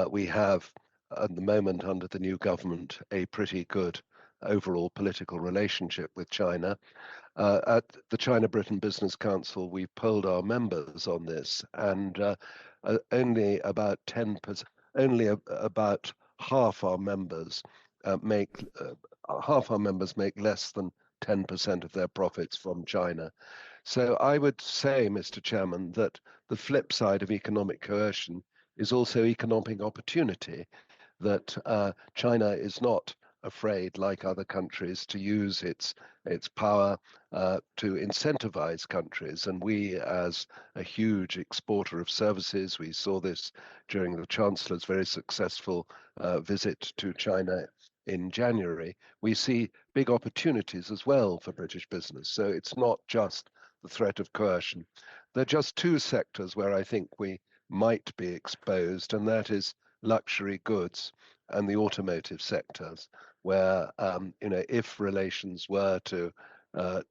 We have, at the moment, under the new government, a pretty good overall political relationship with China. At the China-Britain Business Council, we polled our members on this, and only about 10%, only about half our members make less than 10% of their profits from China. So I would say, Mr. Chairman, that the flip side of economic coercion is also economic opportunity, that China is not afraid, like other countries, to use its power to incentivize countries. And we, as a huge exporter of services, we saw this during the Chancellor's very successful visit to China in January, we see big opportunities as well for British business. So it's not just the threat of coercion. There are just two sectors where I think we might be exposed, and that is luxury goods and the automotive sectors, where if relations were to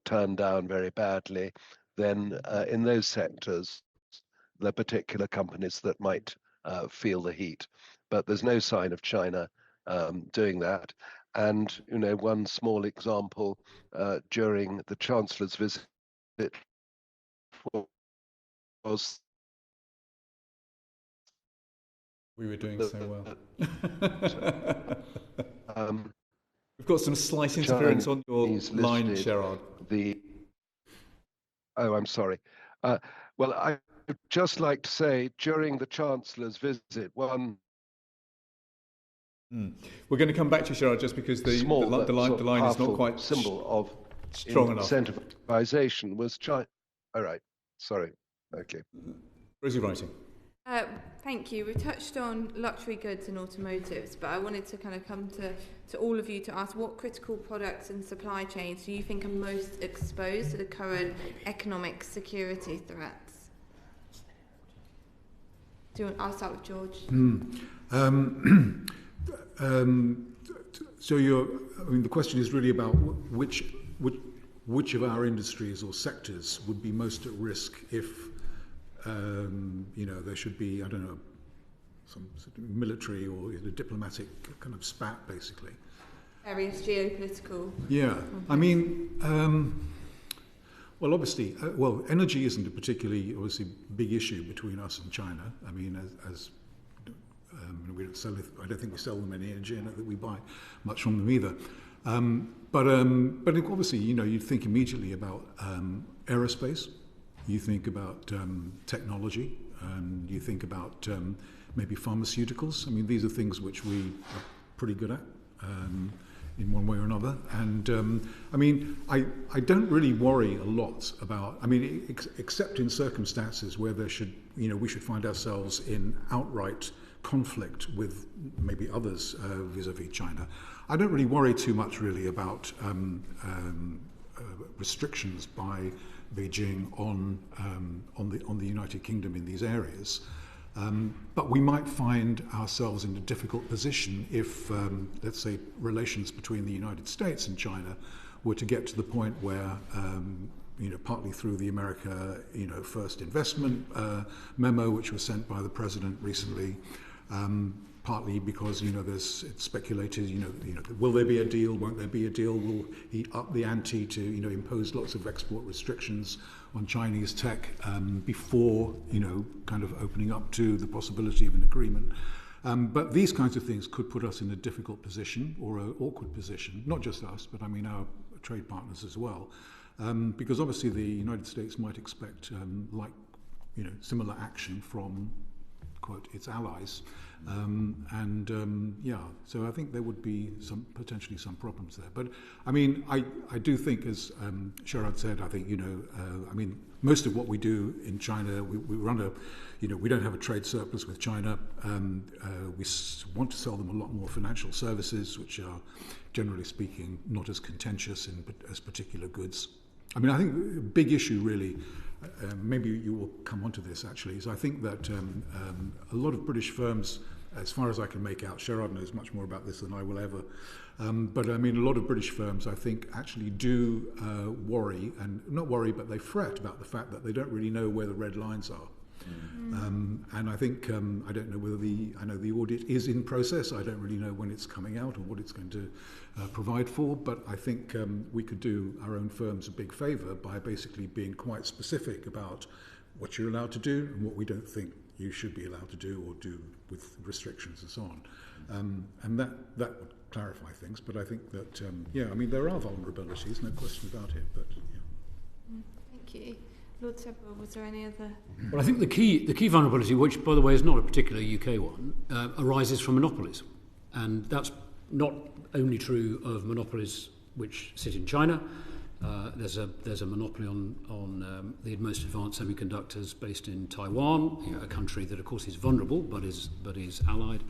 turn down very badly, then in those sectors, there are particular companies that might feel the heat. But there's no sign of China doing that. And one small example, during the Chancellor's visit was we were doing so well. We've got some slight interference on your line, Gerard. I'm sorry. Well, I'd just like to say, during the Chancellor's visit, one... We're going to come back to you, Gerard, just because the line is not quite symbol of strong enough. Incentivization was China. All right. Sorry. Okay. Rosie writing. Thank you. We touched on luxury goods and automotives, but I wanted to kind of come to all of you to ask what critical products and supply chains do you think are most exposed to the current economic security threats? I'll start with George. So the question is really about which of our industries or sectors would be most at risk if there should be, I don't know, some sort of military or diplomatic kind of spat, basically. Various geopolitical. Yeah, I mean, well, obviously, energy isn't a particularly, obviously, big issue between us and China. I mean, we don't sell, I don't think we sell them any energy, and that we buy much from them either. But obviously, you think immediately about aerospace. You think about technology, and you think about maybe pharmaceuticals. I mean, these are things which we are pretty good at in one way or another. And I don't really worry a lot about. I mean, except in circumstances where we should find ourselves in outright conflict with maybe others vis-a-vis China. I don't really worry too much really about restrictions by Beijing on the United Kingdom in these areas, but we might find ourselves in a difficult position if, let's say, relations between the United States and China were to get to the point where, partly through the America, First Investment memo, which was sent by the president recently, partly because it's speculated, will there be a deal? Won't there be a deal? Will he up the ante to impose lots of export restrictions on Chinese tech before kind of opening up to the possibility of an agreement? But these kinds of things could put us in a difficult position or an awkward position, not just us, but I mean our trade partners as well. because obviously the United States might expect similar action from, quote, its allies. So I think there would be potentially some problems there. But I mean, I do think, as Sharad said, I think, most of what we do in China, we run we don't have a trade surplus with China. We want to sell them a lot more financial services, which are, generally speaking, not as contentious as particular goods. I mean, I think a big issue really, maybe you will come onto this actually, is I think that a lot of British firms, as far as I can make out, Sharad knows much more about this than I will ever, but I mean, a lot of British firms, I think, actually do worry, and not worry, but they fret about the fact that they don't really know where the red lines are. And I think, I don't know whether I know the audit is in process. I don't really know when it's coming out or what it's going to provide for, but I think we could do our own firms a big favour by basically being quite specific about what you're allowed to do and what we don't think you should be allowed to do or do with restrictions and so on. And that would clarify things, but I think that, there are vulnerabilities, no question about it, but yeah. Thank you. Lord Sedler, was there any other? Well, I think the key vulnerability, which, by the way, is not a particular UK one, arises from monopolies. And that's not only true of monopolies which sit in China. There's a monopoly on the most advanced semiconductors based in Taiwan, a country that, of course, is vulnerable but is allied.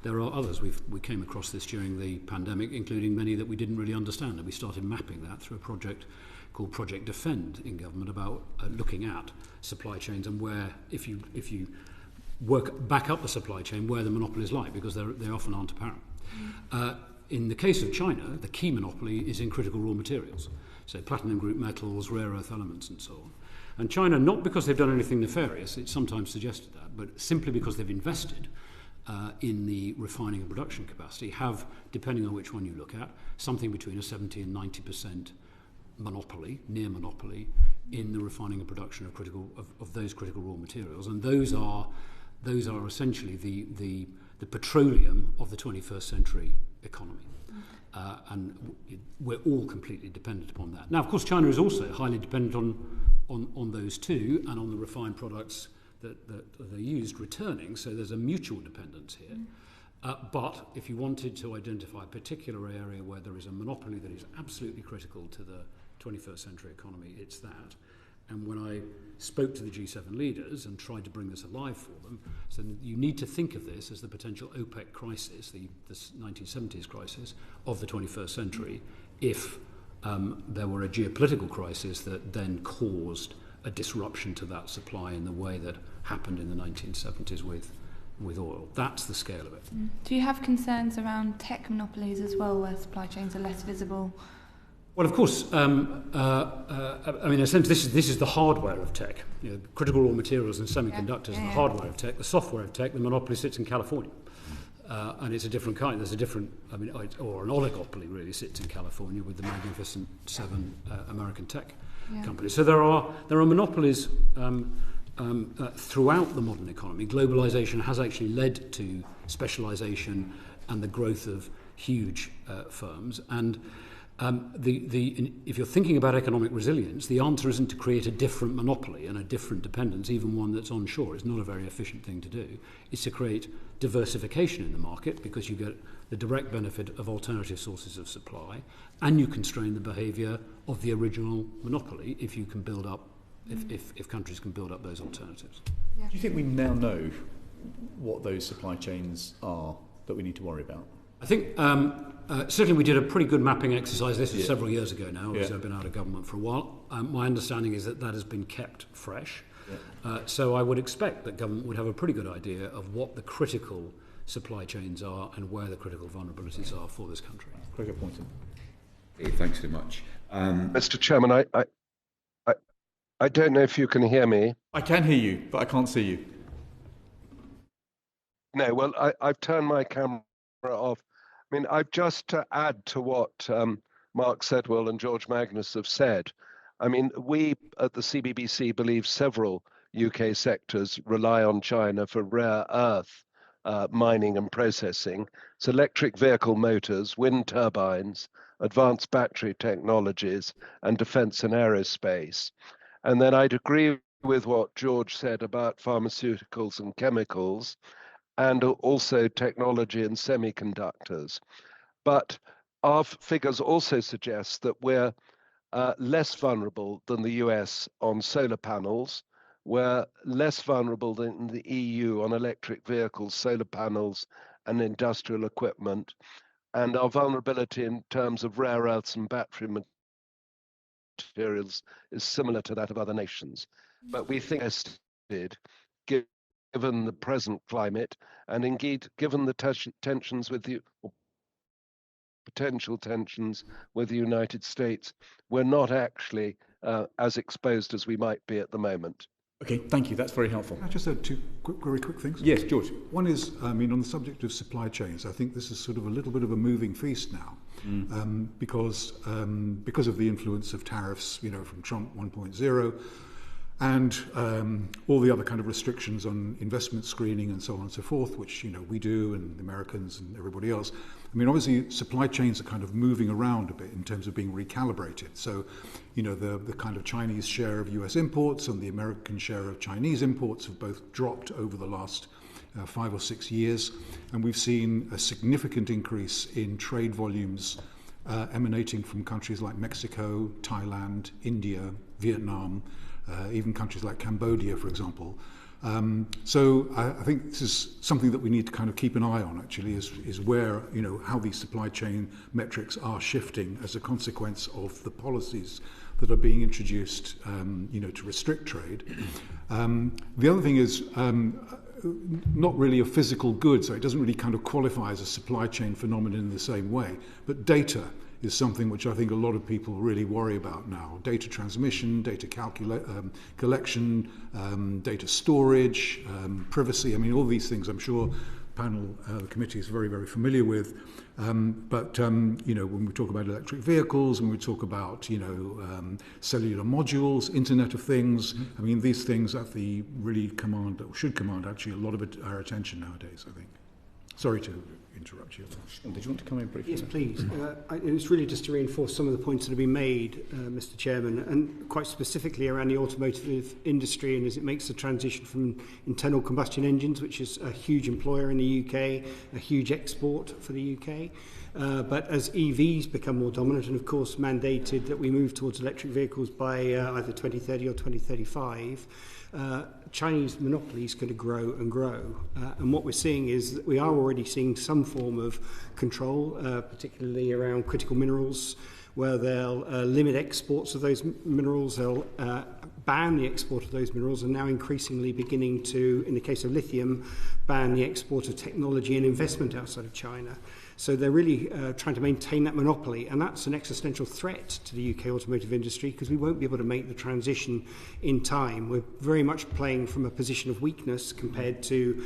There are others. We came across this during the pandemic, including many that we didn't really understand, and we started mapping that through a project called Project Defend in government about looking at supply chains and where, if you work back up the supply chain, where the monopolies lie, because they often aren't apparent. In the case of China, the key monopoly is in critical raw materials, so platinum group metals, rare earth elements, and so on. And China, not because they've done anything nefarious, it's sometimes suggested that, but simply because they've invested in the refining and production capacity, have, depending on which one you look at, something between a 70 and 90% monopoly, near monopoly, in the refining and production of those critical raw materials, and those are essentially the petroleum of the 21st century economy, and we're all completely dependent upon that. Now, of course, China is also highly dependent on those too, and on the refined products that are used returning. So there's a mutual dependence here. But if you wanted to identify a particular area where there is a monopoly that is absolutely critical to the 21st century economy, it's that. And when I spoke to the G7 leaders and tried to bring this alive for them, so you need to think of this as the potential OPEC crisis, the 1970s crisis of the 21st century, if there were a geopolitical crisis that then caused a disruption to that supply in the way that happened in the 1970s with oil. That's the scale of it. Do you have concerns around tech monopolies as well, where supply chains are less visible? Well, of course, I mean, in a sense, this is the hardware of tech. Critical raw materials and semiconductors are the hardware of tech. The software of tech, the monopoly sits in California. And it's a different kind. There's a different, or an oligopoly really sits in California with the Magnificent Seven American tech companies. So there are monopolies throughout the modern economy. Globalization has actually led to specialization and the growth of huge firms. And if you're thinking about economic resilience, the answer isn't to create a different monopoly and a different dependence, even one that's onshore. It's not a very efficient thing to do. It's to create diversification in the market, because you get the direct benefit of alternative sources of supply, and you constrain the behaviour of the original monopoly if you can build up, if countries can build up those alternatives. Do you think we now know what those supply chains are that we need to worry about? I think certainly we did a pretty good mapping exercise. This was several years ago now, because I've been out of government for a while. My understanding is that has been kept fresh. So I would expect that government would have a pretty good idea of what the critical supply chains are and where the critical vulnerabilities are for this country. Gregor Poynton. Hey, thanks very much. Mr. Chairman, I don't know if you can hear me. I can hear you, but I can't see you. No, well, I've turned my camera off. I mean, I've just to add to what Mark Sedwell and George Magnus have said. I mean, we at the CBBC believe several UK sectors rely on China for rare earth mining and processing. It's electric vehicle motors, wind turbines, advanced battery technologies, and defense and aerospace. And then I'd agree with what George said about pharmaceuticals and chemicals, and also technology and semiconductors. But our figures also suggest that we're less vulnerable than the US on solar panels. We're less vulnerable than the EU on electric vehicles, solar panels, and industrial equipment. And our vulnerability in terms of rare earths and battery materials is similar to that of other nations. But we think given the present climate, and indeed given the tensions with the potential tensions with the United States, we're not actually as exposed as we might be at the moment. Okay, thank you. That's very helpful. Can I just add two very quick things? Yes, George. One is, on the subject of supply chains, I think this is sort of a little bit of a moving feast now, because of the influence of tariffs, from Trump 1.0, and all the other kind of restrictions on investment screening and so on and so forth, which we do, and the Americans and everybody else. Obviously, supply chains are kind of moving around a bit in terms of being recalibrated. So, the kind of Chinese share of US imports and the American share of Chinese imports have both dropped over the last 5 or 6 years. And we've seen a significant increase in trade volumes emanating from countries like Mexico, Thailand, India, Vietnam, even countries like Cambodia, for example. So I think this is something that we need to kind of keep an eye on, actually, is where, how these supply chain metrics are shifting as a consequence of the policies that are being introduced, to restrict trade. The other thing is not really a physical good, so it doesn't really kind of qualify as a supply chain phenomenon in the same way, but data is something which I think a lot of people really worry about now. Data transmission, data collection, data storage, privacy. All these things I'm sure the committee is very, very familiar with. But when we talk about electric vehicles, when we talk about, cellular modules, Internet of Things, these things should command actually a lot of our attention nowadays, I think. Sorry to interrupt you. Did you want to come in briefly? Yes, please. It's really just to reinforce some of the points that have been made, Mr. Chairman, and quite specifically around the automotive industry, and as it makes the transition from internal combustion engines, which is a huge employer in the UK, a huge export for the UK. But as EVs become more dominant, and of course mandated that we move towards electric vehicles by either 2030 or 2035, Chinese monopolies going to grow and grow. And what we're seeing is that we are already seeing some form of control, particularly around critical minerals, where they'll limit exports of those minerals, they'll ban the export of those minerals, and now increasingly beginning to, in the case of lithium, ban the export of technology and investment outside of China. So they're really trying to maintain that monopoly, and that's an existential threat to the UK automotive industry because we won't be able to make the transition in time. We're very much playing from a position of weakness compared to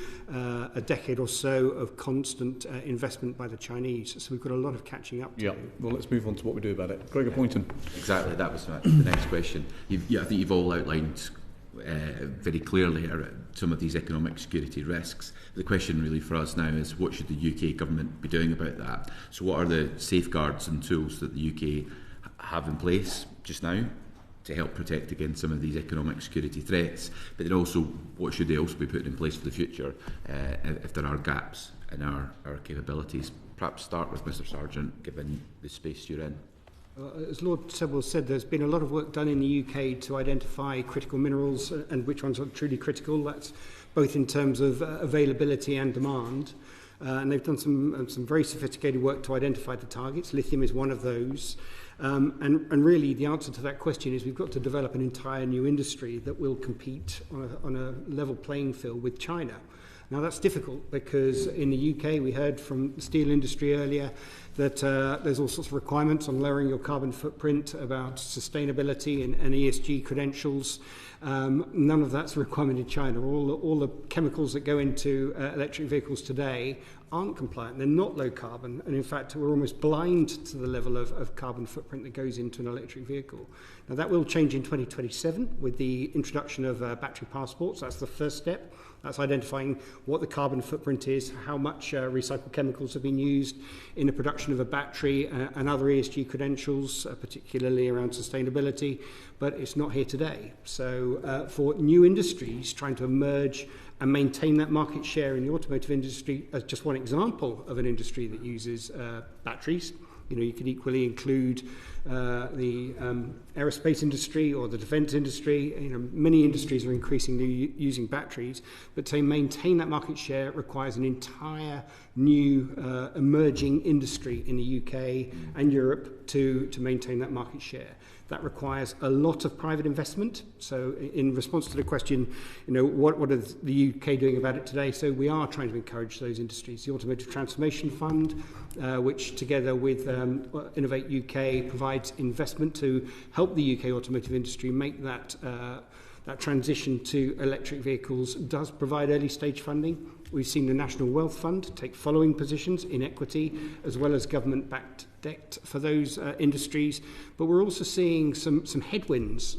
a decade or so of constant investment by the Chinese. So we've got a lot of catching up to do. Well, let's move on to what we do about it. Gregor Poynton. Exactly, that was the next question. I think you've all outlined very clearly some of these economic security risks. The question really for us now is what should the UK government be doing about that? So what are the safeguards and tools that the UK have in place just now to help protect against some of these economic security threats? But then also, what should they also be putting in place for the future if there are gaps in our capabilities? Perhaps start with Mr. Sargent, given the space you're in. As Lord Sedler said, there's been a lot of work done in the UK to identify critical minerals and which ones are truly critical. That's both in terms of availability and demand. And they've done some very sophisticated work to identify the targets. Lithium is one of those. And really the answer to that question is we've got to develop an entire new industry that will compete on a level playing field with China. Now that's difficult because in the UK we heard from the steel industry earlier that there's all sorts of requirements on lowering your carbon footprint, about sustainability and ESG credentials. None of that's a requirement in China. All the chemicals that go into electric vehicles today aren't compliant. They're not low carbon. And in fact, we're almost blind to the level of carbon footprint that goes into an electric vehicle. Now that will change in 2027 with the introduction of battery passports. That's the first step. That's identifying what the carbon footprint is, how much recycled chemicals have been used in the production of a battery, and other ESG credentials, particularly around sustainability, but it's not here today. So for new industries trying to emerge and maintain that market share in the automotive industry, as just one example of an industry that uses batteries, you could equally include the aerospace industry or the defence industry. Many industries are increasingly using batteries, but to maintain that market share requires an entire new emerging industry in the UK and Europe to maintain that market share. That requires a lot of private investment. So in response to the question, what is the UK doing about it today? So we are trying to encourage those industries. The Automotive Transformation Fund, which together with Innovate UK provides investment to help the UK automotive industry make that transition to electric vehicles, does provide early stage funding. We've seen the National Wealth Fund take following positions in equity as well as government-backed debt for those industries. But we're also seeing some headwinds,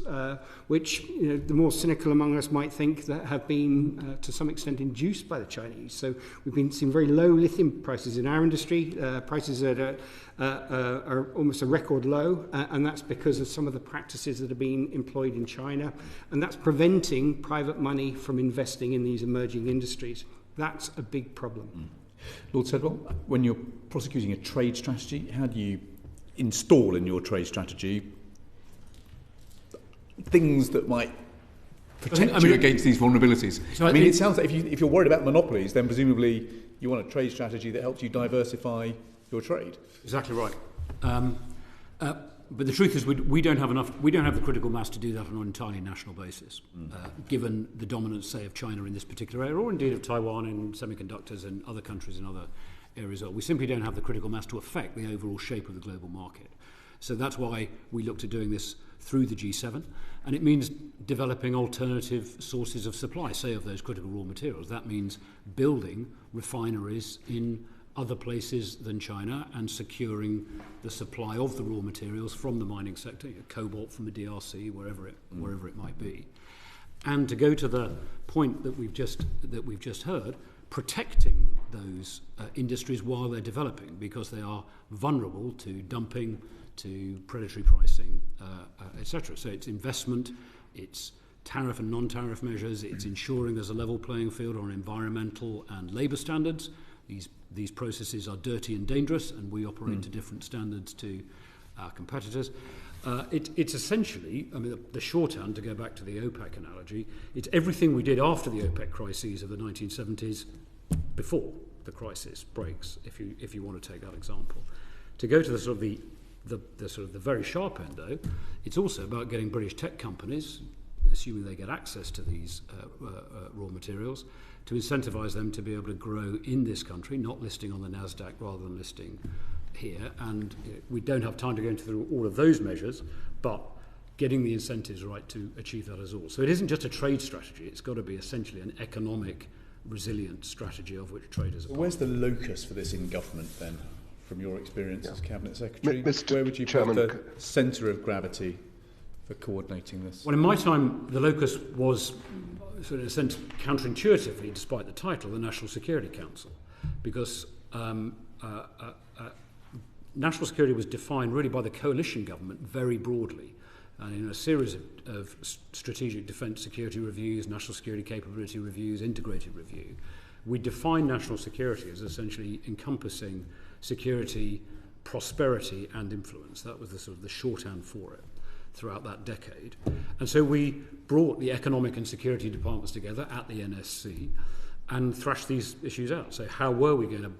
which the more cynical among us might think that have been to some extent induced by the Chinese. So we've been seeing very low lithium prices in our industry, prices that are almost a record low, and that's because of some of the practices that are being employed in China, and that's preventing private money from investing in these emerging industries. That's a big problem. Lord Sedler, when you're prosecuting a trade strategy, how do you install in your trade strategy things that might protect you against these vulnerabilities? So it sounds like if you're worried about monopolies, then presumably you want a trade strategy that helps you diversify your trade. Exactly right. But the truth is, we don't have enough. We don't have the critical mass to do that on an entirely national basis, given the dominance, say, of China in this particular area, or indeed of Taiwan in semiconductors and other countries in other areas. We simply don't have the critical mass to affect the overall shape of the global market. So that's why we looked at doing this through the G7, and it means developing alternative sources of supply, say, of those critical raw materials. That means building refineries in other places than China and securing the supply of the raw materials from the mining sector, cobalt from the DRC, wherever it might be. And to go to the point that we've just heard, protecting those industries while they're developing, because they are vulnerable to dumping, to predatory pricing, etc. So it's investment, it's tariff and non-tariff measures, it's ensuring there's a level playing field on environmental and labour standards. These processes are dirty and dangerous, and we operate to different standards to our competitors. It's essentially, the shorthand, to go back to the OPEC analogy, it's everything we did after the OPEC crises of the 1970s, before the crisis breaks, if you want to take that example. To go to the sort of the very sharp end, though, it's also about getting British tech companies, assuming they get access to these raw materials, to incentivise them to be able to grow in this country, not listing on the NASDAQ rather than listing here. And we don't have time to go into all of those measures, but getting the incentives right to achieve that as well. So it isn't just a trade strategy, it's got to be essentially an economic, resilient strategy of which trade is a part. Where's the locus for this in government then, from your experience as Cabinet Secretary? Mr. Where would you put the centre of gravity for coordinating this? Well, in my time, the locus was, sort of in a sense, counterintuitively, despite the title, the National Security Council, because national security was defined really by the coalition government very broadly, and in a series of strategic defence security reviews, national security capability reviews, integrated review, we defined national security as essentially encompassing security, prosperity and influence. That was the sort of the shorthand for it throughout that decade. And so we brought the economic and security departments together at the NSC and thrashed these issues out. So how were we going to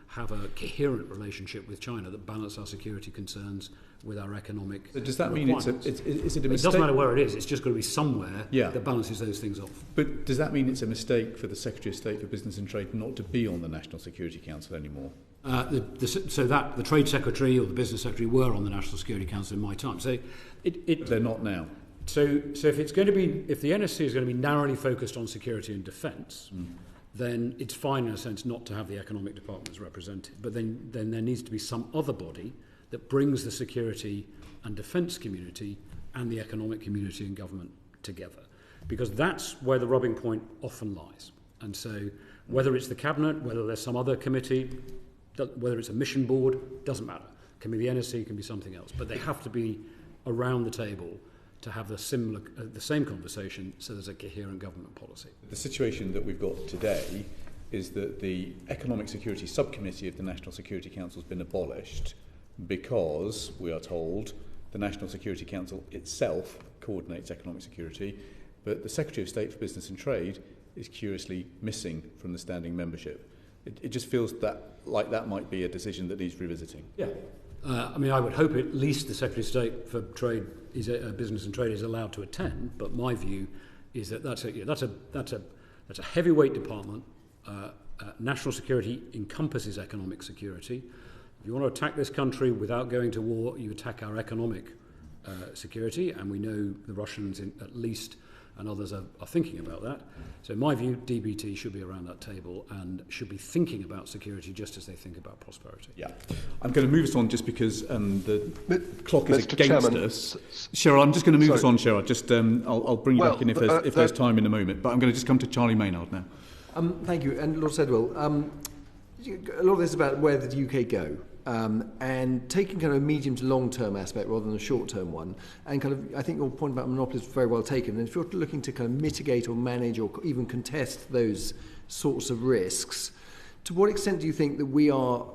have a coherent relationship with China that balanced our security concerns with our economic So does that mean is it a mistake? It doesn't matter where it is, it's just got to be somewhere that balances those things off. But does that mean it's a mistake for the Secretary of State for Business and Trade not to be on the National Security Council anymore? The Trade Secretary or the Business Secretary were on the National Security Council in my time. So they're not now. So if it's going to be, if the NSC is going to be narrowly focused on security and defence, then it's fine in a sense not to have the economic departments represented. But then there needs to be some other body that brings the security and defence community and the economic community and government together. because that's where the rubbing point often lies. And so whether it's the Cabinet, whether there's some other committee, whether it's a mission board, doesn't matter. It can be the NSC, it can be something else. But they have to be around the table to have the same conversation so there's a coherent government policy. The situation that we've got today is that the Economic Security Subcommittee of the National Security Council has been abolished because, we are told, the National Security Council itself coordinates economic security, but the Secretary of State for Business and Trade is curiously missing from the standing membership. It just feels like that might be a decision that needs revisiting. Yeah. I mean, I would hope at least the Secretary of State for Trade, Business and Trade is allowed to attend, but my view is that that's a heavyweight department. National security encompasses economic security. If you want to attack this country without going to war, you attack our economic security, and we know the Russians at least and others are thinking about that. So in my view, DBT should be around that table and should be thinking about security just as they think about prosperity. Yeah. I'm going to move us on just because the clock is Mr. against Chairman, us. Cheryl, I'm just going to move us on, Cheryl. Just, I'll bring you back in if there's time in a moment. But I'm going to just come to Charlie Maynard now. Thank you. And Lord Sedwell, a lot of this is about where did the UK go? And taking kind of a medium to long-term aspect rather than a short-term one, and kind of, I think your point about monopolies is very well taken. And if you're looking to kind of mitigate or manage or even contest those sorts of risks, to what extent do you think that we are,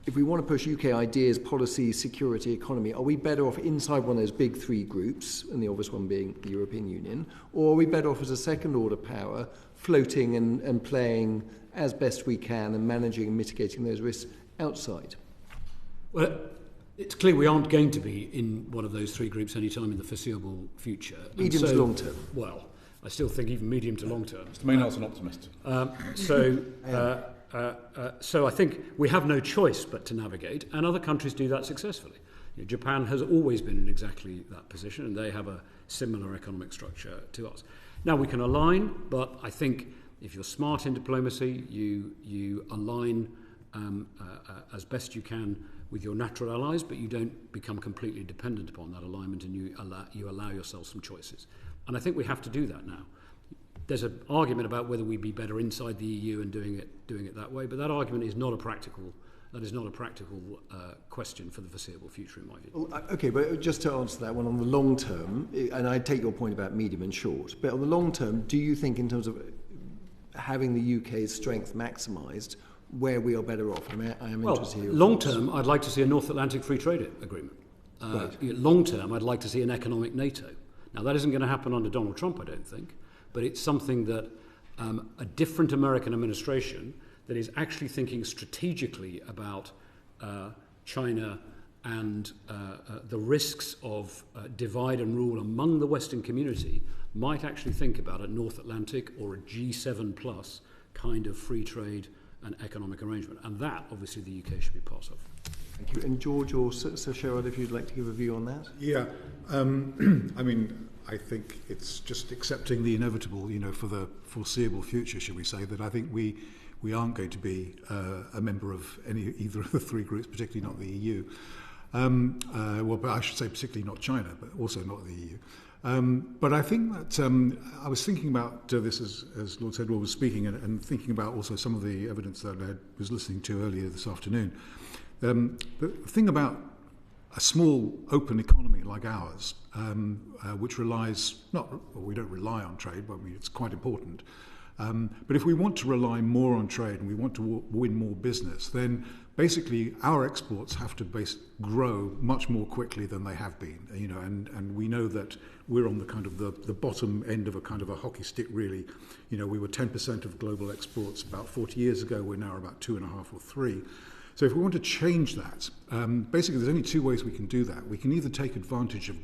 if we want to push UK ideas, policy, security, economy, are we better off inside one of those big three groups, and the obvious one being the European Union, or are we better off as a second-order power, floating and playing as best we can and managing and mitigating those risks outside? Well, it's clear we aren't going to be in one of those three groups anytime in the foreseeable future. Medium to long term. Well, I still think even medium to long term. Mr. Maynard's an optimist. So I think we have no choice but to navigate, and other countries do that successfully. You know, Japan has always been in exactly that position, and they have a similar economic structure to us. Now, we can align, but I think if you're smart in diplomacy, you align as best you can with your natural allies, but you don't become completely dependent upon that alignment, and you allow yourself some choices. And I think we have to do that now. There's an argument about whether we'd be better inside the EU and doing it that way, but that argument is not a practical question for the foreseeable future, in my view. Well, okay, but just to answer that one on the long term, and I take your point about medium and short, but on the long term, do you think in terms of having the UK's strength maximised, where we are better off? I am interested in long term, I'd like to see a North Atlantic Free Trade Agreement. Right. Long term, I'd like to see an economic NATO. Now, that isn't going to happen under Donald Trump, I don't think, but it's something that a different American administration that is actually thinking strategically about China and the risks of divide and rule among the Western community might actually think about a North Atlantic or a G7 plus kind of free trade and economic arrangement. And that, obviously, the UK should be part of. Thank you. And George or Sir Sherrod, if you'd like to give a view on that? Yeah. I mean, I think it's just accepting the inevitable, for the foreseeable future, should we say, that I think we aren't going to be a member of either of the three groups, particularly not the EU. But I should say particularly not China, but also not the EU. But I think that I was thinking about this as Lord Sedwell was speaking, and thinking about also some of the evidence that I was listening to earlier this afternoon. The thing about a small open economy like ours, which relies we don't rely on trade, but it's quite important. But if we want to rely more on trade and we want to win more business, then basically our exports have to grow much more quickly than they have been. And we know that we're on the kind of the bottom end of a kind of a hockey stick, really. We were 10% of global exports about 40 years ago. We're now about 2.5 or 3. So if we want to change that, basically there's only two ways we can do that. We can either take advantage of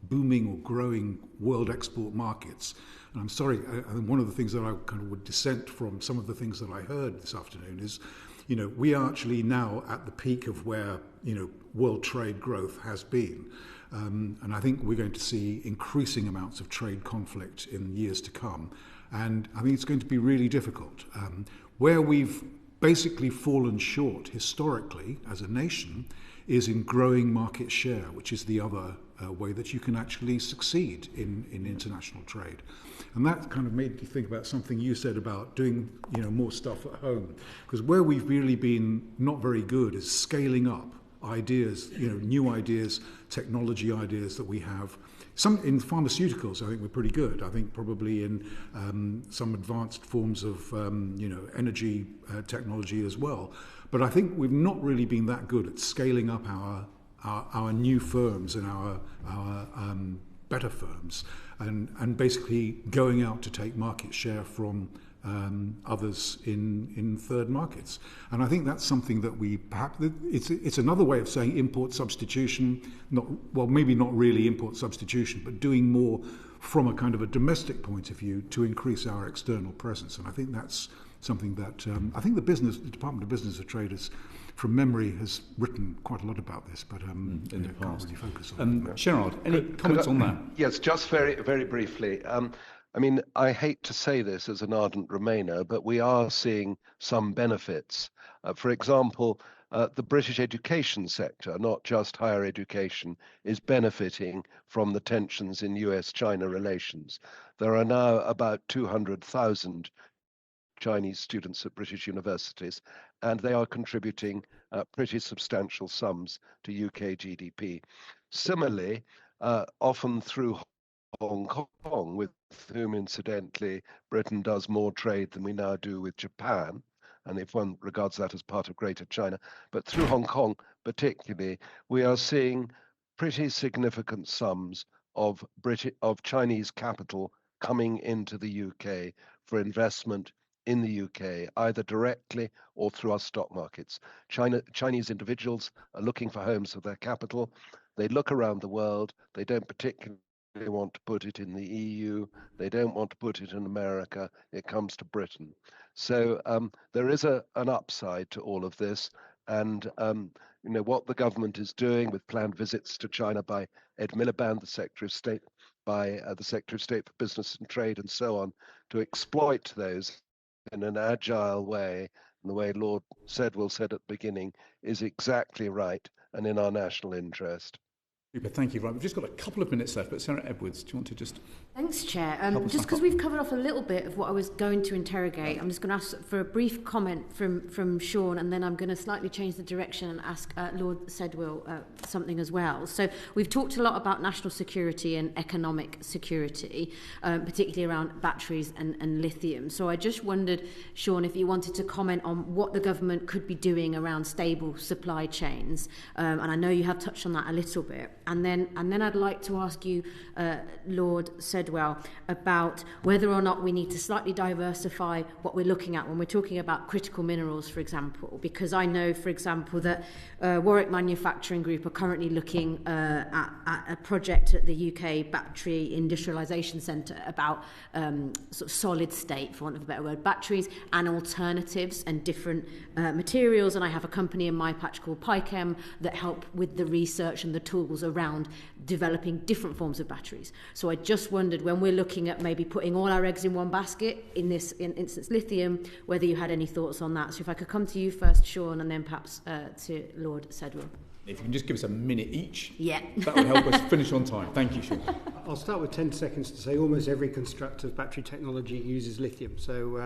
booming or growing world export markets. And I'm sorry, one of the things that I kind of would dissent from some of the things that I heard this afternoon is, we are actually now at the peak of where, world trade growth has been. And I think we're going to see increasing amounts of trade conflict in years to come. And I think it's going to be really difficult. Where we've basically fallen short historically as a nation is in growing market share, which is the other way that you can actually succeed in international trade. And that kind of made me think about something you said about doing, more stuff at home. Because where we've really been not very good is scaling up ideas, new ideas, technology ideas that we have. Some in pharmaceuticals, I think we're pretty good. I think probably in some advanced forms of, energy technology as well. But I think we've not really been that good at scaling up our new firms and our better firms, and basically going out to take market share from others in third markets. And I think that's something that we perhaps, it's another way of saying import substitution, maybe not really import substitution, but doing more from a kind of a domestic point of view to increase our external presence. And I think that's something that I think the Department of Business and Trade from memory has written quite a lot about this, but in the past. Can't really focus on it. Gerard, any comments on that? Yes, just very, very briefly. I hate to say this as an ardent Remainer, but we are seeing some benefits. For example, the British education sector, not just higher education, is benefiting from the tensions in US-China relations. There are now about 200,000 Chinese students at British universities, and they are contributing pretty substantial sums to UK GDP. Similarly, often through Hong Kong, with whom, incidentally, Britain does more trade than we now do with Japan, and if one regards that as part of Greater China, but through Hong Kong particularly, we are seeing pretty significant sums of Chinese capital coming into the UK for investment in the UK, either directly or through our stock markets. Chinese individuals are looking for homes for their capital. They look around the world. They don't particularly want to put it in the EU. They don't want to put it in America. It comes to Britain. So there is an upside to all of this. And what the government is doing with planned visits to China by Ed Miliband, the Secretary of State, by the Secretary of State for Business and Trade and so on, to exploit those in an agile way, and the way Lord Sedwell said at the beginning, is exactly right and in our national interest. Super, thank you. Right, we've just got a couple of minutes left, but Sarah Edwards, do you want to just... Thanks, Chair. Just because we've covered off a little bit of what I was going to interrogate, I'm just going to ask for a brief comment from Sean, and then I'm going to slightly change the direction and ask Lord Sedwell something as well. So we've talked a lot about national security and economic security, particularly around batteries and lithium. So I just wondered, Sean, if you wanted to comment on what the government could be doing around stable supply chains. And I know you have touched on that a little bit. And then I'd like to ask you, Lord Sedwell, about whether or not we need to slightly diversify what we're looking at when we're talking about critical minerals, for example. Because I know, for example, that Warwick Manufacturing Group are currently looking at a project at the UK Battery Industrialisation Centre about sort of solid state, for want of a better word, batteries and alternatives and different materials. And I have a company in my patch called Pychem that help with the research and the tools around developing different forms of batteries. So I just wondered, when we're looking at maybe putting all our eggs in one basket, in this instance lithium, whether you had any thoughts on that. So if I could come to you first, Sean, and then perhaps to Lord Sedwell. If you can just give us a minute each, yeah, that would help us finish on time. Thank you, Sean. I'll start with 10 seconds to say almost every construct of battery technology uses lithium, so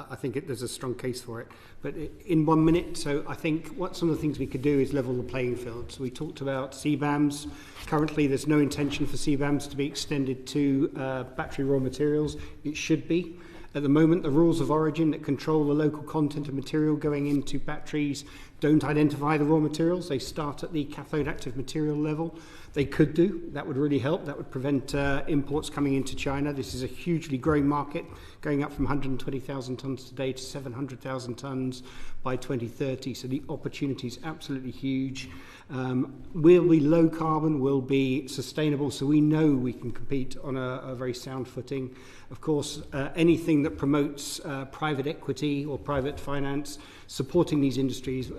I think there's a strong case for it. But in 1 minute, so I think what some of the things we could do is level the playing field. So we talked about CBAMs. Currently, there's no intention for CBAMs to be extended to battery raw materials. It should be. At the moment, the rules of origin that control the local content of material going into batteries don't identify the raw materials. They start at the cathode active material level. They could do. That would really help. That would prevent imports coming into China. This is a hugely growing market, going up from 120,000 tonnes today to 700,000 tonnes by 2030. So the opportunity is absolutely huge. Will be low carbon, will be sustainable, so we know we can compete on a very sound footing. Of course, anything that promotes private equity or private finance supporting these industries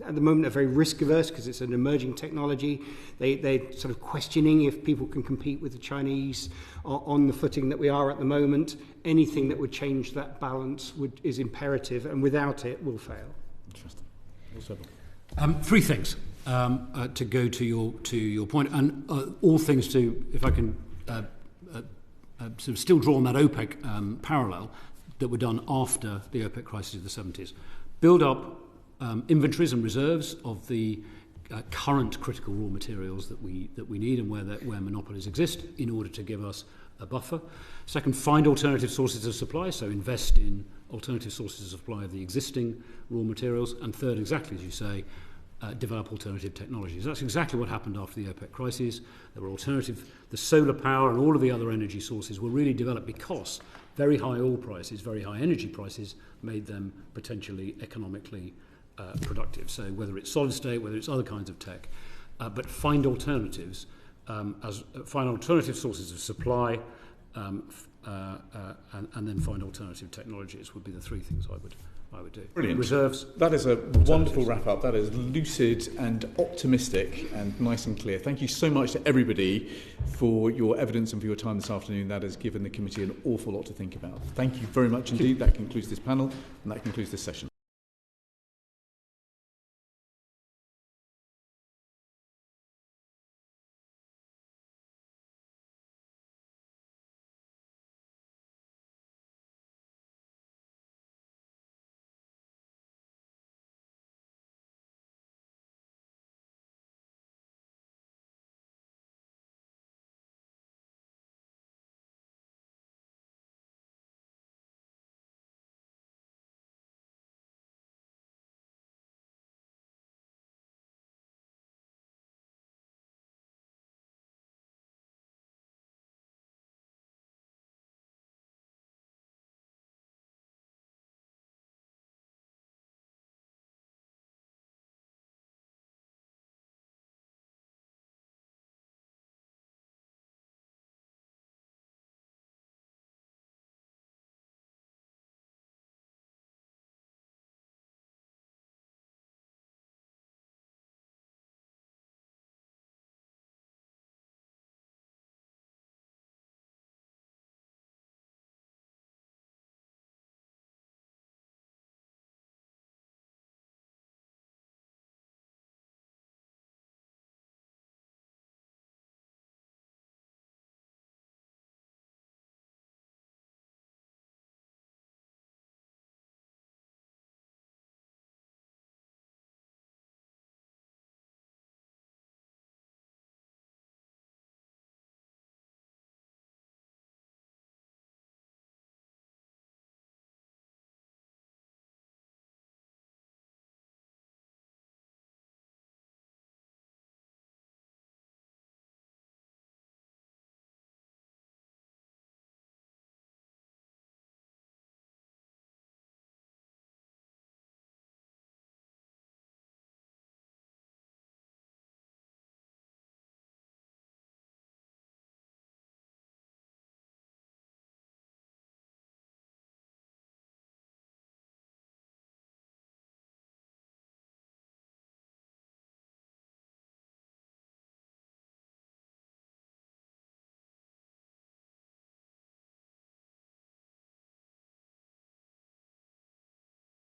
at the moment are very risk averse because it's an emerging technology. They're sort of questioning if people can compete with the Chinese on the footing that we are at the moment. Anything that would change that balance is imperative, and without it, will fail. Interesting. Three things to go to your point, and all things to, if I can sort of still draw on that OPEC parallel that were done after the OPEC crisis of the 70s. Build up inventories and reserves of the current critical raw materials that we need and where monopolies exist in order to give us a buffer. Second, find alternative sources of supply, so invest in alternative sources of supply of the existing raw materials. And third, exactly as you say, develop alternative technologies. That's exactly what happened after the OPEC crisis. There were the solar power and all of the other energy sources were really developed because very high oil prices, very high energy prices made them potentially economically productive. So whether it's solid state, whether it's other kinds of tech, but find alternatives, find alternative sources of supply, and then find alternative technologies would be the three things I would do. Brilliant. Reserves. That is a wonderful wrap-up. That is lucid and optimistic and nice and clear. Thank you so much to everybody for your evidence and for your time this afternoon. That has given the committee an awful lot to think about. Thank you very much indeed. That concludes this panel and that concludes this session.